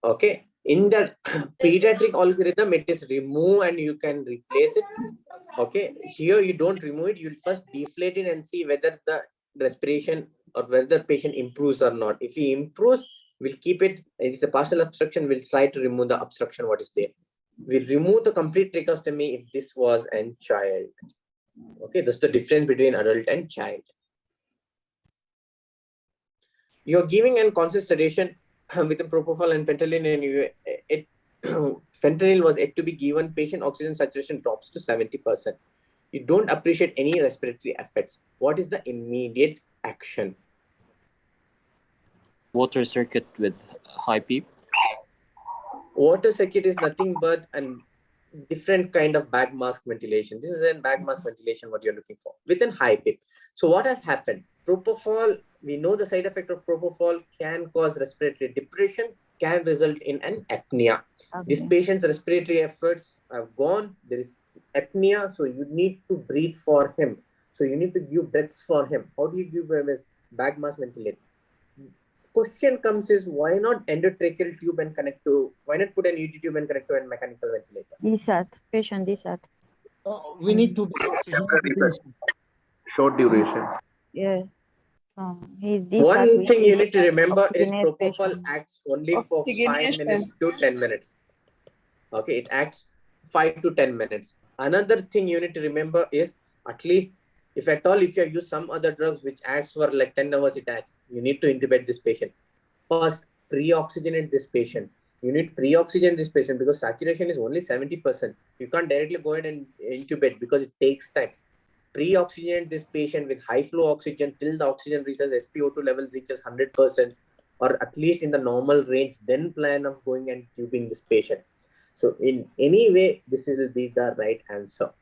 Okay. In the pediatric algorithm, it is remove and you can replace it. Okay. Here you don't remove it. You'll first deflate it and see whether the respiration or whether the patient improves or not. If he improves, we'll keep it. It's a partial obstruction. We'll try to remove the obstruction what is there. We remove the complete tracheostomy if this was a child. Okay, that's the difference between adult and child. You're giving an conscious sedation with a propofol and fentanyl, and fentanyl was yet to be given. Patient oxygen saturation drops to 70%. You don't appreciate any respiratory effects. What is the immediate action? Water circuit with high PEEP. Water circuit is nothing but a different kind of bag mask ventilation. This is a bag mask ventilation what you're looking for with a high PEEP. So what has happened? Propofol, we know the side effect of propofol can cause respiratory depression, can result in an apnea. Okay. This patient's respiratory efforts have gone. There is apnea, so you need to breathe for him. So you need to give breaths for him. How do you give him a bag mask ventilator? Question comes is why not endotracheal tube and connect to, why not put an UT tube and connect to a mechanical ventilator? DSAT, patient DSAT. We need to be oxygen. Short duration. Yeah. He's One thing you need to remember is propofol acts only for 5 minutes to 10 minutes. Okay, it acts 5 to 10 minutes. Another thing you need to remember is at least if at all, if you use some other drugs which acts for like 10 hours, it acts, you need to intubate this patient. First, pre-oxygenate this patient. You need pre-oxygenate this patient because saturation is only 70%. You can't directly go ahead and intubate because it takes time. Pre-oxygenate this patient with high flow oxygen till the oxygen reaches SpO2 level reaches 100% or at least in the normal range, then plan of going and tubing this patient. So in any way, this will be the right answer.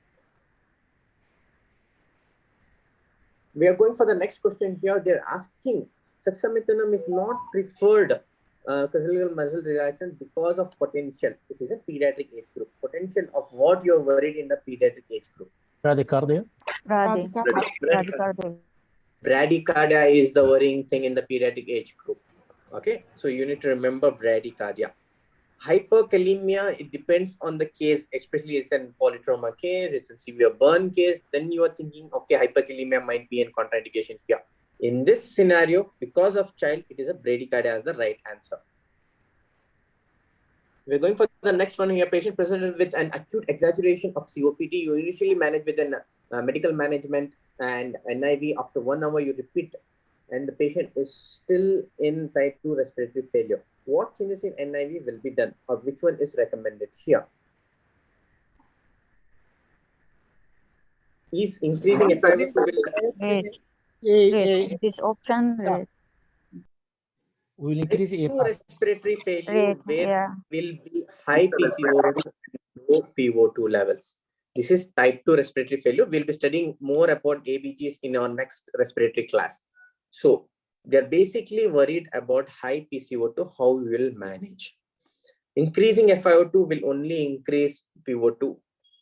We are going for the next question here. They're asking, saxamethasone is not preferred cervical muscle relaxation because of potential. It is a pediatric age group. Potential of what you're worried in the pediatric age group. Bradycardia. Bradycardia. Bradycardia is the worrying thing in the pediatric age group. Okay, so you need to remember bradycardia. Hyperkalemia, it depends on the case, especially it's a polytrauma case, it's a severe burn case, then you are thinking, okay, hyperkalemia might be in contraindication here. In this scenario, because of child, it is a bradycardia as the right answer. We're going for the next one here. Patient presented with an acute exaggeration of COPD. You initially manage with an medical management and NIV. After 1 hour, you repeat, and the patient is still in type 2 respiratory failure. What changes in NIV will be done, or which one is recommended here? Is increasing This option will increase type 2 respiratory failure where will be high PCO2, low PO2 levels. This is type 2 respiratory failure. We'll be studying more about ABGs in our next respiratory class. So they're basically worried about high PCO2, how we will manage. Increasing FiO2 will only increase PO2.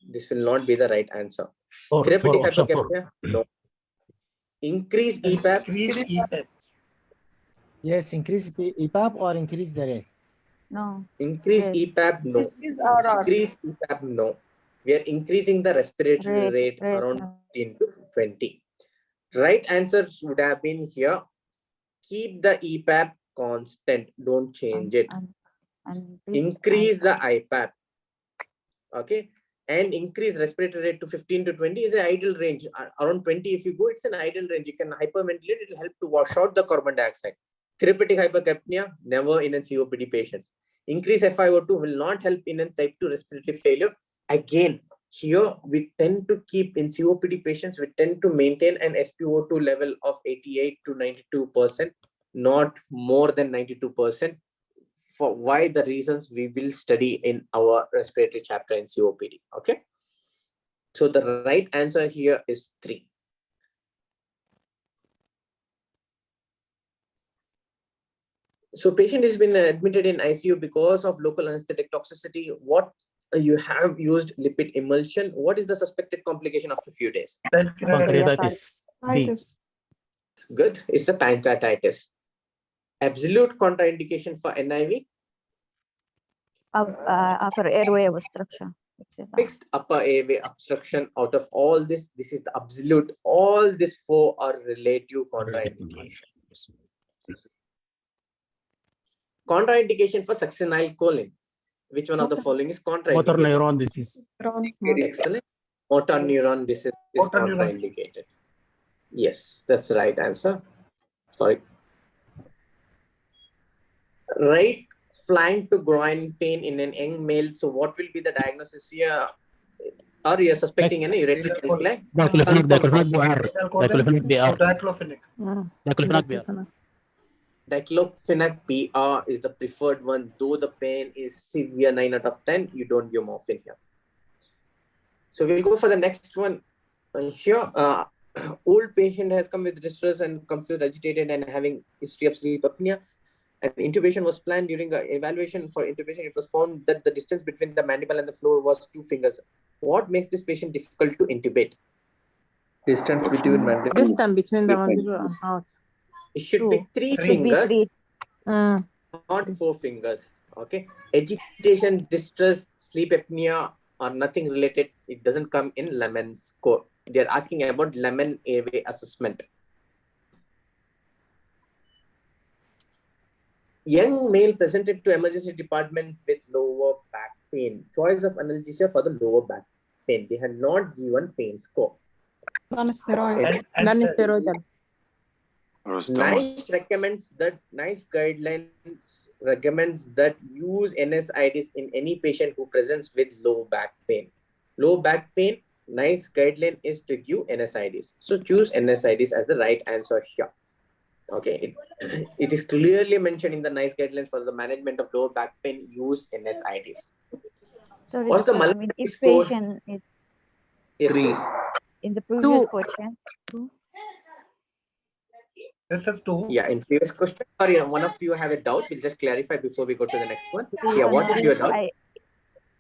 This will not be the right answer. Therapeutic hypercapnia? No. Increase EPAP? Increase EPAP. Yes, increase EPAP or increase the rate? No. Increase EPAP? No. Increase EPAP? No. We are increasing the respiratory rate around 15 to 20. Right answers would have been here. Keep the EPAP constant. Don't change it. Increase the IPAP. Okay. And increase respiratory rate to 15 to 20 is an ideal range. Around 20, if you go, it's an ideal range. You can hyperventilate. It will help to wash out the carbon dioxide. Therapeutic hypercapnia, never in a COPD patients. Increase FiO2 will not help in a type 2 respiratory failure. Again, here we tend to keep in COPD patients, we tend to maintain an SpO2 level of 88 to 92%, not more than 92%. For why the reasons we will study in our respiratory chapter in COPD. Okay. So the right answer here is 3. So patient has been admitted in ICU because of local anesthetic toxicity. What you have used lipid emulsion. What is the suspected complication after a few days? Pancreatitis. Good. It's a pancreatitis. Absolute contraindication for NIV. Upper airway obstruction. Fixed upper airway obstruction. Out of all this, this is the absolute. All these 4 are relative contraindication. Contraindication for succinylcholine. Which one of the following is contraindicated? Motor neuron disease. Excellent. Motor neuron disease is contraindicated. Yes, that's the right answer. Sorry. Right flank to groin pain in an young male. So what will be the diagnosis here? Or you're suspecting any ureteric flag? Diclofenac PR is the preferred one, though the pain is severe 9 out of 10, you don't give morphine here. So we'll go for the next one. Here, old patient has come with distress and confused, agitated, and having history of sleep apnea. An intubation was planned. During the evaluation for intubation, it was found that the distance between the mandible and the floor was 2 fingers. What makes this patient difficult to intubate? Distance between mandible. Distance between the mandible and heart. It should be 3 fingers, not 4 fingers. Okay. Agitation, distress, sleep apnea are nothing related. It doesn't come in Lemon score. They're asking about Lemon airway assessment. Young male presented to emergency department with lower back pain. Choice of analgesia for the lower back pain. They had not given pain score. Non-steroidal. NICE guidelines recommends that use NSAIDs in any patient who presents with low back pain. Low back pain, NICE guideline is to give NSAIDs. So choose NSAIDs as the right answer here. Okay, it is clearly mentioned in the NICE guidelines for the management of low back pain, use NSAIDs. Sorry, What's the if score? patient is Yes, 3. in the previous question, This is 2. Yeah, in previous question, sorry, one of you have a doubt. We'll just clarify before we go to the next one. Please, Yeah, what is your doubt?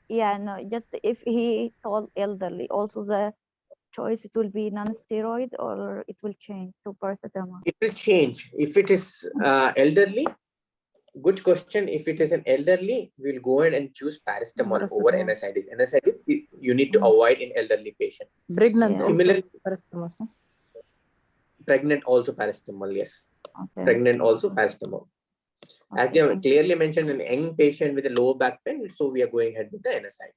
Yeah, no, just if he told elderly, also the choice, it will be non-steroid or it will change to paracetamol? It will change. If it is elderly, good question. If it is an elderly, we'll go ahead and choose paracetamol over Paracetamol. NSAIDs. NSAIDs, you need to avoid in elderly patients. Pregnant Similarly, also paracetamol, no? pregnant also paracetamol, yes. Okay. Pregnant also paracetamol. As they have clearly mentioned, an young patient with a low back pain, so we are going ahead with the NSAID.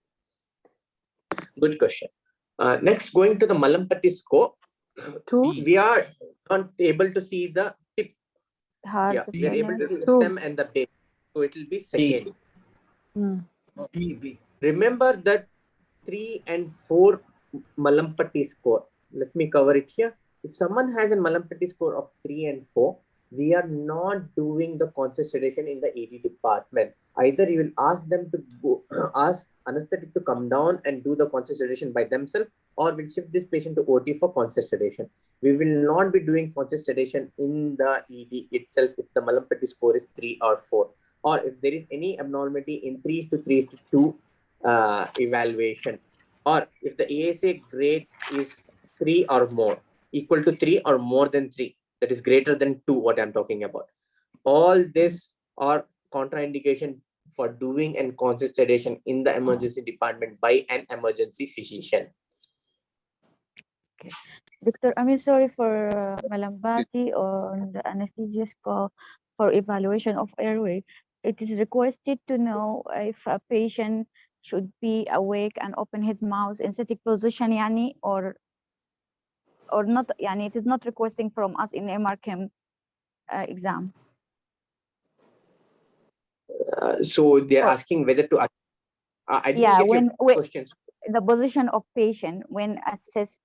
Good question. Next, going to the Malampati score. We are not able to see the tip. Yeah, we are able to see the stem and the base. So it will be second. Remember that 3 and 4 Malampati score. Let me cover it here. If someone has a Malampati score of 3 and 4, we are not doing the conscious sedation in the ED department. Either you will ask them to go, ask anesthetic to come down and do the conscious sedation by themselves, or we'll shift this patient to OT for conscious sedation. We will not be doing conscious sedation in the ED itself if the Malampati score is 3 or 4, or if there is any abnormality in 3:3:2 evaluation, or if the ASA grade is 3 or more, equal to 3 or more than 3, that is greater than 2, what I'm talking about. All this are contraindication for doing and conscious sedation in the emergency department by an emergency physician. Okay. Doctor, I mean, sorry for Malampati on the anesthesia score for evaluation of airway. It is requested to know if a patient should be awake and open his mouth in static position, yani, or not. Yani, it is not requesting from us in MRChem exam. So they're asking whether to. I didn't get your questions. The position of patient when assess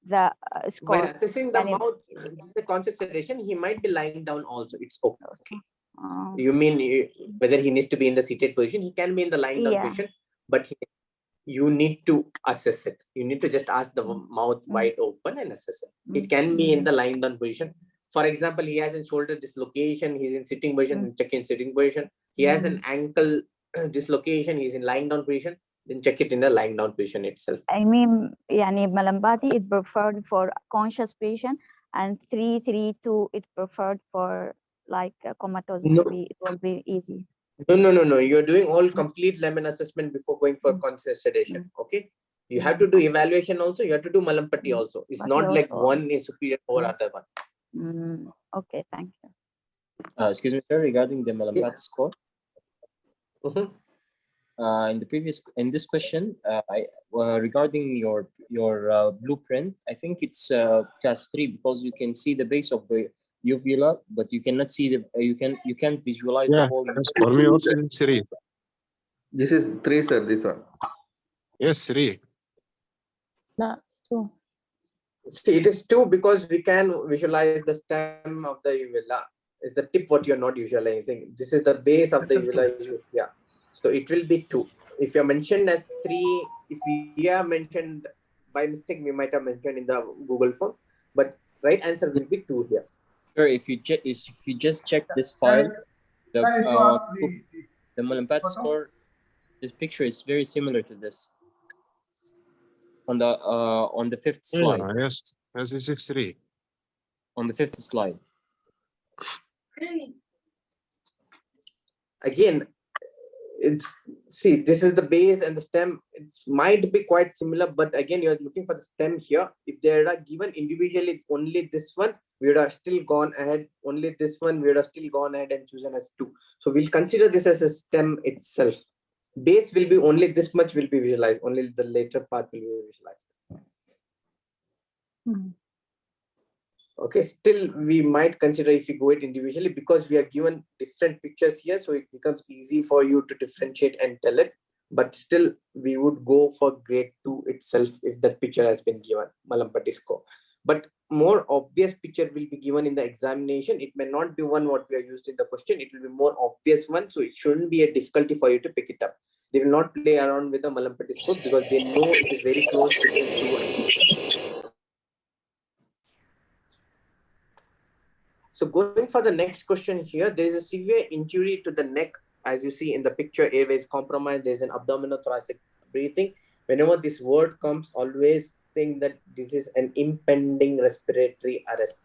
the score. When assessing the mouth, this is a conscious sedation. He might be lying down also. It's okay. You mean whether he needs to be in the seated position? He can be in the lying down position, but you need to assess it. You need to just ask the mouth wide open and assess it. It can be in the lying down position. For example, he has a shoulder dislocation. He's in sitting position. Check in sitting position. He has an ankle dislocation. He's in lying down position. Then check it in the lying down position itself. I mean, yani Malampati is preferred for conscious patient, and 3:3:2 it preferred for like comatose. No. Maybe it will be easy. No. You're doing all complete lemon assessment before going for conscious sedation. Okay. You have to do evaluation also. You have to do Malampati also. It's not like one is superior over other one. Okay, thank you. Excuse me, sir, regarding the Malampati score. In this question, regarding your blueprint, I think it's class 3 because you can see the base of the uvula, but you cannot see the you can't visualize the whole. For me also it's 3. This is 3, sir. This one. Yes, 3. No, 2. See, it is 2 because we can visualize the stem of the uvula. It's the tip what you're not visualizing. This is the base of the uvula. Yeah. So it will be 2. If you're mentioned as 3, if we are mentioned by mistake, we might have mentioned in the Google form, but right answer will be 2 here. Sure, if you just check this file, the Malampati score, this picture is very similar to this. On the 5th slide. Yes, it's 6-3. On the 5th slide. Again, this is the base and the stem. It might be quite similar, but again, you're looking for the stem here. If they are given individually only this one, we would have still gone ahead. Only this one, we would have still gone ahead and chosen as 2. So we'll consider this as a stem itself. Base will be only this much will be visualized. Only the later part will be visualized. Okay, still we might consider if we go it individually because we are given different pictures here, so it becomes easy for you to differentiate and tell it. But still, we would go for grade 2 itself if that picture has been given, Malampati score. But more obvious picture will be given in the examination. It may not be one what we are used in the question. It will be more obvious one, so it shouldn't be a difficulty for you to pick it up. They will not play around with the Malampati score because they know it is very close between 2 and 3. So going for the next question here, there is a severe injury to the neck. As you see in the picture, airway is compromised. There's an abdominothoracic breathing. Whenever this word comes, always think that this is an impending respiratory arrest.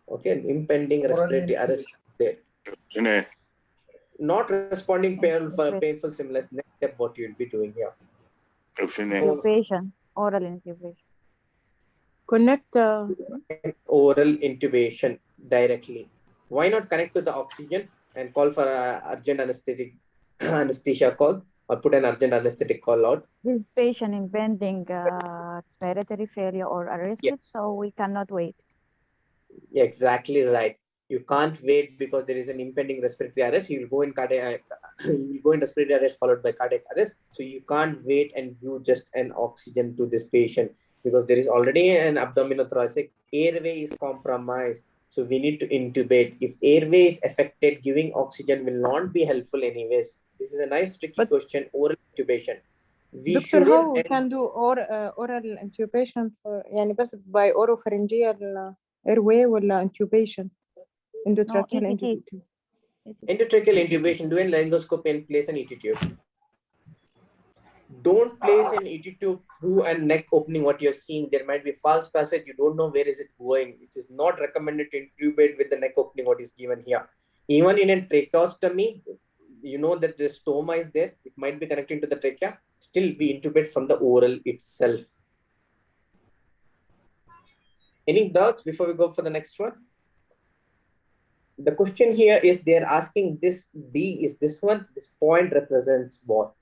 Okay, an impending respiratory arrest there. Not responding painful stimulus. Next step, what you'll be doing here. Intubation, oral intubation. Connect. Oral intubation directly. Why not connect to the oxygen and call for urgent anesthesia call, or put an urgent anesthetic call out? This patient impending respiratory failure or arrested, so we cannot wait. Exactly right. You can't wait because there is an impending respiratory arrest. You will go in cardiac, you will go in respiratory arrest followed by cardiac arrest. So you can't wait and give just an oxygen to this patient because there is already an abdominothoracic airway is compromised. So we need to intubate. If airway is affected, giving oxygen will not be helpful anyways. This is a nice tricky question. Oral intubation. We Doctor, how we shouldn't can do oral intubation for يعني بس by oropharyngeal airway ولا intubation endotracheal intubation? endotracheal intubation, do a laryngoscopy and place an ET tube. Don't place an ET tube through a neck opening. What you're seeing, there might be false passage. You don't know where is it going. It is not recommended to intubate with the neck opening what is given here. Even in a tracheostomy, you know that the stoma is there. It might be connecting to the trachea. Still we intubate from the oral itself. Any doubts before we go for the next one? The question here is they're asking this B is this one. This point represents what?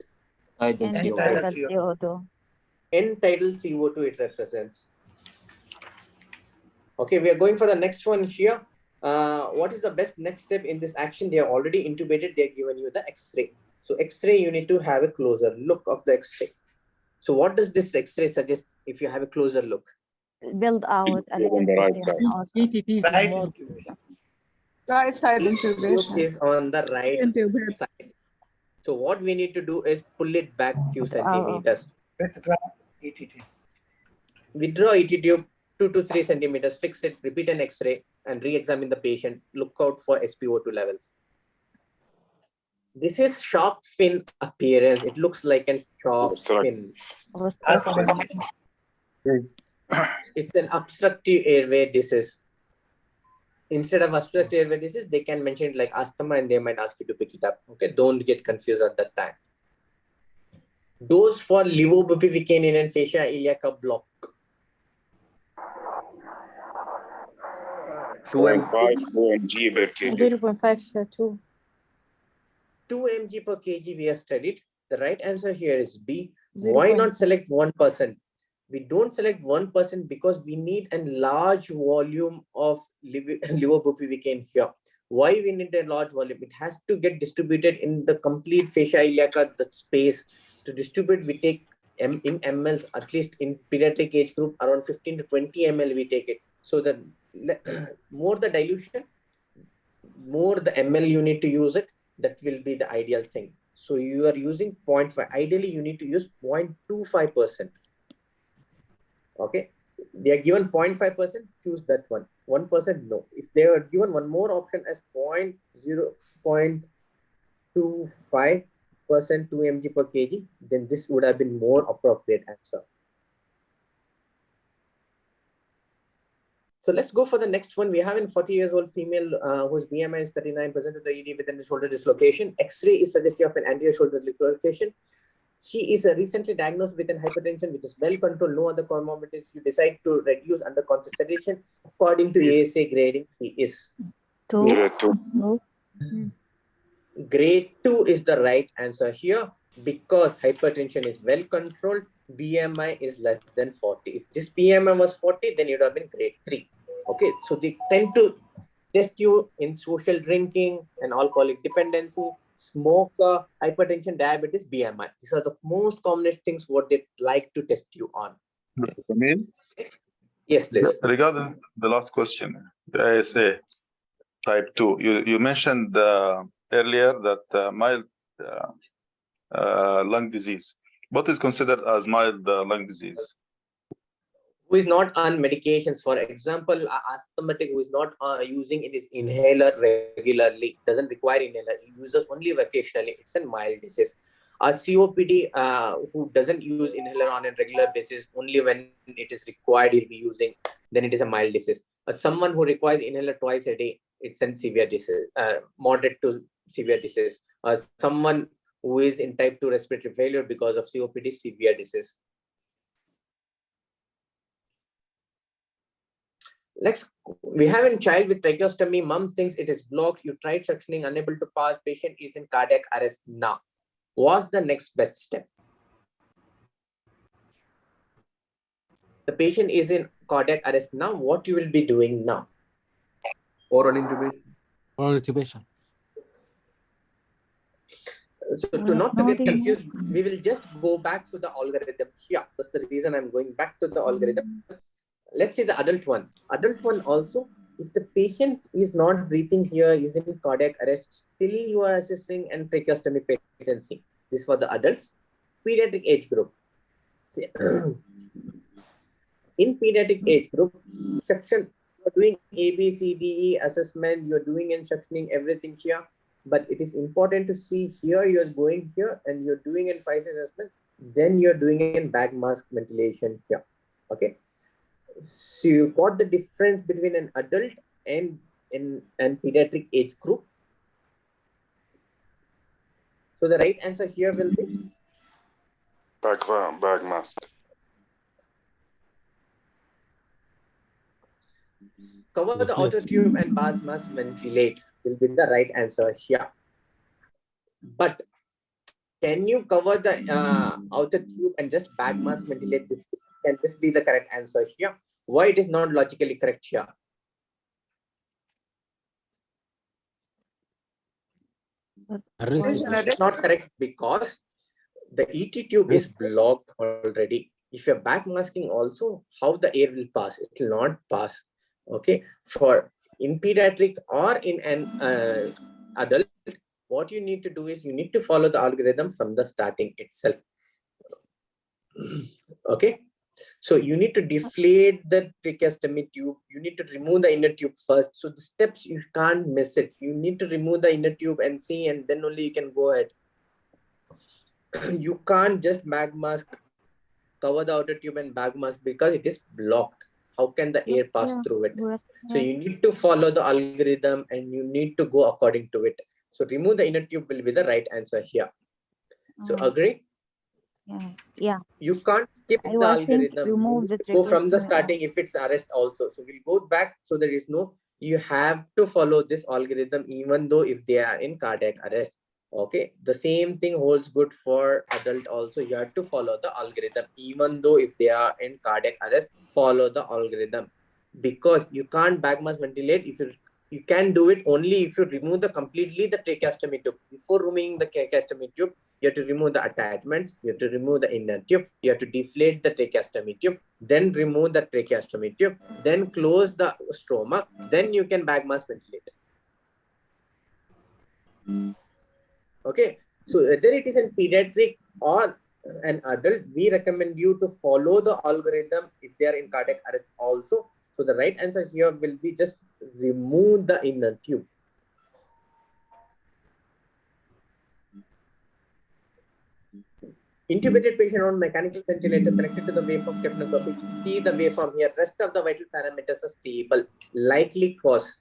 Tidal CO2. End-tidal CO2 it represents. Okay, we are going for the next one here. What is the best next step in this action? They are already intubated. They are given you the X-ray. So X-ray, you need to have a closer look of the X-ray. So what does this X-ray suggest if you have a closer look? Build out a little bit. Right side Look intubation. is on the right side. So what we need to do is pull it back few centimeters. Withdraw ET tube 2 to 3 centimeters, fix it, repeat an X-ray and re-examine the patient. Look out for SpO2 levels. This is shark fin appearance. It looks like a shark fin. It's an obstructive airway disease. Instead of obstructive airway disease, they can mention it like asthma and they might ask you to pick it up. Okay, don't get confused at that time. Dose for levobupivacaine and fascia iliaca block. 2.5 mg per kg. 0.52. 2 mg per kg we have studied. The right answer here is B. Why not select 1%? We don't select 1% because we need a large volume of levobupivacaine here. Why we need a large volume? It has to get distributed in the complete fascia iliaca, the space. To distribute, we take in mLs, at least in pediatric age group, around 15 to 20 ml we take it. So the more the dilution, more the ml you need to use it, that will be the ideal thing. So you are using 0.5. Ideally, you need to use 0.25%. Okay, they are given 0.5%, choose that one. 1%, no. If they are given one more option as 0.25%, 2 mg per kg, then this would have been more appropriate answer. So let's go for the next one. We have a 40-year-old female whose BMI is 39, presented the ED with a shoulder dislocation. X-ray is suggestive of an anterior shoulder dislocation. She is recently diagnosed with an hypertension, which is well controlled, no other comorbidities. You decide to reduce under conscious sedation. According to ASA grading, she is Grade 2. Grade 2 is the right answer here because hypertension is well controlled. BMI is less than 40. If this BMI was 40, then it would have been grade 3. Okay, so they tend to test you in social drinking and alcoholic dependency, smoker, hypertension, diabetes, BMI. These are the most commonest things what they like to test you on. Yes, please. Regarding the last question, the ASA type 2, you mentioned earlier that mild lung disease. What is considered as mild lung disease? is not on medications, for example, asthmatic who is not using his inhaler regularly, doesn't require inhaler, he uses only occasionally, it's a mild disease. A COPD who doesn't use inhaler on a regular basis, only when it is required he'll be using, then it is a mild disease. Someone who requires inhaler twice a day, it's a severe disease, moderate to severe disease. Someone who is in type 2 respiratory failure because of COPD, severe disease. Next, we have a child with tracheostomy. Mom thinks it is blocked. You tried suctioning, unable to pass. Patient is in cardiac arrest now. What's the next best step? The patient is in cardiac arrest now. What you will be doing now? Oral intubation. Oral intubation. So to not to get confused, we will just go back to the algorithm here. That's the reason I'm going back to the algorithm. Let's see the adult one. Adult one also, if the patient is not breathing here, is in cardiac arrest, still you are assessing and tracheostomy patency. This for the adults. Pediatric age group. See, in pediatric age group, section, you're doing A, B, C, D, E assessment, you're doing in suctioning, everything here. But it is important to see here, you're going here and you're doing in 5 assessment, then you're doing in bag mask ventilation here. Okay. So you got the difference between an adult and pediatric age group. So the right answer here will be bag mask. Cover the outer tube and bag mask ventilate will be the right answer here. But can you cover the outer tube and just bag mask ventilate this? Can this be the correct answer here? Why it is not logically correct here? It's not correct because the ET tube is blocked already. If you're back masking also, how the air will pass? It will not pass. Okay. For in pediatric or in an adult, what you need to do is you need to follow the algorithm from the starting itself. Okay. So you need to deflate the tracheostomy tube. You need to remove the inner tube first. So the steps, you can't miss it. You need to remove the inner tube and see, and then only you can go ahead. You can't just bag mask, cover the outer tube and bag mask because it is blocked. How can the air pass through it? So you need to follow the algorithm and you need to go according to it. So remove the inner tube will be the right answer here. So agree? Yeah. You can't skip the algorithm. Remove the go from the starting if it's arrest also. So we'll go back. So there is no, you have to follow this algorithm even though if they are in cardiac arrest. Okay. The same thing holds good for adult also. You have to follow the algorithm even though if they are in cardiac arrest, follow the algorithm. Because you can't bag mask ventilate if you can do it only if you remove the completely the tracheostomy tube. Before removing the tracheostomy tube, you have to remove the attachments, you have to remove the inner tube, you have to deflate the tracheostomy tube, then remove the tracheostomy tube, then close the stroma, then you can bag mask ventilate. Okay, so whether it is in pediatric or an adult, we recommend you to follow the algorithm if they are in cardiac arrest also. So the right answer here will be just remove the inner tube. Intubated patient on mechanical ventilator connected to the waveform capnography. See the waveform here. Rest of the vital parameters are stable. Likely cause.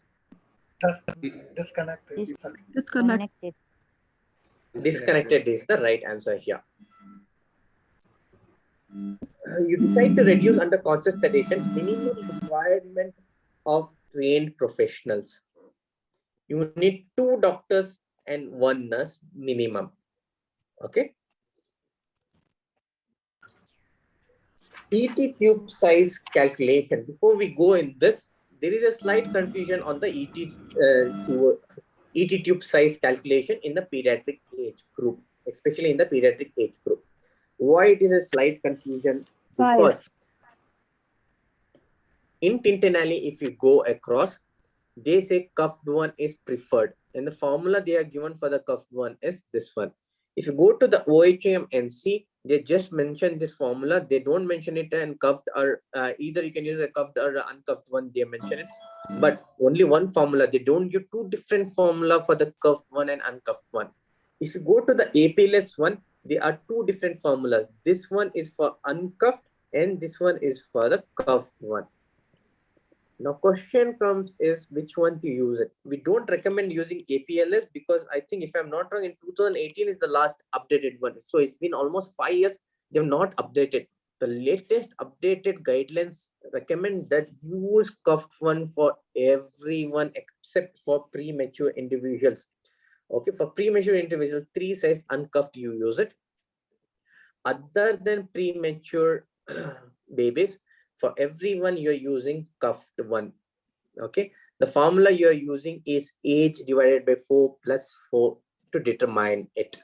Disconnected. Disconnected is the right answer here. You decide to reduce under conscious sedation. Minimum requirement of trained professionals. You need 2 doctors and 1 nurse minimum. Okay. ET tube size calculation. Before we go in this, there is a slight confusion on the ET tube size calculation in the pediatric age group, especially in the pediatric age group. Why it is a slight confusion? Because in Tintinelli, if you go across, they say cuffed one is preferred. And the formula they are given for the cuffed one is this one. If you go to the OHM and see, they just mention this formula. They don't mention it and cuffed or either you can use a cuffed or uncuffed one. They mention it, but only one formula. They don't give two different formula for the cuffed one and uncuffed one. If you go to the APLS one, there are two different formulas. This one is for uncuffed and this one is for the cuffed one. Now question comes is which one to use it. We don't recommend using APLS because I think if I'm not wrong, in 2018 is the last updated one. So it's been almost 5 years. They have not updated. The latest updated guidelines recommend that use cuffed one for everyone except for premature individuals. Okay, for premature individuals, 3 size uncuffed you use it. Other than premature babies, for everyone you're using cuffed one. Okay, the formula you're using is age divided by 4 plus 4 to determine it.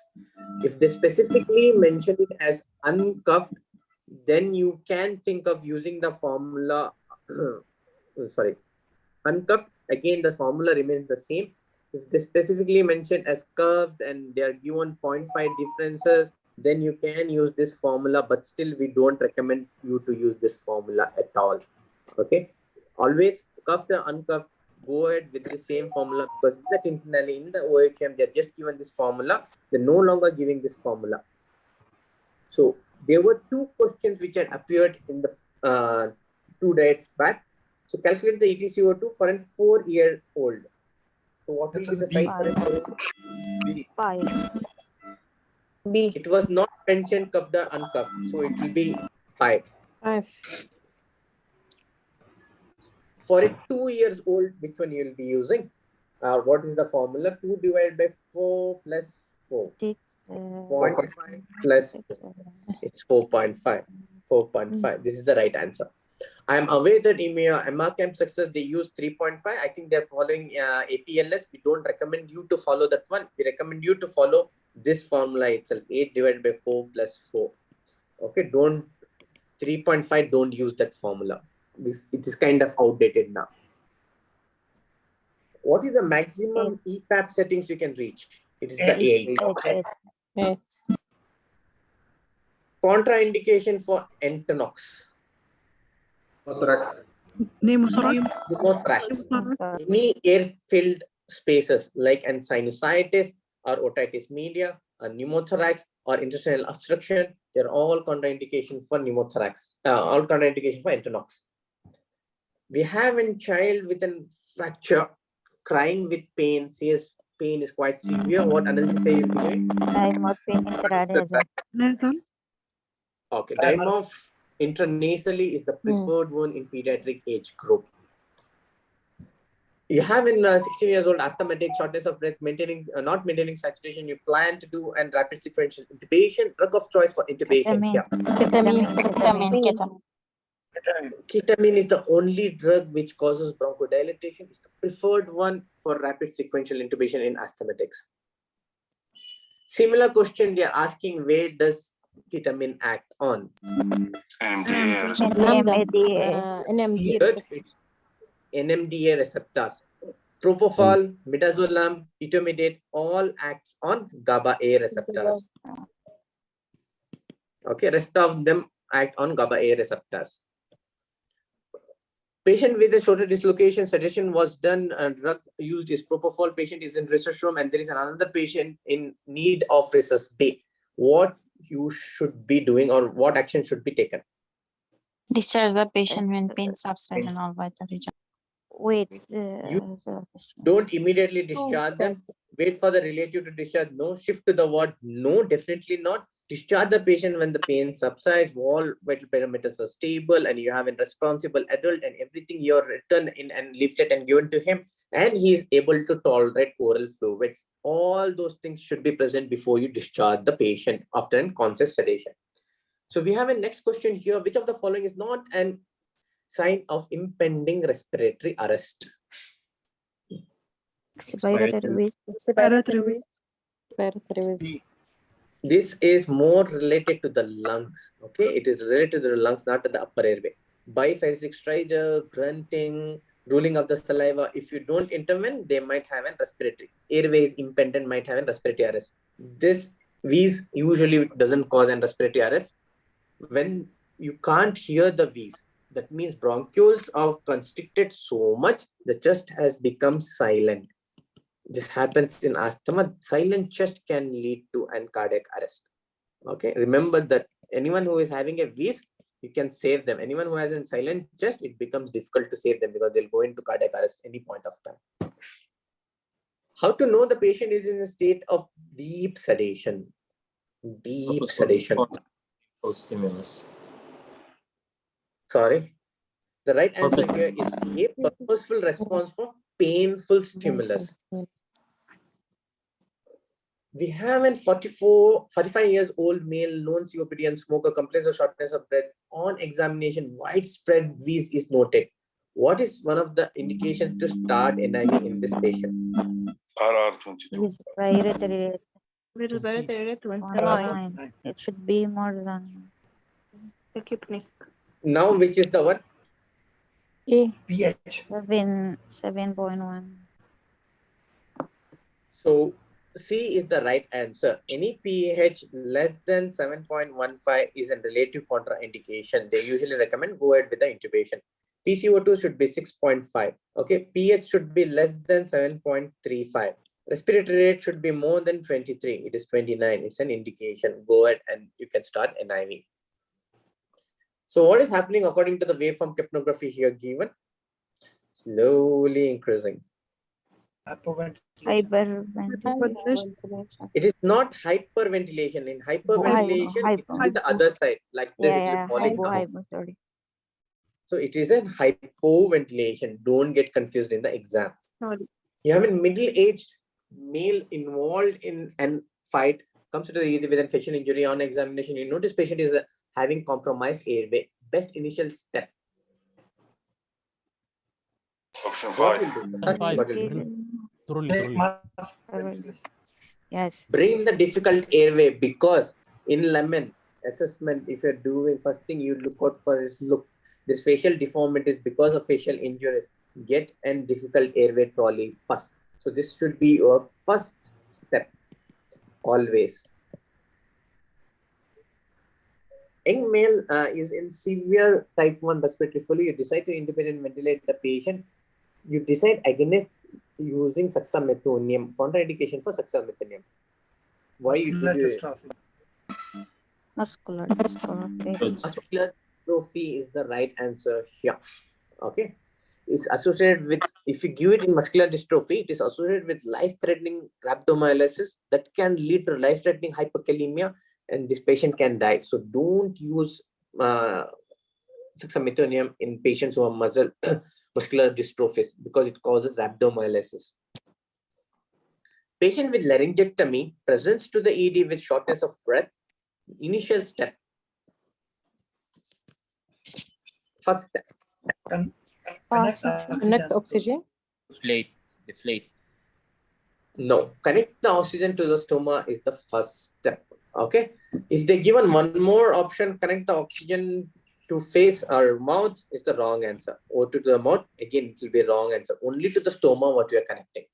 If they specifically mention it as uncuffed, then you can think of using the formula sorry, uncuffed. Again, the formula remains the same. If they specifically mention as curved and they are given 0.5 differences, then you can use this formula, but still we don't recommend you to use this formula at all. Okay, always cuffed or uncuffed, go ahead with the same formula, because that internally in the OHM they're just given this formula, they're no longer giving this formula. So there were 2 questions which had appeared in the 2 days back. So calculate the ETCO2 for a 4-year-old. So what will be the size for a 4-year-old? 5. B. It was not mentioned cuffed or uncuffed, so it will be 5. 5. For a 2-year-old, which one you will be using? What is the formula? 2 divided by 4 plus 4. 0.5 plus 4. It's 4.5. 4.5. This is the right answer. I am aware that in your MRCAM success, they use 3.5. I think they're following APLS. We don't recommend you to follow that one. We recommend you to follow this formula itself. 8 divided by 4 plus 4. Okay, don't 3.5, don't use that formula. It is kind of outdated now. What is the maximum EPAP settings you can reach? It is the 8. 8. Contraindication for Entonox. Pneumothorax. Any air-filled spaces like an sinusitis or otitis media or pneumothorax or intestinal obstruction, they're all contraindication for pneumothorax, all contraindication for Entonox. We have a child with a fracture, crying with pain, says pain is quite severe. What anesthesia you doing? Okay, Dimorph intranasally is the preferred one in pediatric age group. You have in 16 years old asthmatic, shortness of breath, not maintaining saturation, you plan to do and rapid sequential intubation. Drug of choice for intubation. Ketamine is the only drug which causes bronchodilation. It's the preferred one for rapid sequential intubation in asthmatics. Similar question they are asking, where does ketamine act on? NMDA. It's NMDA receptors. Propofol, midazolam, etomidate all acts on GABA A receptors. Okay, rest of them act on GABA A receptors. Patient with a shoulder dislocation, sedation was done, and drug used is propofol. Patient is in research room, and there is another patient in need of resuscitation. What you should be doing, or what action should be taken? Discharge the patient when pain subsides and all vital regions. Wait. You don't immediately discharge them. Wait for the relative to discharge. No. Shift to the ward. No, definitely not. Discharge the patient when the pain subsides, all vital parameters are stable, and you have a responsible adult, and everything you're written in and leaflet and given to him, and he is able to tolerate oral fluids. All those things should be present before you discharge the patient after unconscious sedation. So we have a next question here. Which of the following is not an sign of impending respiratory arrest? Respiratory waste. This is more related to the lungs. Okay, it is related to the lungs, not to the upper airway. Biphasic stridor, grunting, drooling of the saliva. If you don't intervene, they might have a respiratory. Airway is impendent, might have a respiratory arrest. This Wheeze usually doesn't cause an respiratory arrest. When you can't hear the wheeze, that means bronchioles are constricted so much, the chest has become silent. This happens in asthma. Silent chest can lead to an cardiac arrest. Okay, remember that anyone who is having a wheeze, you can save them. Anyone who has a silent chest, it becomes difficult to save them because they'll go into cardiac arrest any point of time. How to know the patient is in a state of deep sedation? Deep sedation. For stimulus. Sorry. The right answer here is a purposeful response for painful stimulus. We have a 45 years old male, known COPD and smoker, complains of shortness of breath. On examination, widespread wheeze is noted. What is one of the indications to start NIV in this patient? Respiratory rate Respiratory rate 29. It should be more than Now, which is the what? pH. 7.1. So C is the right answer. Any pH less than 7.15 is a relative contraindication. They usually recommend go ahead with the intubation. PCO2 should be 6.5. Okay, pH should be less than 7.35. Respiratory rate should be more than 23. It is 29. It's an indication. Go ahead and you can start NIV. So what is happening according to the waveform capnography here given? Slowly increasing. Hyperventilation. It is not hyperventilation. In hyperventilation, it will be the other side, like this. It will fall down. Sorry. So it is a hypoventilation. Don't get confused in the exam. You have a middle-aged male involved in a fight, comes to the ED with a facial injury. On examination, you notice patient is having compromised airway. Best initial step. Option What 5. will do? First, what will do? Yes. Bring the difficult airway, because in lemon assessment, if you're doing, first thing you look out for is this facial deformities because of facial injuries. Get a difficult airway trolley first. So this should be your first step always. Young male is in severe type 1 respiratory failure. You decide to intubate and ventilate the patient. You decide against using suxamethonium, contraindication for suxamethonium. Why you do Muscular dystrophy. Muscular dystrophy is the right answer here. Okay. It's associated with, if you give it in muscular dystrophy, it is associated with life-threatening rhabdomyolysis that can lead to life-threatening hypokalemia, and this patient can die. So don't use suxamethonium in patients who are muscular dystrophies because it causes rhabdomyolysis. Patient with laryngectomy presents to the ED with shortness of breath. Initial step. First step. Connect oxygen. Deflate. No, connect the oxygen to the stoma is the first step. Okay. If they given one more option, connect the oxygen to face or mouth, is the wrong answer. Or to the mouth, again, it will be wrong answer. Only to the stoma what we are connecting.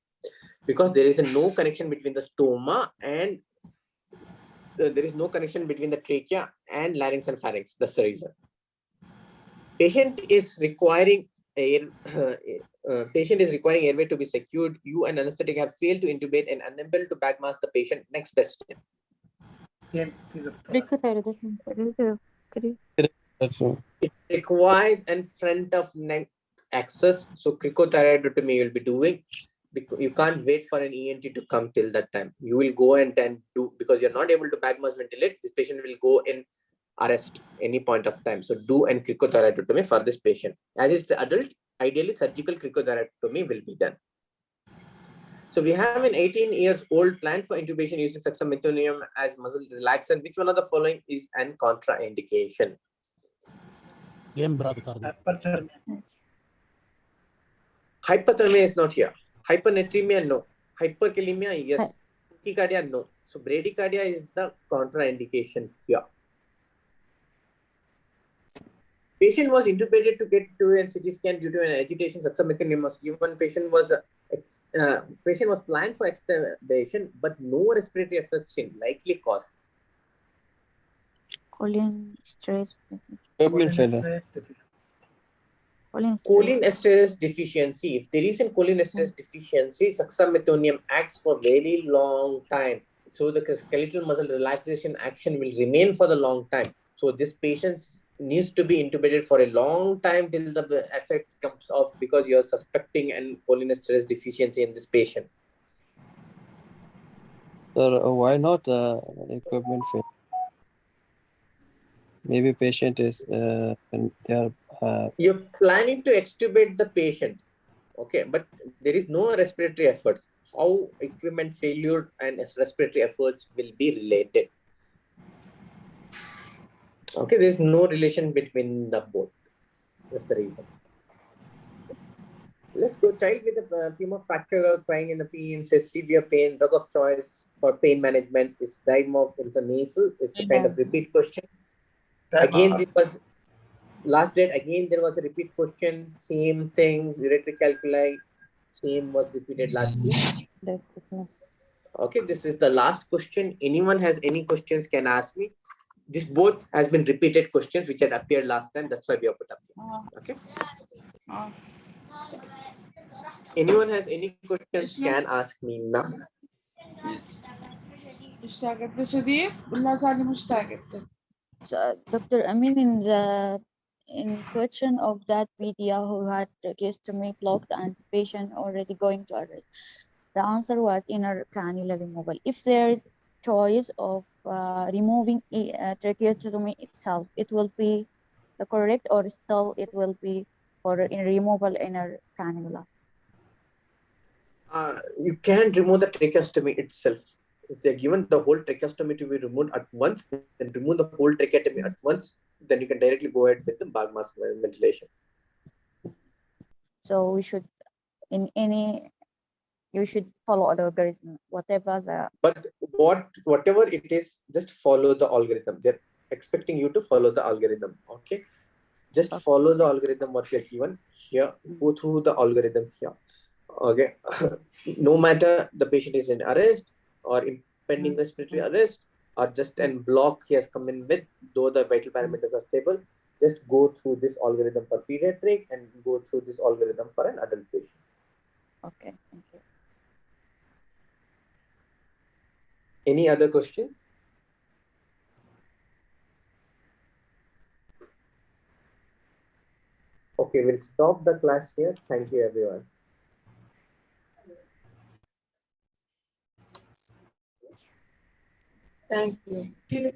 Because there is no connection between the stoma and there is no connection between the trachea and larynx and pharynx. That's the reason. Patient is requiring airway to be secured. You and anesthetic have failed to intubate and unable to backmask the patient. Next best step. It requires an front of neck access. So cricothyroidotomy you will be doing. Because you can't wait for an ENT to come till that time. You will go and then do, because you're not able to backmask ventilate, this patient will go in arrest any point of time. So do an cricothyroidotomy for this patient. As it's adult, ideally surgical cricothyroidotomy will be done. So we have an 18 years old plan for intubation using suxamethonium as muscle relaxant. Which one of the following is an contraindication? Hypothermia is not here. Hypernatremia, no. Hyperkalemia, yes. Tachycardia, no. So bradycardia is the contraindication here. Patient was intubated to get to a CT scan due to an agitation succinylcholine was given. Patient was planned for extubation, but no respiratory effects in likely cause. Choline stress. Equipment failure. Cholinesterase deficiency. If there is a cholinesterase deficiency, succinylcholine acts for very long time. So the skeletal muscle relaxation action will remain for the long time. So this patient needs to be intubated for a long time till the effect comes off, because you're suspecting an cholinesterase deficiency in this patient. Sir, why not equipment failure? Maybe patient is and they are. You're planning to extubate the patient, okay, but there is no respiratory efforts. How equipment failure and respiratory efforts will be related? Okay, there's no relation between the both. That's the reason. Let's go. Child with a femur fracture crying in the PN says severe pain. Drug of choice for pain management is Dimorph intranasal. It's a kind of repeat question. Again, it was last date. Again, there was a repeat question. Same thing. Ureteric calculi. Same was repeated last week. Okay, this is the last question. Anyone has any questions can ask me. This both has been repeated questions which had appeared last time. That's why we have put up here. Okay. Anyone has any questions can ask me now. So, Dr. Amin, in question of that video who had tracheostomy blocked and the patient already going to arrest, the answer was inner cannula removal. If there is choice of removing tracheostomy itself, it will be the correct, or still it will be for removal inner cannula? You can remove the tracheostomy itself. If they're given the whole tracheostomy to be removed at once, then remove the whole tracheotomy at once. Then you can directly go ahead with the bag mask ventilation. So we should, you should follow the algorithm, whatever the. But whatever it is, just follow the algorithm. They're expecting you to follow the algorithm. Okay, just follow the algorithm what you're given here. Go through the algorithm here. Okay, no matter the patient is in arrest or impending respiratory arrest or just an block he has come in with, though the vital parameters are stable, just go through this algorithm for pediatric and go through this algorithm for an adult patient. Okay, thank you. Any other questions? Okay, we'll stop the class here. Thank you, everyone. Thank you.